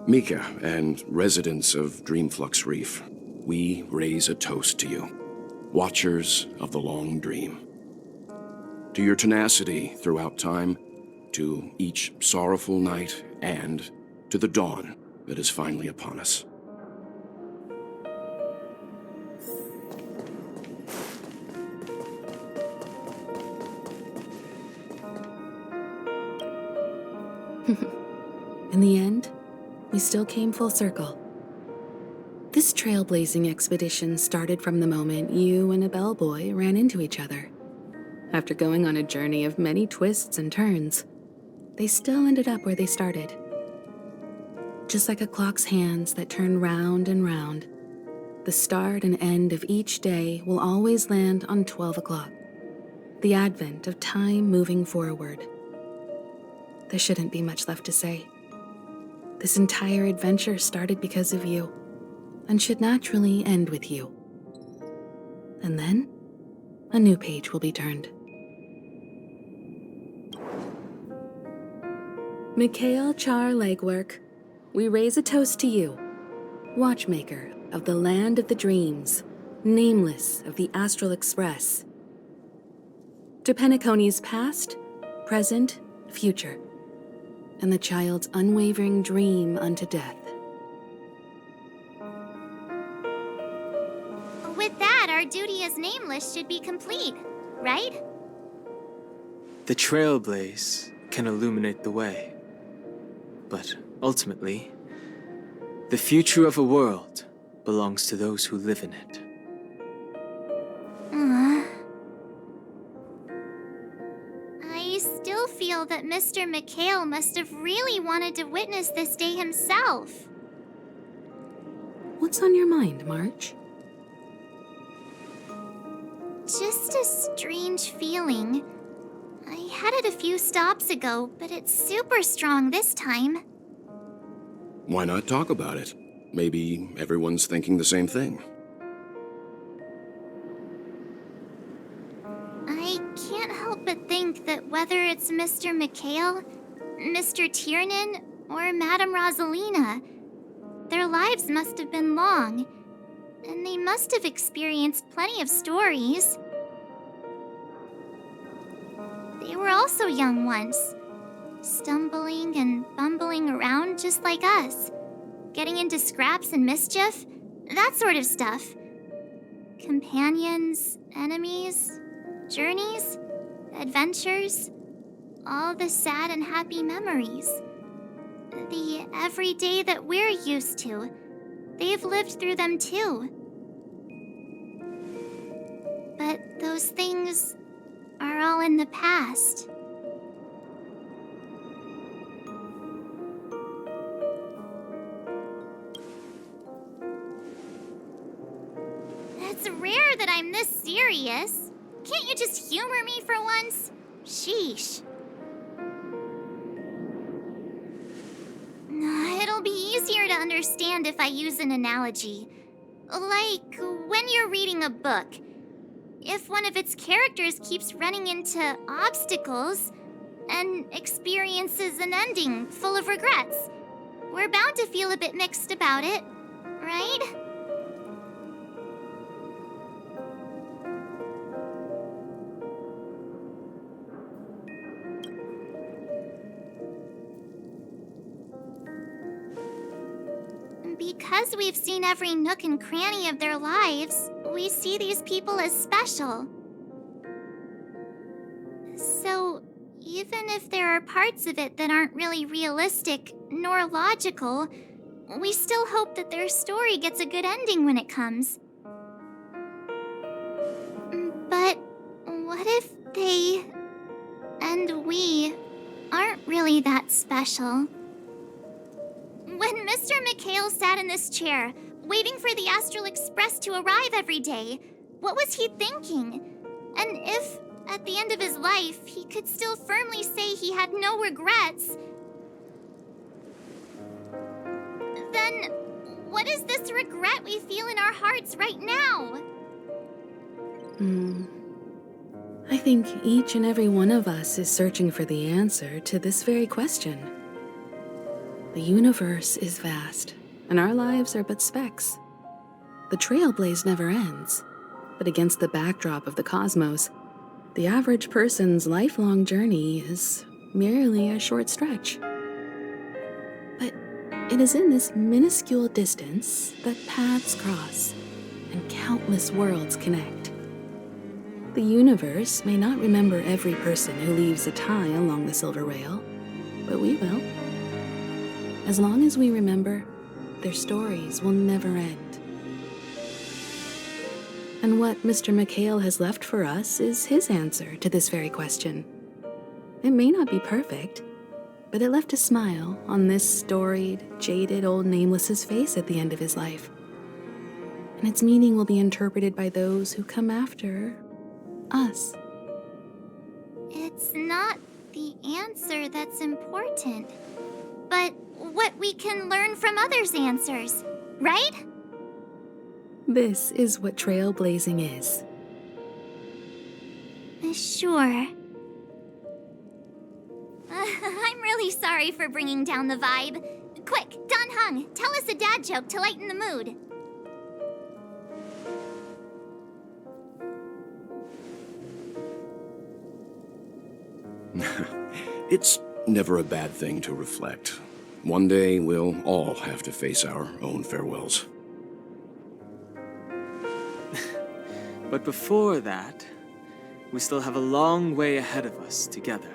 Mika and residents of Dreamflux Reef, we raise a toast to you, watchers of the long dream. To your tenacity throughout time, to each sorrowful night, and to the dawn that is finally upon us. In the end, we still came full circle. This trailblazing expedition started from the moment you and a bellboy ran into each other. After going on a journey of many twists and turns, they still ended up where they started. Just like a clock's hands that turn round and round, the start and end of each day will always land on 12 o'clock, the advent of time moving forward. There shouldn't be much left to say. This entire adventure started because of you, and should naturally end with you. And then, a new page will be turned. Mikhail Char Legwork, we raise a toast to you, watchmaker of the land of the dreams, nameless of the Astral Express. To Penacony's past, present, future, and the child's unwavering dream unto death. With that, our duty as nameless should be complete, right? The Trailblaze can illuminate the way. But ultimately, the future of a world belongs to those who live in it. I still feel that Mr. Mikhail must have really wanted to witness this day himself. What's on your mind, March? Just a strange feeling. I had it a few stops ago, but it's super strong this time. Why not talk about it? Maybe everyone's thinking the same thing. I can't help but think that whether it's Mr. Mikhail, Mr. Tiernan, or Madame Rosalina, their lives must have been long, and they must have experienced plenty of stories. They were also young once, stumbling and bumbling around just like us, getting into scraps and mischief, that sort of stuff. Companions, enemies, journeys, adventures, all the sad and happy memories. The everyday that we're used to, they've lived through them too. But those things are all in the past. It's rare that I'm this serious. Can't you just humor me for once? Sheesh. It'll be easier to understand if I use an analogy. Like when you're reading a book. If one of its characters keeps running into obstacles and experiences an ending full of regrets, we're bound to feel a bit mixed about it, right? Because we've seen every nook and cranny of their lives, we see these people as special. So, even if there are parts of it that aren't really realistic nor logical, we still hope that their story gets a good ending when it comes. But what if they special. When Mr. McHale sat in this chair, waiting for the Astral Express to arrive every day, what was he thinking? And if, at the end of his life, he could still firmly say he had no regrets, then what is this regret we feel in our hearts right now? I think each and every one of us is searching for the answer to this very question. The universe is vast, and our lives are but specks. The Trailblaze never ends, but against the backdrop of the cosmos, the average person's lifelong journey is merely a short stretch. But it is in this minuscule distance that paths cross and countless worlds connect. The universe may not remember every person who leaves a tie along the silver rail, but we will. As long as we remember, their stories will never end. And what Mr. McHale has left for us is his answer to this very question. It may not be perfect, but it left a smile on this storied, jaded old Nameless's face at the end of his life. And its meaning will be interpreted by those who come after us. It's not the answer that's important, but what we can learn from others' answers, right? This is what trailblazing is. Sure. I'm really sorry for bringing down the vibe. Quick, Don Hung, tell us a dad joke to lighten the mood. It's never a bad thing to reflect. One day, we'll all have to face our own farewells. But before that, we still have a long way ahead of us together.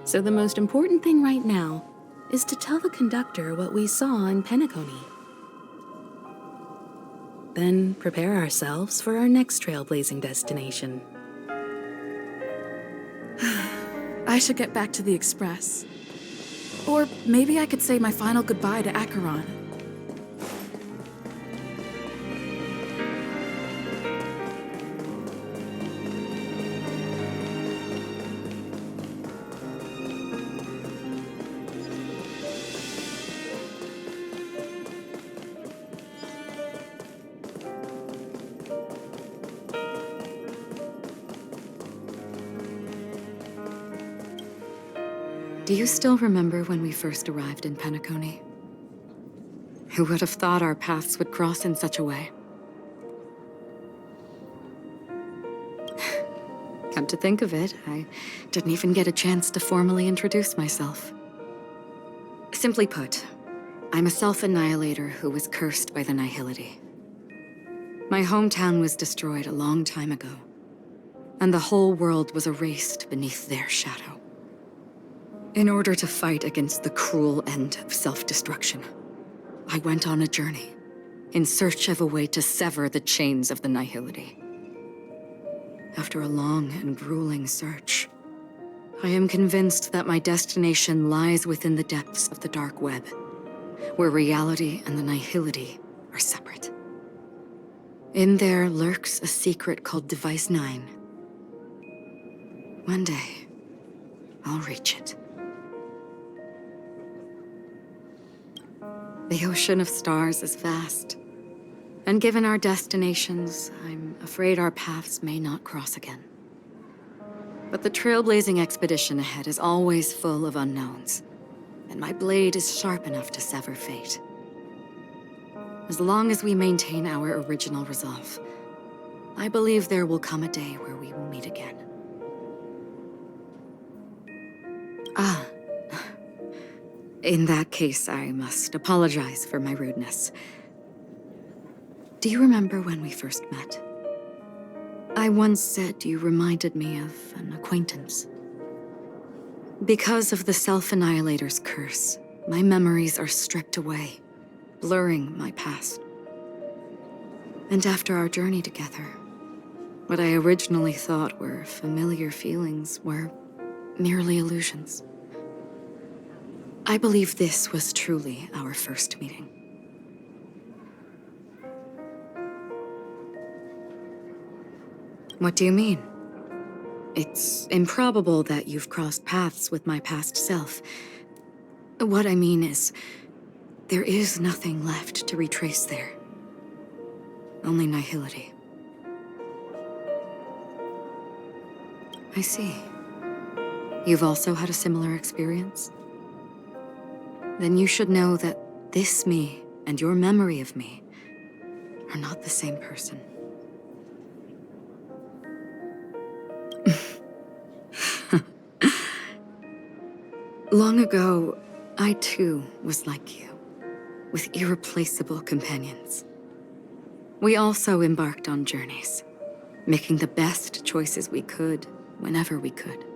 So the most important thing right now is to tell the conductor what we saw in Penacony. Then prepare ourselves for our next trailblazing destination. I should get back to the Express. Or maybe I could say my final goodbye to Acheron. Do you still remember when we first arrived in Penacony? Who would have thought our paths would cross in such a way? Come to think of it, I didn't even get a chance to formally introduce myself. Simply put, I'm a self-annihilator who was cursed by the Nihility. My hometown was destroyed a long time ago, and the whole world was erased beneath their shadow. In order to fight against the cruel end of self-destruction, I went on a journey in search of a way to sever the chains of the Nihility. After a long and grueling search, I am convinced that my destination lies within the depths of the dark web, where reality and the Nihility are separate. In there lurks a secret called Device 9. One day, I'll reach it. The ocean of stars is vast, and given our destinations, I'm afraid our paths may not cross again. But the trailblazing expedition ahead is always full of unknowns, and my blade is sharp enough to sever fate. As long as we maintain our original resolve, I believe there will come a day where we will meet again. In that case, I must apologize for my rudeness. Do you remember when we first met? I once said you reminded me of an acquaintance. Because of the Self-Annihilator's curse, my memories are stripped away, blurring my past. And after our journey together, what I originally thought were familiar feelings were merely illusions. I believe this was truly our first meeting. What do you mean? It's improbable that you've crossed paths with my past self. What I mean is, there is nothing left to retrace there. Only nihility. I see. You've also had a similar experience? Then you should know that this me and your memory of me are not the same person. Long ago, I too was like you, with irreplaceable companions. We also embarked on journeys, making the best choices we could, whenever we could.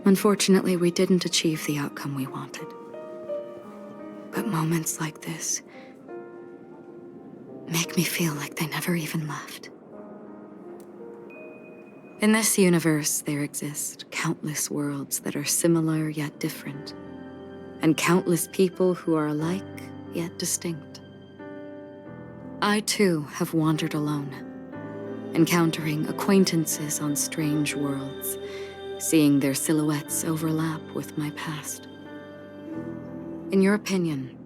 Unfortunately, we didn't achieve the outcome we wanted. But moments like this make me feel like they never even left. In this universe, there exist countless worlds that are similar yet different, and countless people who are alike yet distinct. I too have wandered alone, encountering acquaintances on strange worlds, seeing their silhouettes overlap with my past. In your opinion,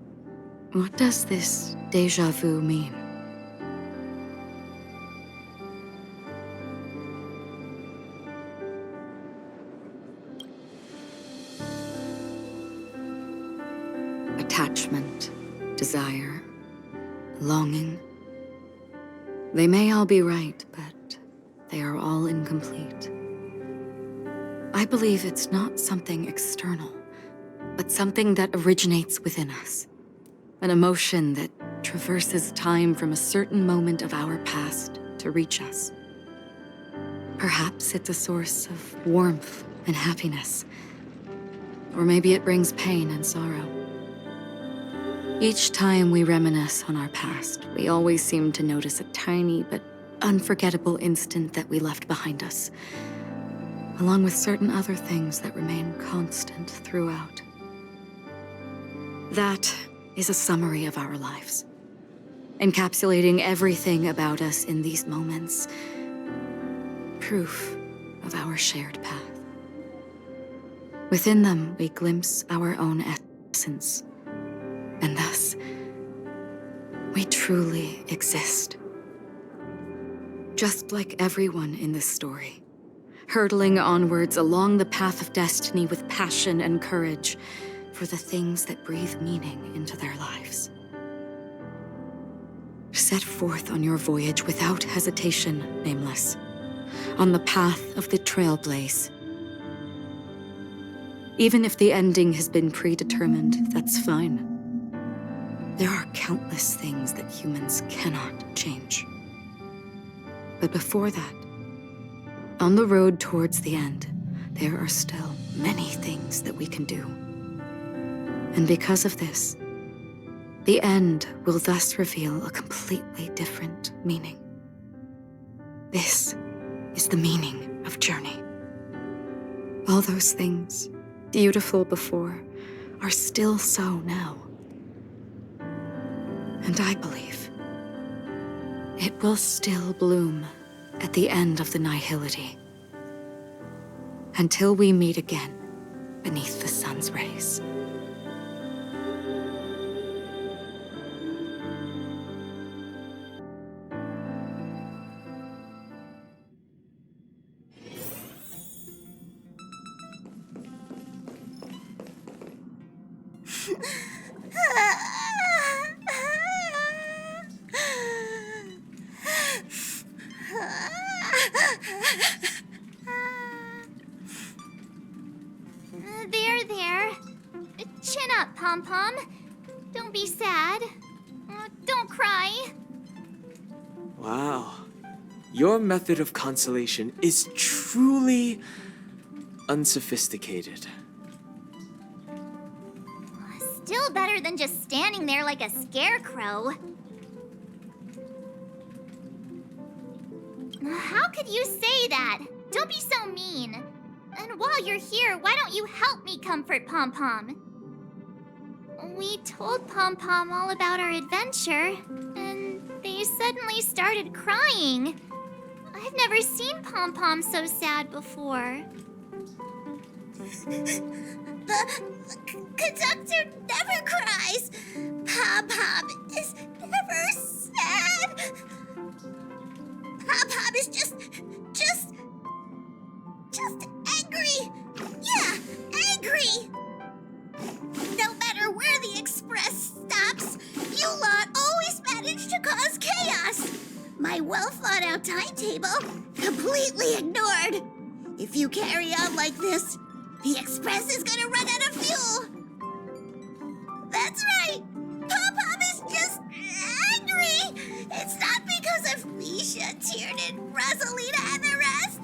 what does this déjà vu mean? Attachment, desire, longing. They may all be right, but they are all incomplete. I believe it's not something external, but something that originates within us. An emotion that traverses time from a certain moment of our past to reach us. Perhaps it's a source of warmth and happiness. Or maybe it brings pain and sorrow. Each time we reminisce on our past, we always seem to notice a tiny but unforgettable instant that we left behind us, along with certain other things that remain constant throughout. That is a summary of our lives, encapsulating everything about us in these moments, proof of our shared path. Within them, we glimpse our own essence, and thus, we truly exist. Just like everyone in this story, hurtling onwards along the path of destiny with passion and courage for the things that breathe meaning into their lives. Set forth on your voyage without hesitation, Nameless, on the path of the Trailblaze. Even if the ending has been predetermined, that's fine. There are countless things that humans cannot change. But before that, on the road towards the end, there are still many things that we can do. And because of this, the end will thus reveal a completely different meaning. This is the meaning of journey. All those things, beautiful before, are still so now. And I believe it will still bloom at the end of the nihility, until we meet again beneath the sun's rays. There. Chin up, Pom-Pom. Don't be sad. Don't cry. Wow. Your method of consolation is truly unsophisticated. Still better than just standing there like a scarecrow. How could you say that? Don't be so mean. And while you're here, why don't you help me comfort Pom-Pom? We told Pom Pom all about our adventure, and they suddenly started crying. I've never seen Pom Pom so sad before. The conductor never cries. Pom Pom is never sad. Pom Pom is just angry. Yeah, angry. No matter where the express stops, you lot always manage to cause chaos. My well-thought-out timetable completely ignored. If you carry on like this, the express is gonna run out of fuel. That's right. Pom Pom is just angry. It's not because of Misha, Tiernan, Rosalina, and the rest.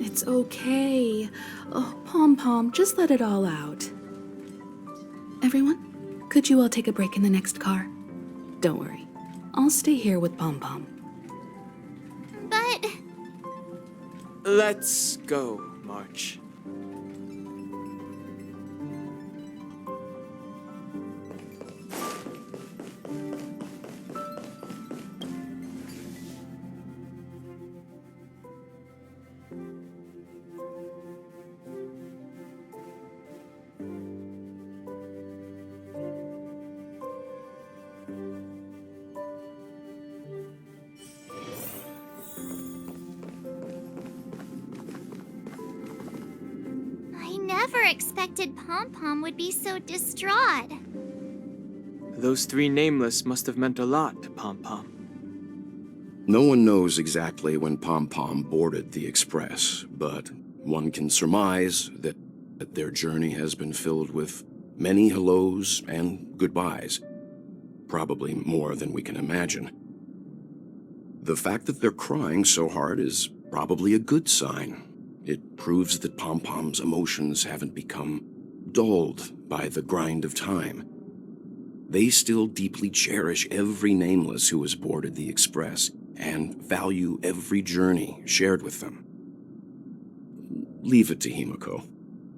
It's okay. Oh, Pom Pom, just let it all out. Everyone, could you all take a break in the next car? Don't worry. I'll stay here with Pom Pom. But... Let's go, March. Never expected Pom Pom would be so distraught. Those three nameless must have meant a lot to Pom Pom. No one knows exactly when Pom Pom boarded the Express, but one can surmise that their journey has been filled with many hellos and goodbyes. Probably more than we can imagine. The fact that they're crying so hard is probably a good sign. It proves that Pom Pom's emotions haven't become dulled by the grind of time. They still deeply cherish every nameless who has boarded the Express and value every journey shared with them. Leave it to Himiko.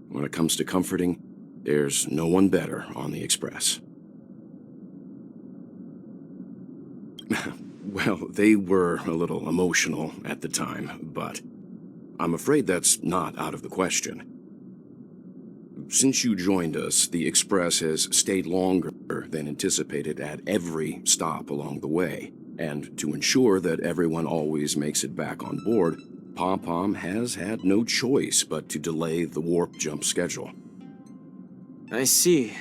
When it comes to comforting, there's no one better on the Express. Well, they were a little emotional at the time, but I'm afraid that's not out of the question. Since you joined us, the Express has stayed longer than anticipated at every stop along the way. And to ensure that everyone always makes it back on board, Pom Pom has had no choice but to delay the warp jump schedule. I see.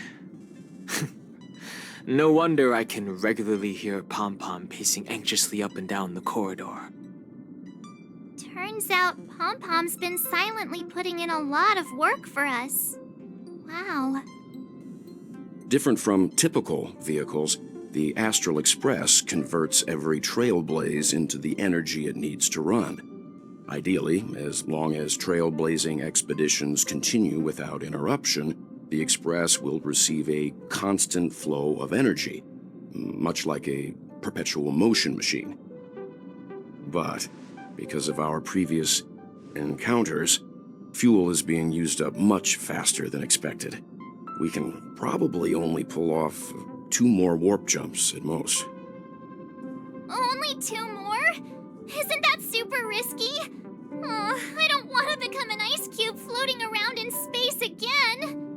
No wonder I can regularly hear Pom Pom pacing anxiously up and down the corridor. Turns out Pom Pom's been silently putting in a lot of work for us. Wow. Different from typical vehicles, the Astral Express converts every Trailblaze into the energy it needs to run. Ideally, as long as trailblazing expeditions continue without interruption, the Express will receive a constant flow of energy, much like a perpetual motion machine. But because of our previous encounters, fuel is being used up much faster than expected. We can probably only pull off 2 more warp jumps at most. Only 2 more? Isn't that super risky? Oh, I don't want to become an ice cube floating around in space again.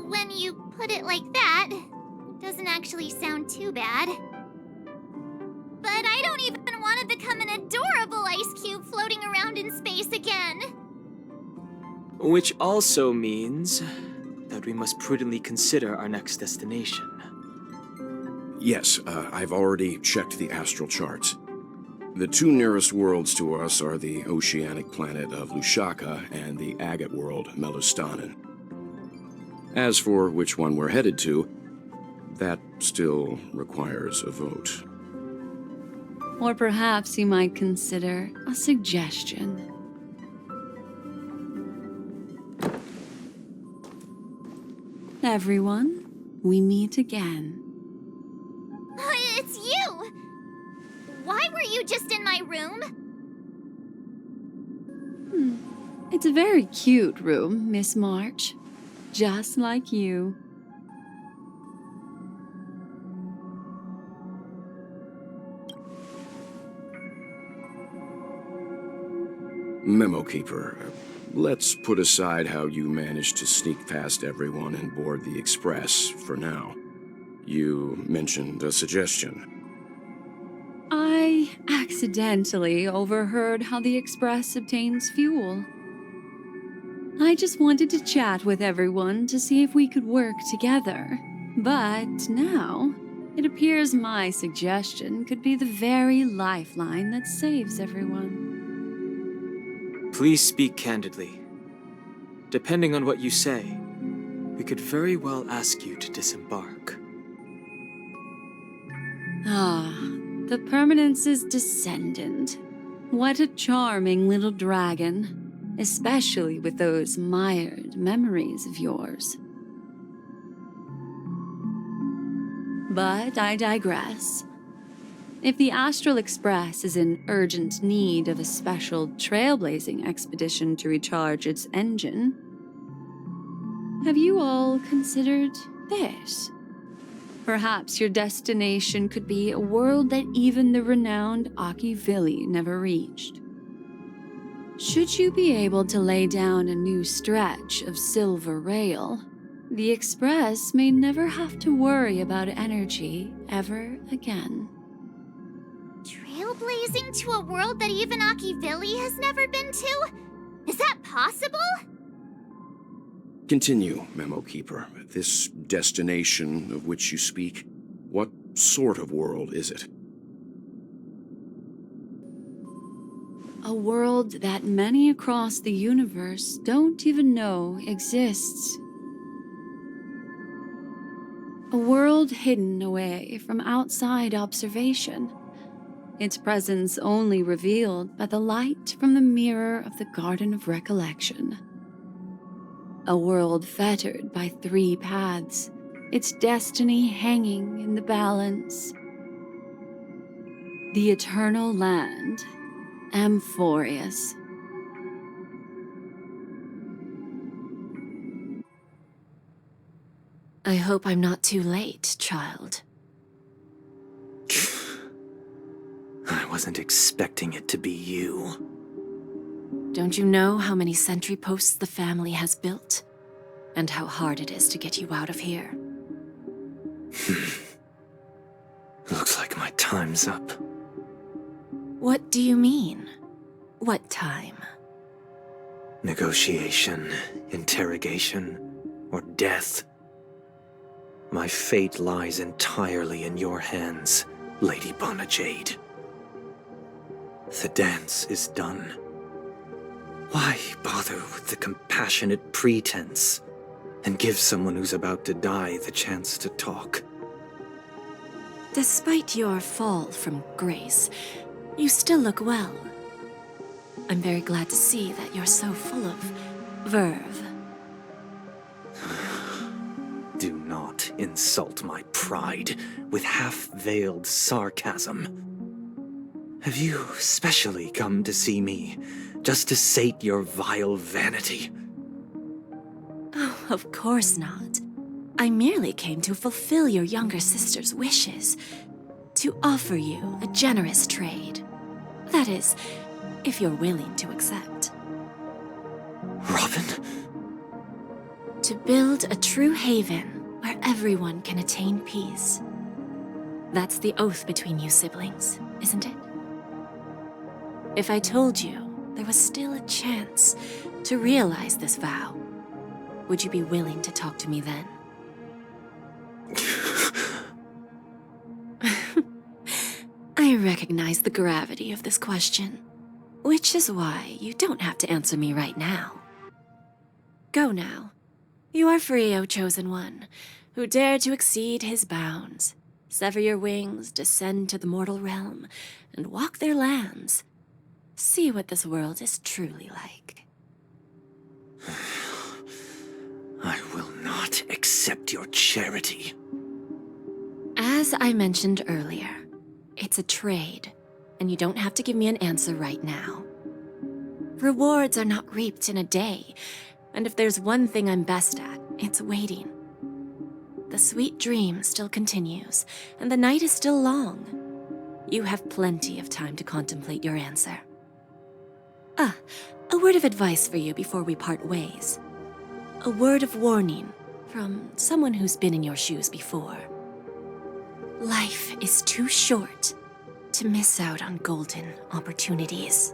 When you put it like that, it doesn't actually sound too bad. But I don't even want to become an adorable ice cube floating around in space again. Which also means that we must prudently consider our next destination. Yes, I've already checked the astral charts. The 2 nearest worlds to us are the oceanic planet of Lushaka and the agate world, Melustanen. As for which one we're headed to, that still requires a vote. Or perhaps you might consider a suggestion. Everyone, we meet again. just in my room? It's a very cute room, Miss March. Just like you. Memo Keeper, let's put aside how you managed to sneak past everyone and board the Express for now. You mentioned a suggestion. I accidentally overheard how the Express obtains fuel. I just wanted to chat with everyone to see if we could work together. But now, it appears my suggestion could be the very lifeline that saves everyone. Please speak candidly. Depending on what you say, we could very well ask you to disembark. Ah, the Permanence's descendant. What a charming little dragon, especially with those mired memories of yours. But I digress. If the Astral Express is in urgent need of a special trailblazing expedition to recharge its engine, have you all considered this? Perhaps your destination could be a world that even the renowned Akivili never reached. Should you be able to lay down a new stretch of silver rail, the Express may never have to worry about energy ever again. Trailblazing to a world that even Akivili has never been to? Is that possible? Continue, Memo Keeper. This destination of which you speak, what sort of world is it? A world that many across the universe don't even know exists. A world hidden away from outside observation. Its presence only revealed by the light from the mirror of the Garden of Recollection. A world fettered by 3 paths, its destiny hanging in the balance. The Eternal Land, Amphorius. I hope I'm not too late, child. I wasn't expecting it to be you. Don't you know how many sentry posts the family has built? And how hard it is to get you out of here? Looks like my time's up. What do you mean? What time? Negotiation, interrogation, or death. My fate lies entirely in your hands, Lady Bonajade. The dance is done. Why bother with the compassionate pretense and give someone who's about to die the chance to talk? Despite your fall from grace, you still look well. I'm very glad to see that you're so full of verve. Do not insult my pride with half-veiled sarcasm. Have you specially come to see me just to sate your vile vanity? Oh, of course not. I merely came to fulfill your younger sister's wishes. To offer you a generous trade. That is, if you're willing to accept. Robin? To build a true haven where everyone can attain peace. That's the oath between you siblings, isn't it? If I told you there was still a chance to realize this vow, would you be willing to talk to me then? I recognize the gravity of this question, which is why you don't have to answer me right now. Go now. You are free, O Chosen One, who dare to exceed his bounds, sever your wings, descend to the mortal realm, and walk their lands. See what this world is truly like. I will not accept your charity. As I mentioned earlier, it's a trade. and you don't have to give me an answer right now. Rewards are not reaped in a day, and if there's one thing I'm best at, it's waiting. The sweet dream still continues, and the night is still long. You have plenty of time to contemplate your answer. A word of advice for you before we part ways. A word of warning from someone who's been in your shoes before. Life is too short to miss out on golden opportunities.